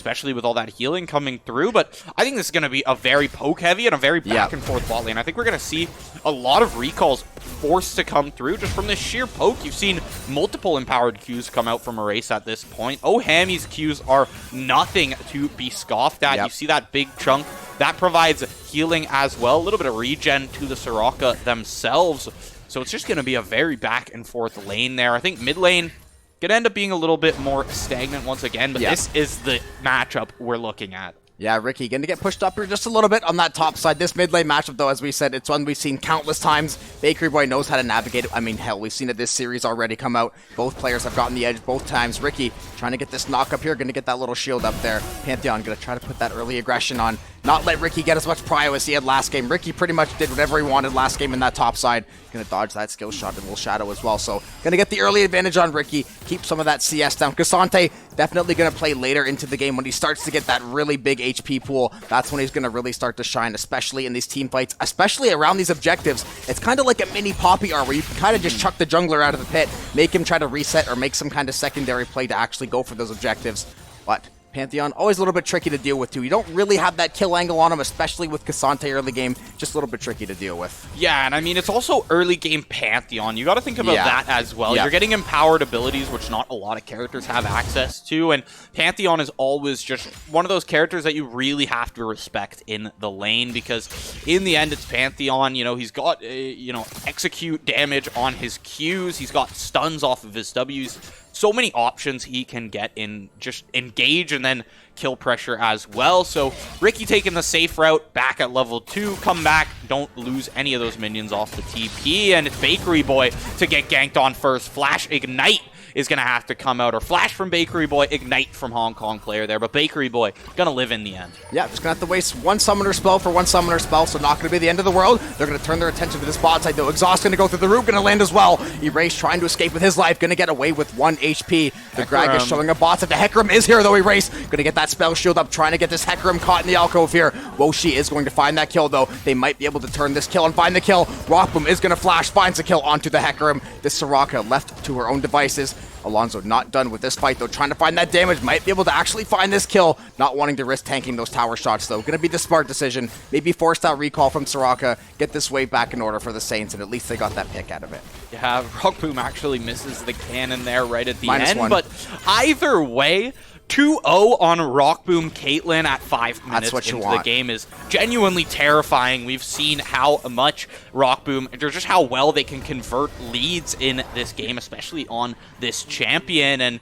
[SPEAKER 2] especially with all that healing coming through. But I think this is going to be a very poke-heavy and a very back-and-forth bot lane. I think we're going to see a lot of recalls forced to come through just from this sheer poke. You've seen multiple empowered Qs come out from Erase at this point. Oh, Hammy's Qs are nothing to be scoffed at. You see that big chunk. That provides healing as well. A little bit of regen to the Soraka themselves. So it's just going to be a very back-and-forth lane there. I think mid lane could end up being a little bit more stagnant once again, but this is the matchup we're looking at.
[SPEAKER 1] Yeah, Ricky going to get pushed up here just a little bit on that top side. This mid lane matchup, though, as we said, it's one we've seen countless times. Bakery Boy knows how to navigate it. I mean, hell, we've seen it this series already come out. Both players have gotten the edge both times. Ricky trying to get this knock up here, going to get that little shield up there. Pantheon going to try to put that early aggression on. Not let Ricky get as much prio as he had last game. Ricky pretty much did whatever he wanted last game in that top side. Going to dodge that skill shot and will shadow as well. So going to get the early advantage on Ricky. Keep some of that CS down. Cassante definitely going to play later into the game when he starts to get that really big HP pool. That's when he's going to really start to shine, especially in these team fights, especially around these objectives. It's kind of like a mini Poppy R where you can kind of just chuck the jungler out of the pit, make him try to reset or make some kind of secondary play to actually go for those objectives. But Pantheon, always a little bit tricky to deal with, too. You don't really have that kill angle on him, especially with Cassante early game. Just a little bit tricky to deal with.
[SPEAKER 2] Yeah, and I mean, it's also early game Pantheon. You got to think about that as well. You're getting empowered abilities, which not a lot of characters have access to, and Pantheon is always just one of those characters that you really have to respect in the lane, because in the end, it's Pantheon. You know, he's got, execute damage on his Qs. He's got stuns off of his Ws. So many options he can get in, just engage and then kill pressure as well. So Ricky taking the safe route back at level 2, come back, don't lose any of those minions off the TP, and it's Bakery Boy to get ganked on first. Flash Ignite is going to have to come out, or Flash from Bakery Boy, Ignite from Hong Kong Clair there, but Bakery Boy going to live in the end.
[SPEAKER 1] Yeah, just going to have to waste one summoner spell for one summoner spell, so not going to be the end of the world. They're going to turn their attention to this bot side, though. Exhaust going to go through the root, going to land as well. Erase trying to escape with his life, going to get away with 1 HP. The Greg is showing a bot side. The Hecarim is here, though. Erase going to get that spell shield up, trying to get this Hecarim caught in the alcove here. Woshi is going to find that kill, though. They might be able to turn this kill and find the kill. Rockboom is going to flash, finds the kill onto the Hecarim. This Soraka left to her own devices. Alonso not done with this fight, though, trying to find that damage. Might be able to actually find this kill. Not wanting to risk tanking those tower shots, though. Going to be the smart decision. Maybe forced out recall from Soraka. Get this wave back in order for the Saints, and at least they got that pick out of it.
[SPEAKER 2] Yeah, Rockboom actually misses the cannon there right at the end.
[SPEAKER 1] -1.
[SPEAKER 2] But either way, 2-0 on Rockboom Caitlyn at 5 minutes into the game is genuinely terrifying. We've seen how much Rockboom, just how well they can convert leads in this game, especially on this champion. And,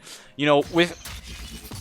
[SPEAKER 2] with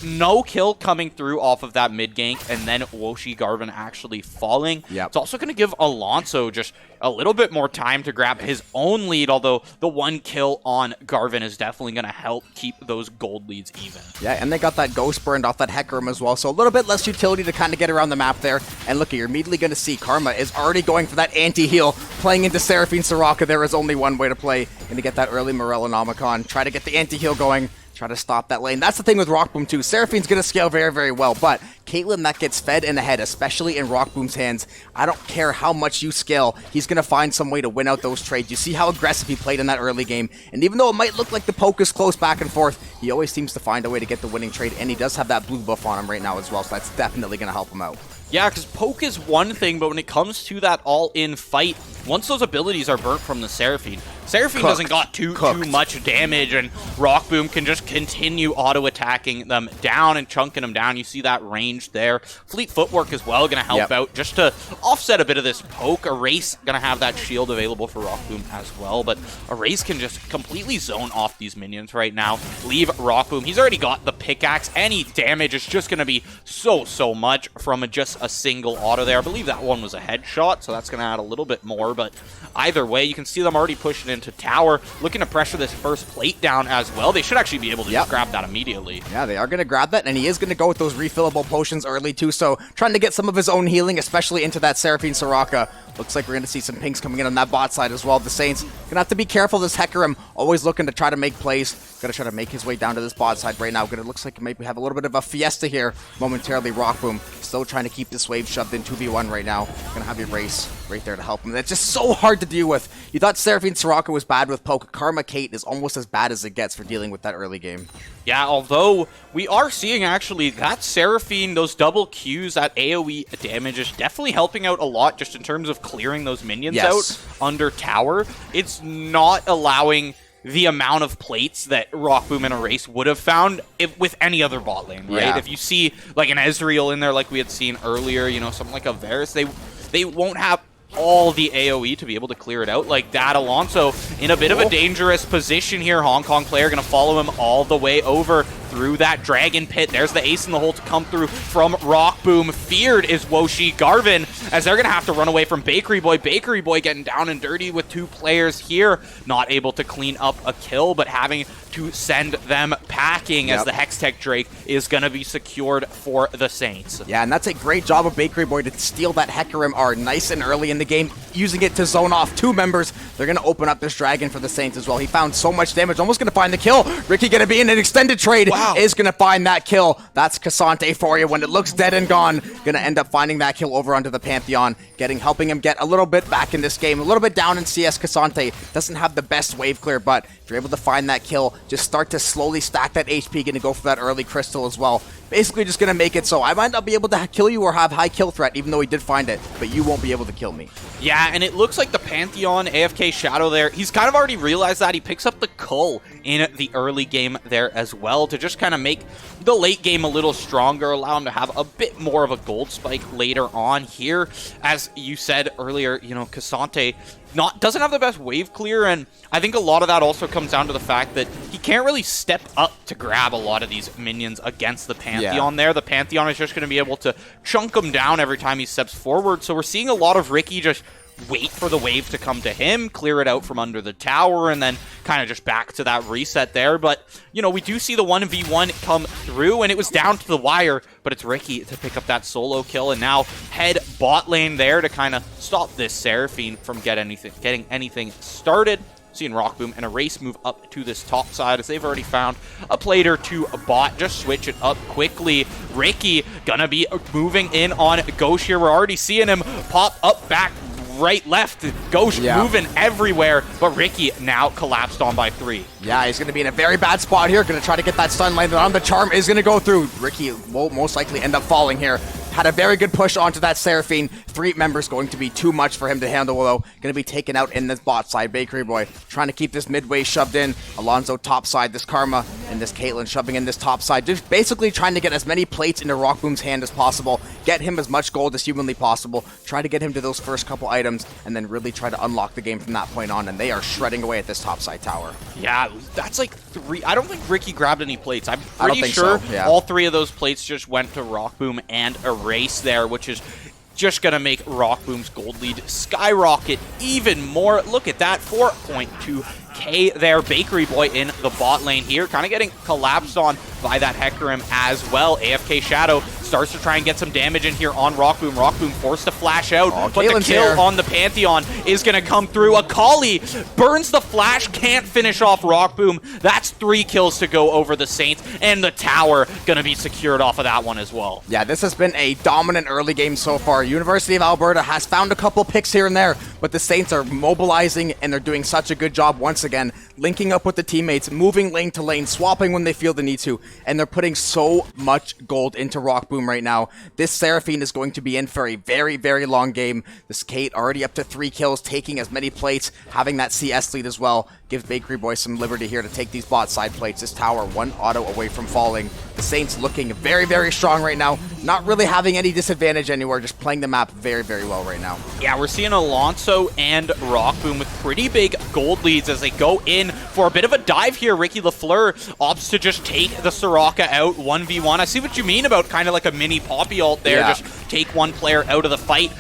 [SPEAKER 2] no kill coming through off of that mid gank, and then Woshi Garvin actually falling. It's also going to give Alonso just a little bit more time to grab his own lead, although the 1 kill on Garvin is definitely going to help keep those gold leads even.
[SPEAKER 1] Yeah, and they got that ghost burned off that Hecarim as well, so a little bit less utility to kind of get around the map there. And look, you're immediately going to see Karma is already going for that anti-heal, playing into Seraphine Soraka. There is only one way to play. Going to get that early Morellonomicon, try to get the anti-heal going. Try to stop that lane. That's the thing with Rockboom too. Seraphine's going to scale very, very well, but Caitlyn that gets fed in the head, especially in Rockboom's hands, I don't care how much you scale, he's going to find some way to win out those trades. You see how aggressive he played in that early game, and even though it might look like the poke is close back and forth, he always seems to find a way to get the winning trade, and he does have that blue buff on him right now as well, so that's definitely going to help him out.
[SPEAKER 2] Yeah, because poke is one thing, but when it comes to that all-in fight, once those abilities are burnt from the Seraphine doesn't got too much damage, and Rockboom can just continue auto-attacking them down and chunking them down. You see that range there. Fleet Footwork as well, going to help out just to offset a bit of this poke. Erase going to have that shield available for Rockboom as well, but Erase can just completely zone off these minions right now. Leave Rockboom. He's already got the pickaxe. Any damage is just going to be so much from just a single auto there. I believe that one was a headshot, so that's going to add a little bit more, but either way, you can see them already pushing into tower, looking to pressure this first plate down as well. They should actually be able to just grab that immediately.
[SPEAKER 1] Yeah, they are going to grab that, and he is going to go with those refillable potions early too, so trying to get some of his own healing, especially into that Seraphine Soraka. Looks like we're going to see some pinks coming in on that bot side as well. The Saints going to have to be careful. This Hecarim always looking to try to make plays. Going to try to make his way down to this bot side right now. Looks like maybe have a little bit of a fiesta here momentarily. Rockboom still trying to keep this wave shoved in 2v1 right now. Going to have your race right there to help him. That's just so hard to deal with. You thought Seraphine Soraka was bad with poke. Karma Kate is almost as bad as it gets for dealing with that early game.
[SPEAKER 2] Yeah, although we are seeing actually that Seraphine, those double Qs, that AoE damage is definitely helping out a lot just in terms of clearing those minions out under tower. It's not allowing the amount of plates that Rock Boom and Erase would have found with any other bot lane, right?
[SPEAKER 1] Yeah.
[SPEAKER 2] If you see like an Ezreal in there like we had seen earlier, you know, something like a Varus, they won't have all the AoE to be able to clear it out like that. Alonso in a bit of a dangerous position here. Hong Kong player going to follow him all the way over through that dragon pit. There's the ace in the hole to come through from Rock Boom. Feared is Woshi Garvin, as they're going to have to run away from Bakery Boy. Bakery Boy getting down and dirty with 2 players here. Not able to clean up a kill, but having to send them packing as the Hextech Drake is going to be secured for the Saints.
[SPEAKER 1] Yeah, and that's a great job of Bakery Boy to steal that Hecarim R nice and early in the game, using it to zone off 2 members. They're going to open up this dragon for the Saints as well. He found so much damage, almost going to find the kill. Ricky going to be in an extended trade. Wow. Is going to find that kill. That's Cassante for you when it looks dead and gone. Going to end up finding that kill over onto the Pantheon, helping him get a little bit back in this game. A little bit down in CS. Cassante doesn't have the best wave clear, but if you're able to find that kill, just start to slowly stack that HP. Going to go for that early crystal as well. Basically just going to make it so I might not be able to kill you or have high kill threat, even though he did find it, but you won't be able to kill me.
[SPEAKER 2] Yeah, and it looks like the Pantheon AFK Shadow there, he's kind of already realized that. He picks up the Cull in the early game there as well to just kind of make the late game a little stronger, allow him to have a bit more of a gold spike later on here. As you said earlier, you know, Cassante doesn't have the best wave clear, and I think a lot of that also comes down to the fact that he can't really step up to grab a lot of these minions against the Pantheon there. The Pantheon is just going to be able to chunk him down every time he steps forward, so we're seeing a lot of Ricky just wait for the wave to come to him, clear it out from under the tower, and then kind of just back to that reset there. But, you know, we do see the 1v1 come through, and it was down to the wire, but it's Ricky to pick up that solo kill, and now head bot lane there to kind of stop this Seraphine from getting anything started. Seeing Rock Boom and Erase move up to this top side as they've already found a plate or two a bot. Just switch it up quickly. Ricky gonna be moving in on Ghosh here. We're already seeing him pop up back right, left. Ghosh moving everywhere, but Ricky now collapsed on by 3.
[SPEAKER 1] Yeah, he's going to be in a very bad spot here. Going to try to get that stun landed on. The charm is going to go through. Ricky will most likely end up falling here. Had a very good push onto that Seraphine. 3 members going to be too much for him to handle, though. Going to be taken out in this bot side. Bakery Boy trying to keep this midway shoved in. Alonso top side, this Karma, and this Caitlyn shoving in this top side. Just basically trying to get as many plates into Rock Boom's hand as possible. Get him as much gold as humanly possible. Try to get him to those first couple items, and then really try to unlock the game from that point on. And they are shredding away at this top side tower.
[SPEAKER 2] Yeah, that's like 3. I don't think Ricky grabbed any plates. I'm pretty sure
[SPEAKER 1] so, yeah.
[SPEAKER 2] All 3 of those plates just went to Rock Boom and Erase there, which is just going to make Rock Boom's gold lead skyrocket even more. Look at that, 4.2k there. Bakery Boy in the bot lane here, kind of getting collapsed on by that Hecarim as well. AFK Shadow starts to try and get some damage in here on Rock Boom. Rock Boom forced to flash out, but the kill on the Pantheon is going to come through. Akali burns the flash, can't finish off Rock Boom. That's 3 kills to go over the Saints, and the tower going to be secured off of that one as well.
[SPEAKER 1] Yeah, this has been a dominant early game so far. University of Alberta has found a couple picks here and there, but the Saints are mobilizing, and they're doing such a good job once again, linking up with the teammates, moving lane to lane, swapping when they feel the need to, and they're putting so much gold into Rock Boom right now. This Seraphine is going to be in for a very, very long game. This Kate already up to 3 kills, taking as many plates, having that CS lead as well. Gives Bakery Boy some liberty here to take these bot side plates. This tower 1 auto away from falling. The Saints looking very, very strong right now. Not really having any disadvantage anywhere, just playing the map very, very well right now.
[SPEAKER 2] Yeah, we're seeing Alonso and Rock Boom with pretty big gold leads as they go in for a bit of a dive here. Ricky Lafleur opts to just take the Soraka out 1v1. I see what you mean about kind of like a mini Poppy ult there.
[SPEAKER 1] Yeah.
[SPEAKER 2] Just take one player out of the fight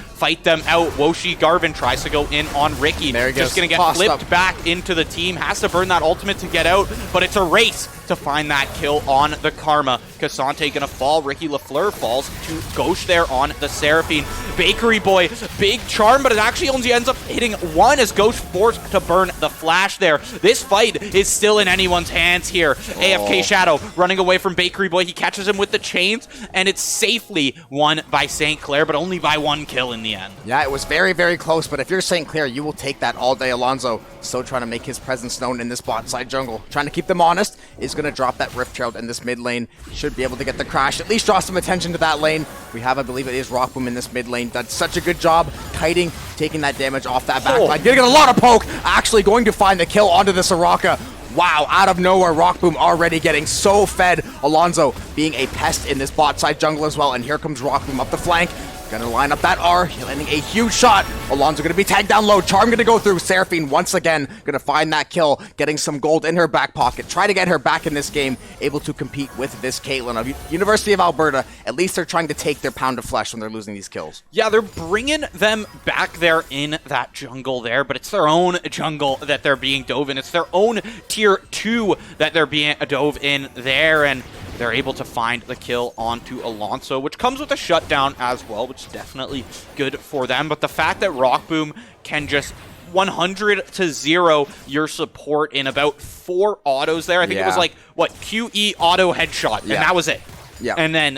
[SPEAKER 2] them out. Woshi Garvin tries to go in on Ricky.
[SPEAKER 1] There he goes.
[SPEAKER 2] Just going to get flipped back into the team. Has to burn that ultimate to get out, but it's a race to find that kill on the Karma. Cassante going to fall. Ricky Lafleur falls to Ghosh there on the Seraphine. Bakery Boy, big charm, but it actually only ends up hitting 1 as Ghosh forced to burn the flash there. This fight is still in anyone's hands here. AFK Shadow running away from Bakery Boy. He catches him with the chains, and it's safely won by St. Clair, but only by 1 kill in the end.
[SPEAKER 1] Yeah, it was very, very close, but if you're St. Clair, you will take that all day. Alonso still trying to make his presence known in this bot side jungle. Trying to keep them honest, is going to drop that Rift Herald in this mid lane. Should be able to get the crash, at least draw some attention to that lane. We have, I believe it is Rockboom in this mid lane. Done such a good job kiting, taking that damage off that back line. Getting a lot of poke, actually going to find the kill onto the Soraka. Wow, out of nowhere, Rockboom already getting so fed. Alonso being a pest in this bot side jungle as well, and here comes Rockboom up the flank. Gonna line up that R, landing a huge shot. Alonso gonna be tagged down low. Charm gonna go through. Seraphine once again gonna find that kill, getting some gold in her back pocket. Try to get her back in this game, able to compete with this Caitlyn of University of Alberta. At least they're trying to take their pound of flesh when they're losing these kills.
[SPEAKER 2] Yeah, they're bringing them back there in that jungle there, but it's their own jungle that they're being dove in. It's their own tier 2 that they're being dove in there, and they're able to find the kill onto Alonso, which comes with a shutdown as well, which is definitely good for them. But the fact that Rockboom can just 100-0 your support in about 4 autos there. I think it was like, what, QE auto headshot, and that was it.
[SPEAKER 1] Yeah.
[SPEAKER 2] And then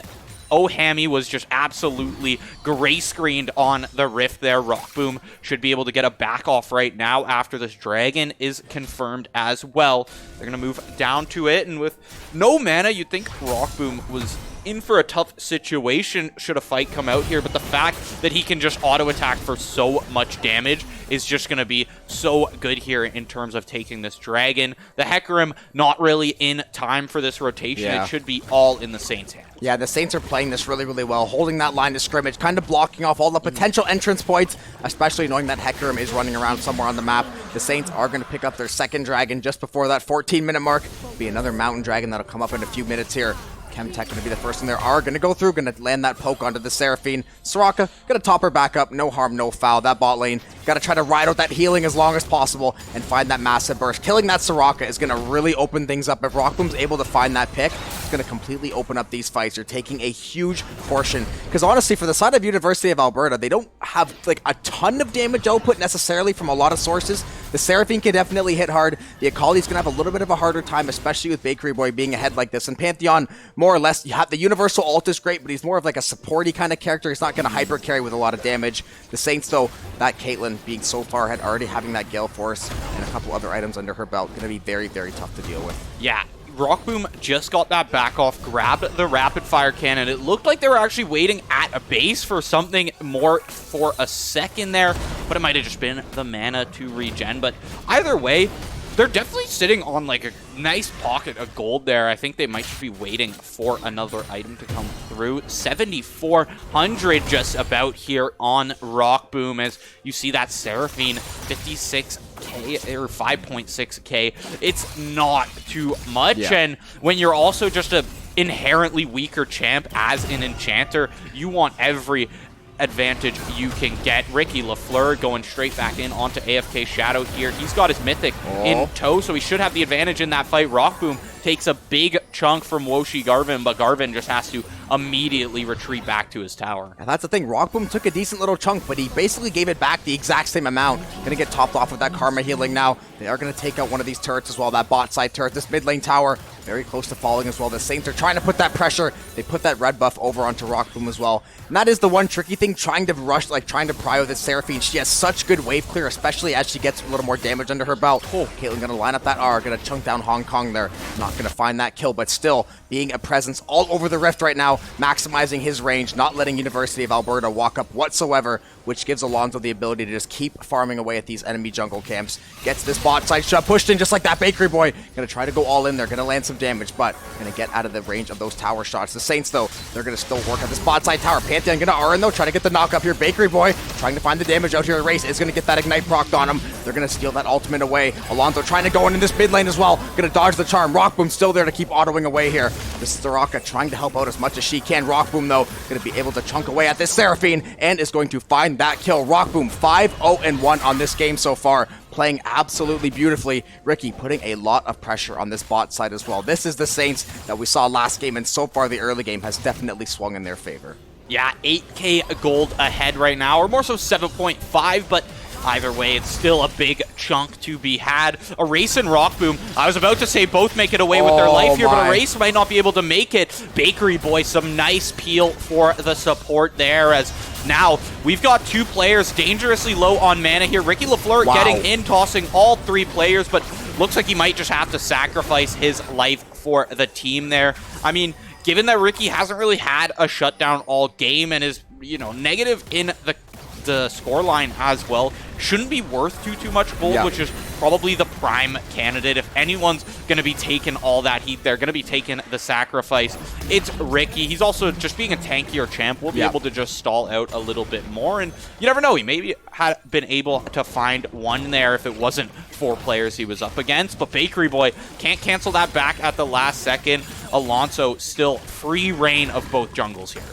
[SPEAKER 2] Hammy was just absolutely gray screened on the Rift there. Rockboom should be able to get a back off right now after this dragon is confirmed as well. They're going to move down to it, and with no mana, you'd think Rockboom was in for a tough situation should a fight come out here, but the fact that he can just auto attack for so much damage is just going to be so good here in terms of taking this dragon. The Hecarim not really in time for this rotation. It should be all in the Saints' hands.
[SPEAKER 1] Yeah, the Saints are playing this really, really well, holding that line of scrimmage, kind of blocking off all the potential entrance points, especially knowing that Hecarim is running around somewhere on the map. The Saints are going to pick up their second dragon just before that 14-minute mark. Be another mountain dragon that'll come up in a few minutes here. Chemtech going to be the first in there. Are going to go through, going to land that poke onto the Seraphine. Soraka going to top her back up. No harm, no foul. That bot lane got to try to ride out that healing as long as possible and find that massive burst. Killing that Soraka is going to really open things up. If Rockboom's able to find that pick, it's going to completely open up these fights. You're taking a huge portion. Because honestly, for the side of University of Alberta, they don't have like a ton of damage output necessarily from a lot of sources. The Seraphine can definitely hit hard. The Akali's going to have a little bit of a harder time, especially with Bakery Boy being ahead like this. And Pantheon, more or less, you have the universal ult is great, but he's more of like a supporty kind of character. He's not going to hyper carry with a lot of damage. The Saints, though, that Caitlyn being so far ahead, already having that Gale Force and a couple other items under her belt, going to be very, very tough to deal with.
[SPEAKER 2] Yeah. Rockboom just got that back off, grabbed the rapid fire cannon. It looked like they were actually waiting at a base for something more for a second there, but it might have just been the mana to regen. But either way, they're definitely sitting on like a nice pocket of gold there. I think they might just be waiting for another item to come through. 7,400 just about here on Rockboom, as you see that Seraphine 56k or 5.6k. It's not too much, and when you're also just a inherently weaker champ as an enchanter, you want every advantage you can get. Ricky Lafleur going straight back in onto AFK Shadow here. He's got his Mythic in tow, so he should have the advantage in that fight. Rockboom takes a big chunk from Woshi Garvin, but Garvin just has to immediately retreat back to his tower.
[SPEAKER 1] And that's the thing. Rockboom took a decent little chunk, but he basically gave it back the exact same amount. Gonna get topped off with that Karma healing now. They are gonna take out one of these turrets as well, that bot side turret. This mid lane tower, very close to falling as well. The Saints are trying to put that pressure. They put that red buff over onto Rockboom as well. And that is the one tricky thing, trying to rush, like trying to pry with this Seraphine. She has such good wave clear, especially as she gets a little more damage under her belt. Caitlyn gonna line up that R, gonna chunk down Hong Kong there. Not gonna find that kill, but still being a presence all over the Rift right now, maximizing his range, not letting University of Alberta walk up whatsoever, which gives Alonso the ability to just keep farming away at these enemy jungle camps. Gets this bot side shot pushed in just like that Bakery Boy. Gonna try to go all in there, gonna land some damage, but gonna get out of the range of those tower shots. The Saints, though, they're gonna still work at this bot side tower. Pantheon gonna R in, though, try to get the knock up here. Bakery Boy trying to find the damage out here. Race is gonna get that Ignite procced on him. They're gonna steal that ultimate away. Alonso trying to go in this mid lane as well. Gonna dodge the charm. Rockboom still there to keep autoing away here. This is Soraka trying to help out as much as she can. Rockboom, though, gonna be able to chunk away at this Seraphine and is going to find that kill. Rockboom 5-0-1 on this game so far, playing absolutely beautifully. Ricky putting a lot of pressure on this bot side as well. This is the Saints that we saw last game, and so far the early game has definitely swung in their favor.
[SPEAKER 2] Yeah, 8k gold ahead right now, or more so 7.5, but Either way, it's still a big chunk to be had. Erase and Rockboom, I was about to say both make it away with their life here, but Erase might not be able to make it. Bakery Boy, some nice peel for the support there, as now we've got 2 players dangerously low on mana here. Ricky LaFleur getting in, tossing all 3 players, but looks like he might just have to sacrifice his life for the team there. I mean, given that Ricky hasn't really had a shutdown all game and is, you know, negative in the scoreline as well, shouldn't be worth too much gold, which is probably the prime candidate. If anyone's going to be taking all that heat, they're going to be taking the sacrifice. It's Ricky. He's also just being a tankier champ. We'll be able to just stall out a little bit more, and you never know. He maybe had been able to find one there if it wasn't 4 players he was up against, but Bakery Boy can't cancel that back at the last second. Alonso still free reign of both jungles here.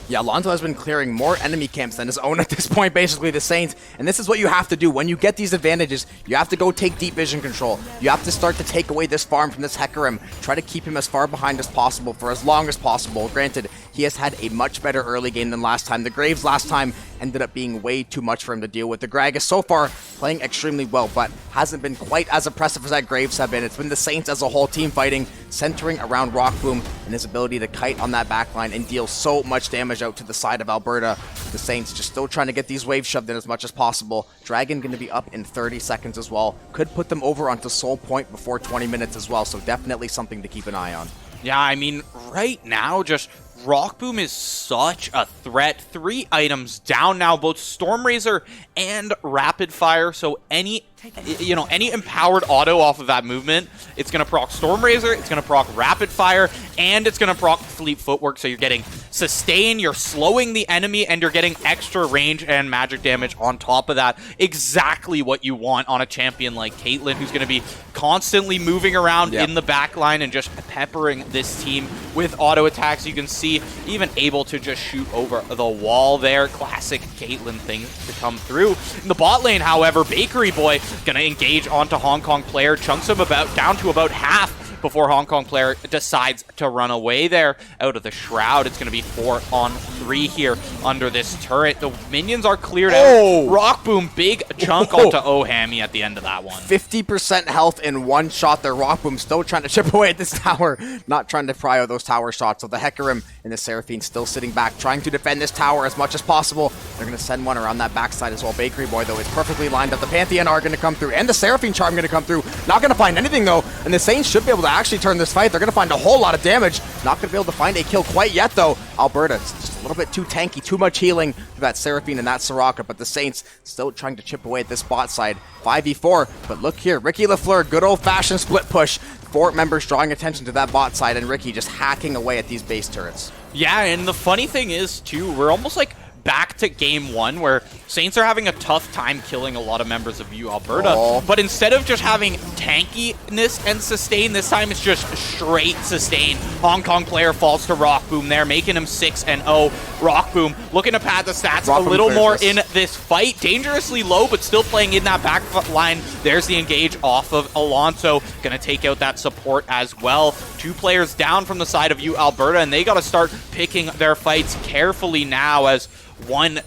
[SPEAKER 1] Yeah, Alonso has been clearing more enemy camps than his own at this point, basically the Saints. And this is what you have to do. When you get these advantages, you have to go take deep vision control. You have to start to take away this farm from this Hecarim. Try to keep him as far behind as possible for as long as possible. Granted, he has had a much better early game than last time. The Graves last time ended up being way too much for him to deal with. The Gragas so far playing extremely well, but hasn't been quite as impressive as that Graves have been. It's been the Saints as a whole team fighting, centering around Rockboom and his ability to kite on that backline and deal so much damage out to the side of Alberta. The Saints just still trying to get these waves shoved in as much as possible. Dragon going to be up in 30 seconds as well. Could put them over onto Soul Point before 20 minutes as well, so definitely something to keep an eye on.
[SPEAKER 2] Yeah, I mean, right now, just Rockboom is such a threat. 3 items down now, both Stormrazor and Rapid Fire. So any empowered auto off of that movement, it's going to proc Stormrazor, it's going to proc Rapid Fire, and it's going to proc Fleet Footwork. So you're getting sustain, you're slowing the enemy, and you're getting extra range and magic damage on top of that. Exactly what you want on a champion like Caitlyn, who's going to be constantly moving around in the backline and just peppering this team with auto attacks. You can see even able to just shoot over the wall there. Classic Caitlyn thing to come through. In the bot lane, however, Bakery Boy gonna engage onto Hong Kong player, chunks him down to about half before Hong Kong player decides to run away there out of the Shroud. It's going to be 4-on-3 here under this turret. The minions are cleared out. Rockboom, big chunk onto Ohammy at the end of that one.
[SPEAKER 1] 50% health in one shot there. Rockboom still trying to chip away at this tower, not trying to pry out those tower shots. So the Hecarim and the Seraphine still sitting back, trying to defend this tower as much as possible. They're going to send one around that backside as well. Bakery Boy, though, is perfectly lined up. The Pantheon are going to come through, and the Seraphine Charm going to come through. Not going to find anything, though, and the Saints should be able to actually turn this fight. They're going to find a whole lot of damage. Not going to be able to find a kill quite yet, though. Alberta, it's just a little bit too tanky, too much healing for that Seraphine and that Soraka, but the Saints still trying to chip away at this bot side. 5v4, but look here, Ricky LaFleur, good old-fashioned split push. 4 members drawing attention to that bot side, and Ricky just hacking away at these base turrets.
[SPEAKER 2] Yeah, and the funny thing is, too, we're almost like back to game 1 where Saints are having a tough time killing a lot of members of U Alberta, but instead of just having tankiness and sustain, this time it's just straight sustain. Hong Kong player falls to Rockboom there, making him 6-0. Rockboom looking to pad the stats a little more in this fight. Dangerously low, but still playing in that back line. There's the engage off of Alonso. Gonna take out that support as well. 2 players down from the side of U Alberta, and they gotta start picking their fights carefully now, as one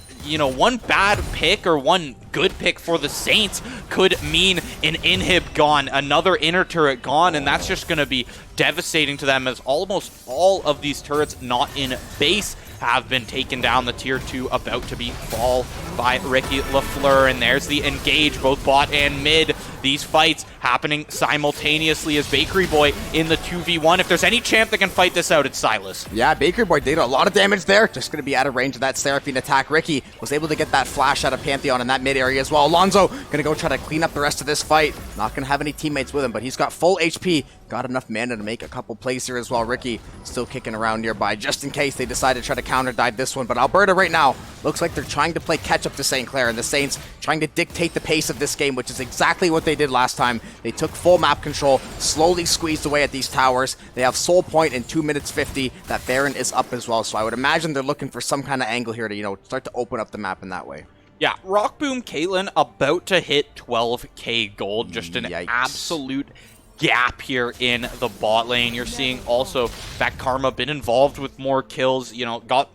[SPEAKER 2] bad pick or one good pick for the Saints could mean an inhib gone, another inner turret gone, and that's just going to be devastating to them, as almost all of these turrets not in base have been taken down. The tier 2 about to be fall by Ricky LaFleur, and there's the engage, both bot and mid. These fights happening simultaneously as Bakery Boy in the 2v1. If there's any champ that can fight this out, it's Silas.
[SPEAKER 1] Yeah, Bakery Boy did a lot of damage there. Just going to be out of range of that Seraphine attack. Ricky was able to get that flash out of Pantheon in that mid area as well. Alonso going to go try to clean up the rest of this fight. Not going to have any teammates with him, but he's got full HP. Got enough mana to make a couple plays here as well. Ricky still kicking around nearby just in case they decide to try to counter dive this one. But Alberta right now looks like they're trying to play catch up to St. Clair, and the Saints trying to dictate the pace of this game, which is exactly what they did last time. They took full map control, slowly squeezed away at these towers. They have Soul Point in 2 minutes 50. That Baron is up as well, so I would imagine they're looking for some kind of angle here to, start to open up the map in that way.
[SPEAKER 2] Yeah, Rockboom Caitlyn about to hit 12k gold. Just an absolute gap here in the bot lane. You're seeing also that Karma been involved with more kills, got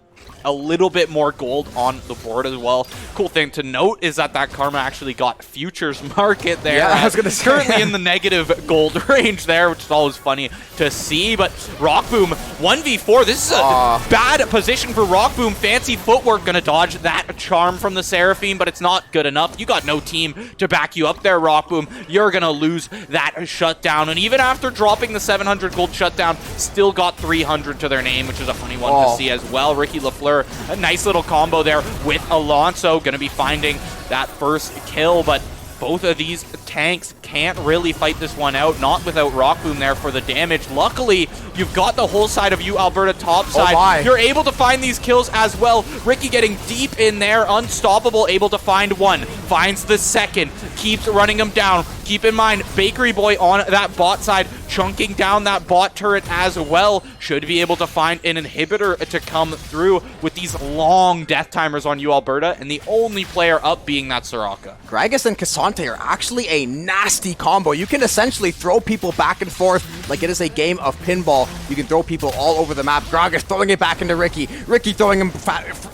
[SPEAKER 2] a little bit more gold on the board as well. Cool thing to note is that Karma actually got futures market there.
[SPEAKER 1] Yeah, I was going to say.
[SPEAKER 2] Currently in the negative gold range there, which is always funny to see. But Rockboom, 1v4. This is a bad position for Rockboom. Fancy footwork, going to dodge that charm from the Seraphine, but it's not good enough. You got no team to back you up there, Rockboom. You're going to lose that shutdown. And even after dropping the 700 gold shutdown, still got 300 to their name, which is a funny one to see as well. Ricky Lafleur, a nice little combo there with Alonso, going to be finding that first kill, but both of these tanks can't really fight this one out, not without Rockboom there for the damage. Luckily, you've got the whole side of you, Alberta top side. You're able to find these kills as well. Ricky getting deep in there, unstoppable, able to find one, finds the second, keeps running him down. Keep in mind, Bakery Boy on that bot side, chunking down that bot turret as well. Should be able to find an inhibitor to come through with these long death timers on you, Alberta, and the only player up being that Soraka.
[SPEAKER 1] Gragas and Cassante are actually a nasty combo. You can essentially throw people back and forth like it is a game of pinball. You can throw people all over the map. Gragas throwing it back into Ricky. Ricky throwing him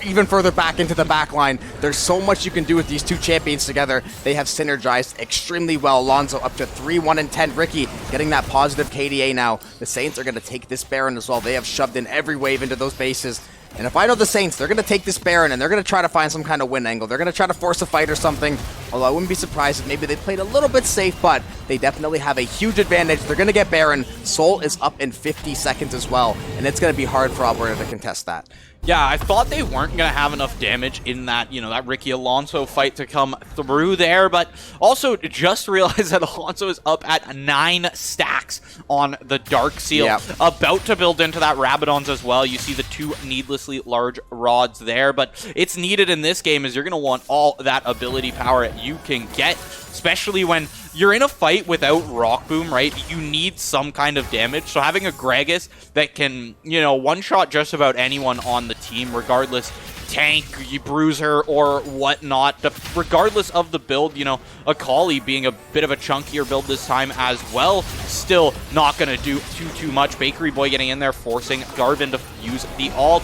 [SPEAKER 1] even further back into the back line. There's so much you can do with these two champions together. They have synergized extremely well. Alonso up to 3-1-10. Ricky getting that positive KDA now. The Saints are going to take this Baron as well. They have shoved in every wave into those bases. And if I know the Saints, they're going to take this Baron and they're going to try to find some kind of win angle. They're going to try to force a fight or something. Although I wouldn't be surprised if maybe they played a little bit safe, but they definitely have a huge advantage. They're going to get Baron. Soul is up in 50 seconds as well. And it's going to be hard for Alberta to contest that.
[SPEAKER 2] Yeah, I thought they weren't going to have enough damage in that, that Ricky Alonso fight to come through there, but also just realized that Alonso is up at 9 stacks on the Dark Seal, about to build into that Rabadons as well. You see the 2 needlessly large rods there, but it's needed in this game as you're going to want all that ability power you can get, especially when you're in a fight without Rockboom, right? You need some kind of damage. So having a Gragas that can, one-shot just about anyone on the team, regardless, tank, bruiser, or whatnot, regardless of the build, Akali being a bit of a chunkier build this time as well, still not going to do too much. Bakery Boy getting in there, forcing Garvin to use the ult.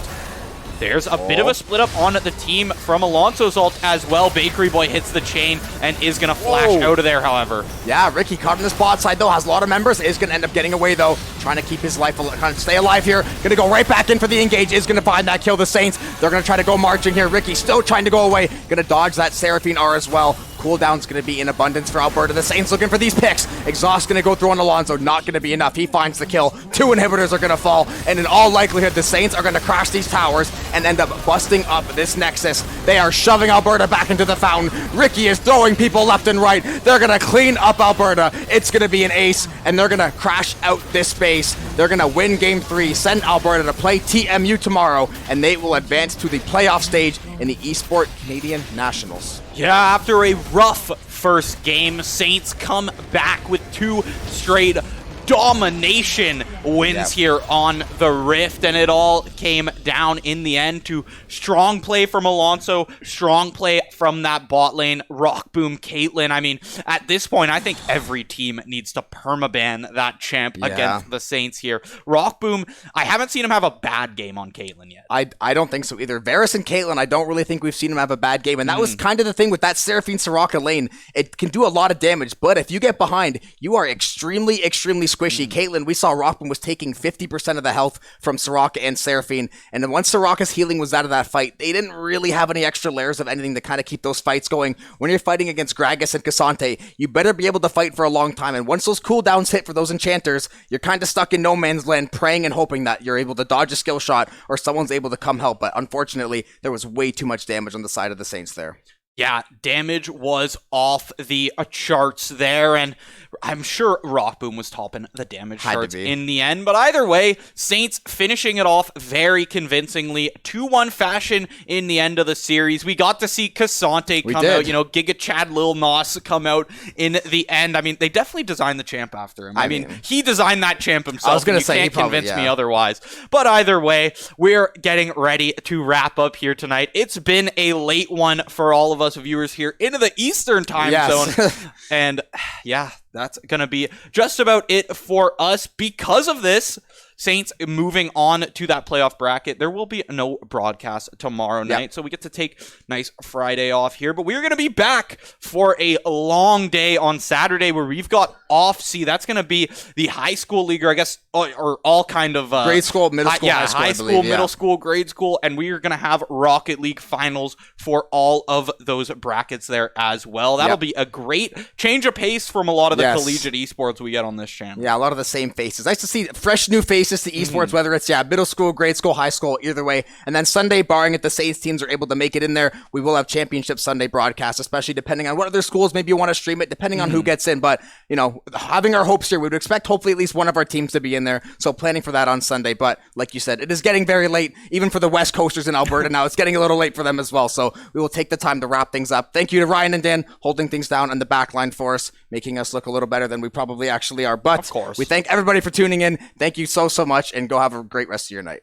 [SPEAKER 2] There's a bit of a split up on the team from Alonso's ult as well. Bakery Boy hits the chain and is going to flash out of there, however.
[SPEAKER 1] Yeah, Ricky caught on the spot side, though, has a lot of members, is going to end up getting away, though, trying to keep his life, kind of stay alive here. Going to go right back in for the engage, is going to find that kill the Saints. They're going to try to go marching here. Ricky still trying to go away, going to dodge that Seraphine R as well. Cooldown's going to be in abundance for Alberta. The Saints looking for these picks. Exhaust going to go through on Alonso. Not going to be enough. He finds the kill. 2 inhibitors are going to fall. And in all likelihood, the Saints are going to crash these towers and end up busting up this Nexus. They are shoving Alberta back into the fountain. Ricky is throwing people left and right. They're going to clean up Alberta. It's going to be an ace, and they're going to crash out this space. They're going to win Game 3, send Alberta to play TMU tomorrow, and they will advance to the playoff stage in the Esports Canadian Nationals.
[SPEAKER 2] Yeah, after a rough first game, Saints come back with 2 straight domination wins here on the Rift, and it all came down in the end to strong play from Alonso, strong play from that bot lane, Rockboom, Caitlyn. I mean, at this point, I think every team needs to permaban that champ against the Saints here. Rockboom, I haven't seen him have a bad game on Caitlyn yet.
[SPEAKER 1] I don't think so either. Varus and Caitlyn, I don't really think we've seen him have a bad game, and that was kind of the thing with that Seraphine Soraka lane. It can do a lot of damage, but if you get behind, you are extremely squishy. Caitlyn, we saw Rockboom was taking 50% of the health from Soraka and Seraphine, and then once Soraka's healing was out of that fight, they didn't really have any extra layers of anything to kind of keep those fights going. When you're fighting against Gragas and Cassante, you better be able to fight for a long time, and once those cooldowns hit for those enchanters, you're kind of stuck in no man's land, praying and hoping that you're able to dodge a skill shot or someone's able to come help, but unfortunately, there was way too much damage on the side of the Saints there.
[SPEAKER 2] Yeah, damage was off the charts there, and I'm sure Rockboom was topping the damage charts in the end. But either way, Saints finishing it off very convincingly. 2-1 fashion in the end of the series. We got to see Cassante come out, Giga Chad Lil Nas come out in the end. I mean, they definitely designed the champ after him. I mean, he designed that champ himself.
[SPEAKER 1] I was going to say,
[SPEAKER 2] you can't convince me otherwise. But either way, we're getting ready to wrap up here tonight. It's been a late one for all of us viewers here into the Eastern time zone. And yeah, that's going to be just about it for us. Because of this, Saints moving on to that playoff bracket. There will be no broadcast tomorrow night, so we get to take nice Friday off here. But we're going to be back for a long day on Saturday where we've got off-sea. That's going to be the high school league, or I guess, or all kind of...
[SPEAKER 1] grade school, middle school,
[SPEAKER 2] high school, middle school, grade school, and we are going to have Rocket League finals for all of those brackets there as well. That'll be a great change of pace from a lot of the collegiate esports we get on this channel.
[SPEAKER 1] Yeah, a lot of the same faces. Nice to see fresh new faces to esports, whether it's middle school, grade school, high school, either way. And then Sunday, barring if the Saints teams are able to make it in there, we will have Championship Sunday broadcast, especially depending on what other schools maybe want to stream it, depending on who gets in. But, you know, having our hopes here, we would expect hopefully at least one of our teams to be in there. So planning for that on Sunday. But like you said, it is getting very late, even for the West Coasters in Alberta now. It's getting a little late for them as well. So we will take the time to wrap things up. Thank you to Ryan and Dan holding things down on the back line for us, making us look a little better than we probably actually are. But
[SPEAKER 2] of course,
[SPEAKER 1] we thank everybody for tuning in. Thank you so much, and go have a great rest of your night.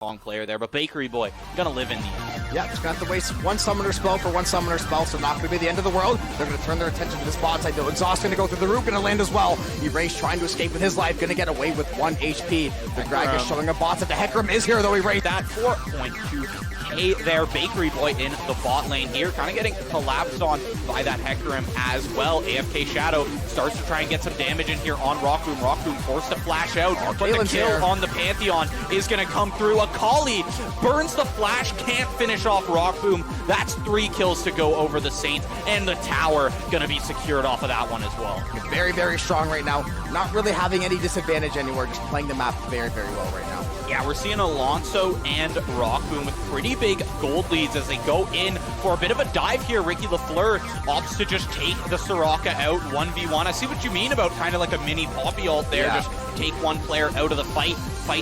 [SPEAKER 2] Long player there, but Bakery Boy gonna live in the end.
[SPEAKER 1] Yeah, just gonna have to waste one summoner spell for one summoner spell, so not gonna be the end of the world. They're gonna turn their attention to this bot side though. Exhaust gonna go through the roof, gonna land as well. Erase trying to escape with his life, gonna get away with 1 HP. The drag is showing a bot that the Hecarim is here though. Erase
[SPEAKER 2] that 4.2k there. Bakery Boy in the bot lane here, kind of getting collapsed on by that Hecarim as well. AFK Shadow starts to try and get some damage in here on Rockboom. Rockboom forced to flash out, but the kill on the Pantheon is gonna come through. Akali burns the flash, can't finish off Rockboom. That's 3 kills to go over the Saints, and the tower gonna be secured off of that one as well.
[SPEAKER 1] Very, very strong right now. Not really having any disadvantage anywhere, just playing the map very, very well right now.
[SPEAKER 2] Yeah, we're seeing Alonso and Rockboom with pretty big gold leads as they go in for a bit of a dive here. Ricky Lafleur opts to just take the Soraka out 1v1. I see what you mean about kind of like a mini Poppy ult there. Just take one player out of the fight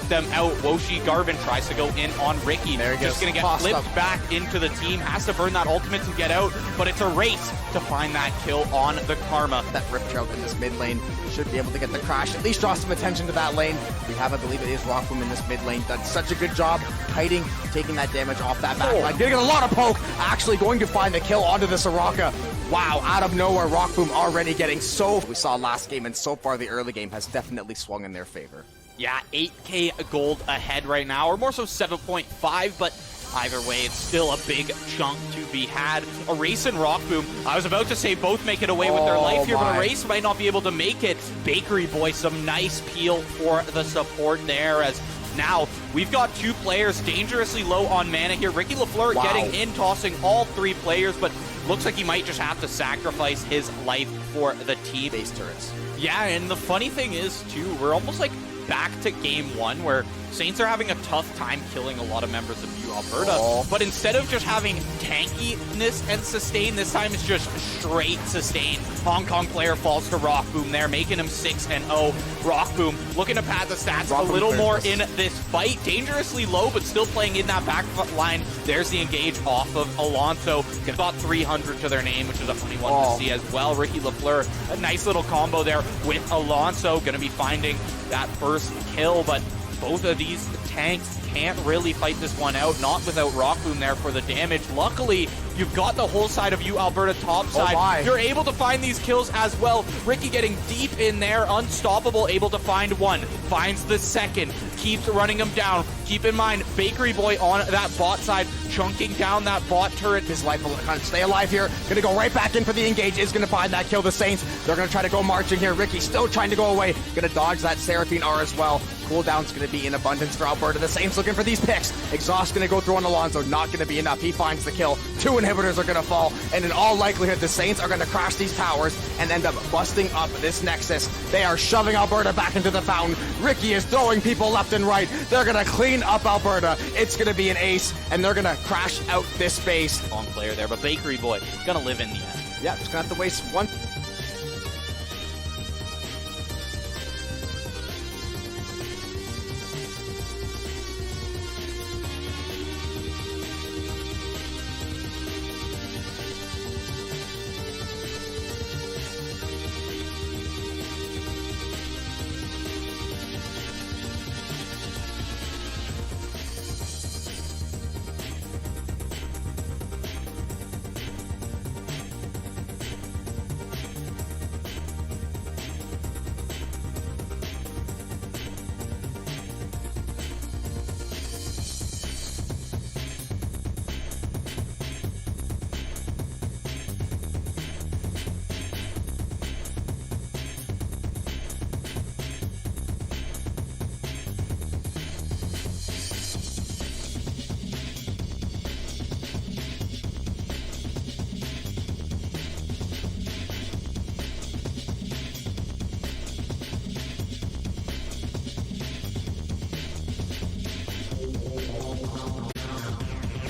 [SPEAKER 2] them out. Woshi Garvin tries to go in on Ricky. Just going to get flipped back into the team. Has to burn that ultimate to get out, but it's a race to find that kill on the Karma.
[SPEAKER 1] That Rip Trout in this mid lane should be able to get the crash. At least draw some attention to that lane. We have, I believe it is Rockboom in this mid lane. Done such a good job hiding, taking that damage off that back line. Getting a lot of poke. Actually going to find the kill onto the Soraka. Wow, out of nowhere, Rockboom already getting so... We saw last game, and so far the early game has definitely swung in their favor.
[SPEAKER 2] Yeah, 8k gold ahead right now, or more so 7.5, but either way, it's still a big chunk to be had. Erase and Rockboom, I was about to say both make it away with their life here, but Erase might not be able to make it. Bakery Boy, some nice peel for the support there, as now we've got 2 players dangerously low on mana here. Ricky Lafleur getting in, tossing all 3 players, but looks like he might just have to sacrifice his life for the team.
[SPEAKER 1] Base turrets.
[SPEAKER 2] Yeah, and the funny thing is, too, we're almost like back to game 1 where Saints are having a tough time killing a lot of members of Alberta, but instead of just having tankiness and sustain, this time it's just straight sustain. Hong Kong player falls to Rockboom there, making him 6-0. Rockboom looking to pad the stats a little more in this fight. Dangerously low, but still playing in that back line. There's the engage off of Alonso. Got 300 to their name, which is a funny one to see as well. Ricky Lafleur, a nice little combo there with Alonso. Going to be finding that first kill, but both of these tanks can't really fight this one out, not without Rockboom there for the damage. Luckily, you've got the whole side of Alberta top side. You're able to find these kills as well. Ricky getting deep in there, unstoppable, able to find one. Finds the second, keeps running him down. Keep in mind, Bakery Boy on that bot side, chunking down that bot turret. His life will kind of stay alive here. Gonna go right back in for the engage, is gonna find that kill the Saints. They're gonna try to go marching here. Ricky still trying to go away. Gonna dodge that Seraphine R as well. Cooldown's gonna be in abundance for Alberta. The Saints looking for these picks. Exhaust gonna go through on Alonso, not gonna be enough. He finds the kill. 2 inhibitors are gonna fall, and in all likelihood, the Saints are gonna crash these towers and end up busting up this Nexus. They are shoving Alberta back into the fountain. Ricky is throwing people left and right. They're gonna clean up Alberta. It's gonna be an ace, and they're gonna crash out this base. Long player there, but Bakery Boy gonna live in the end. Yeah, just gonna have to waste one.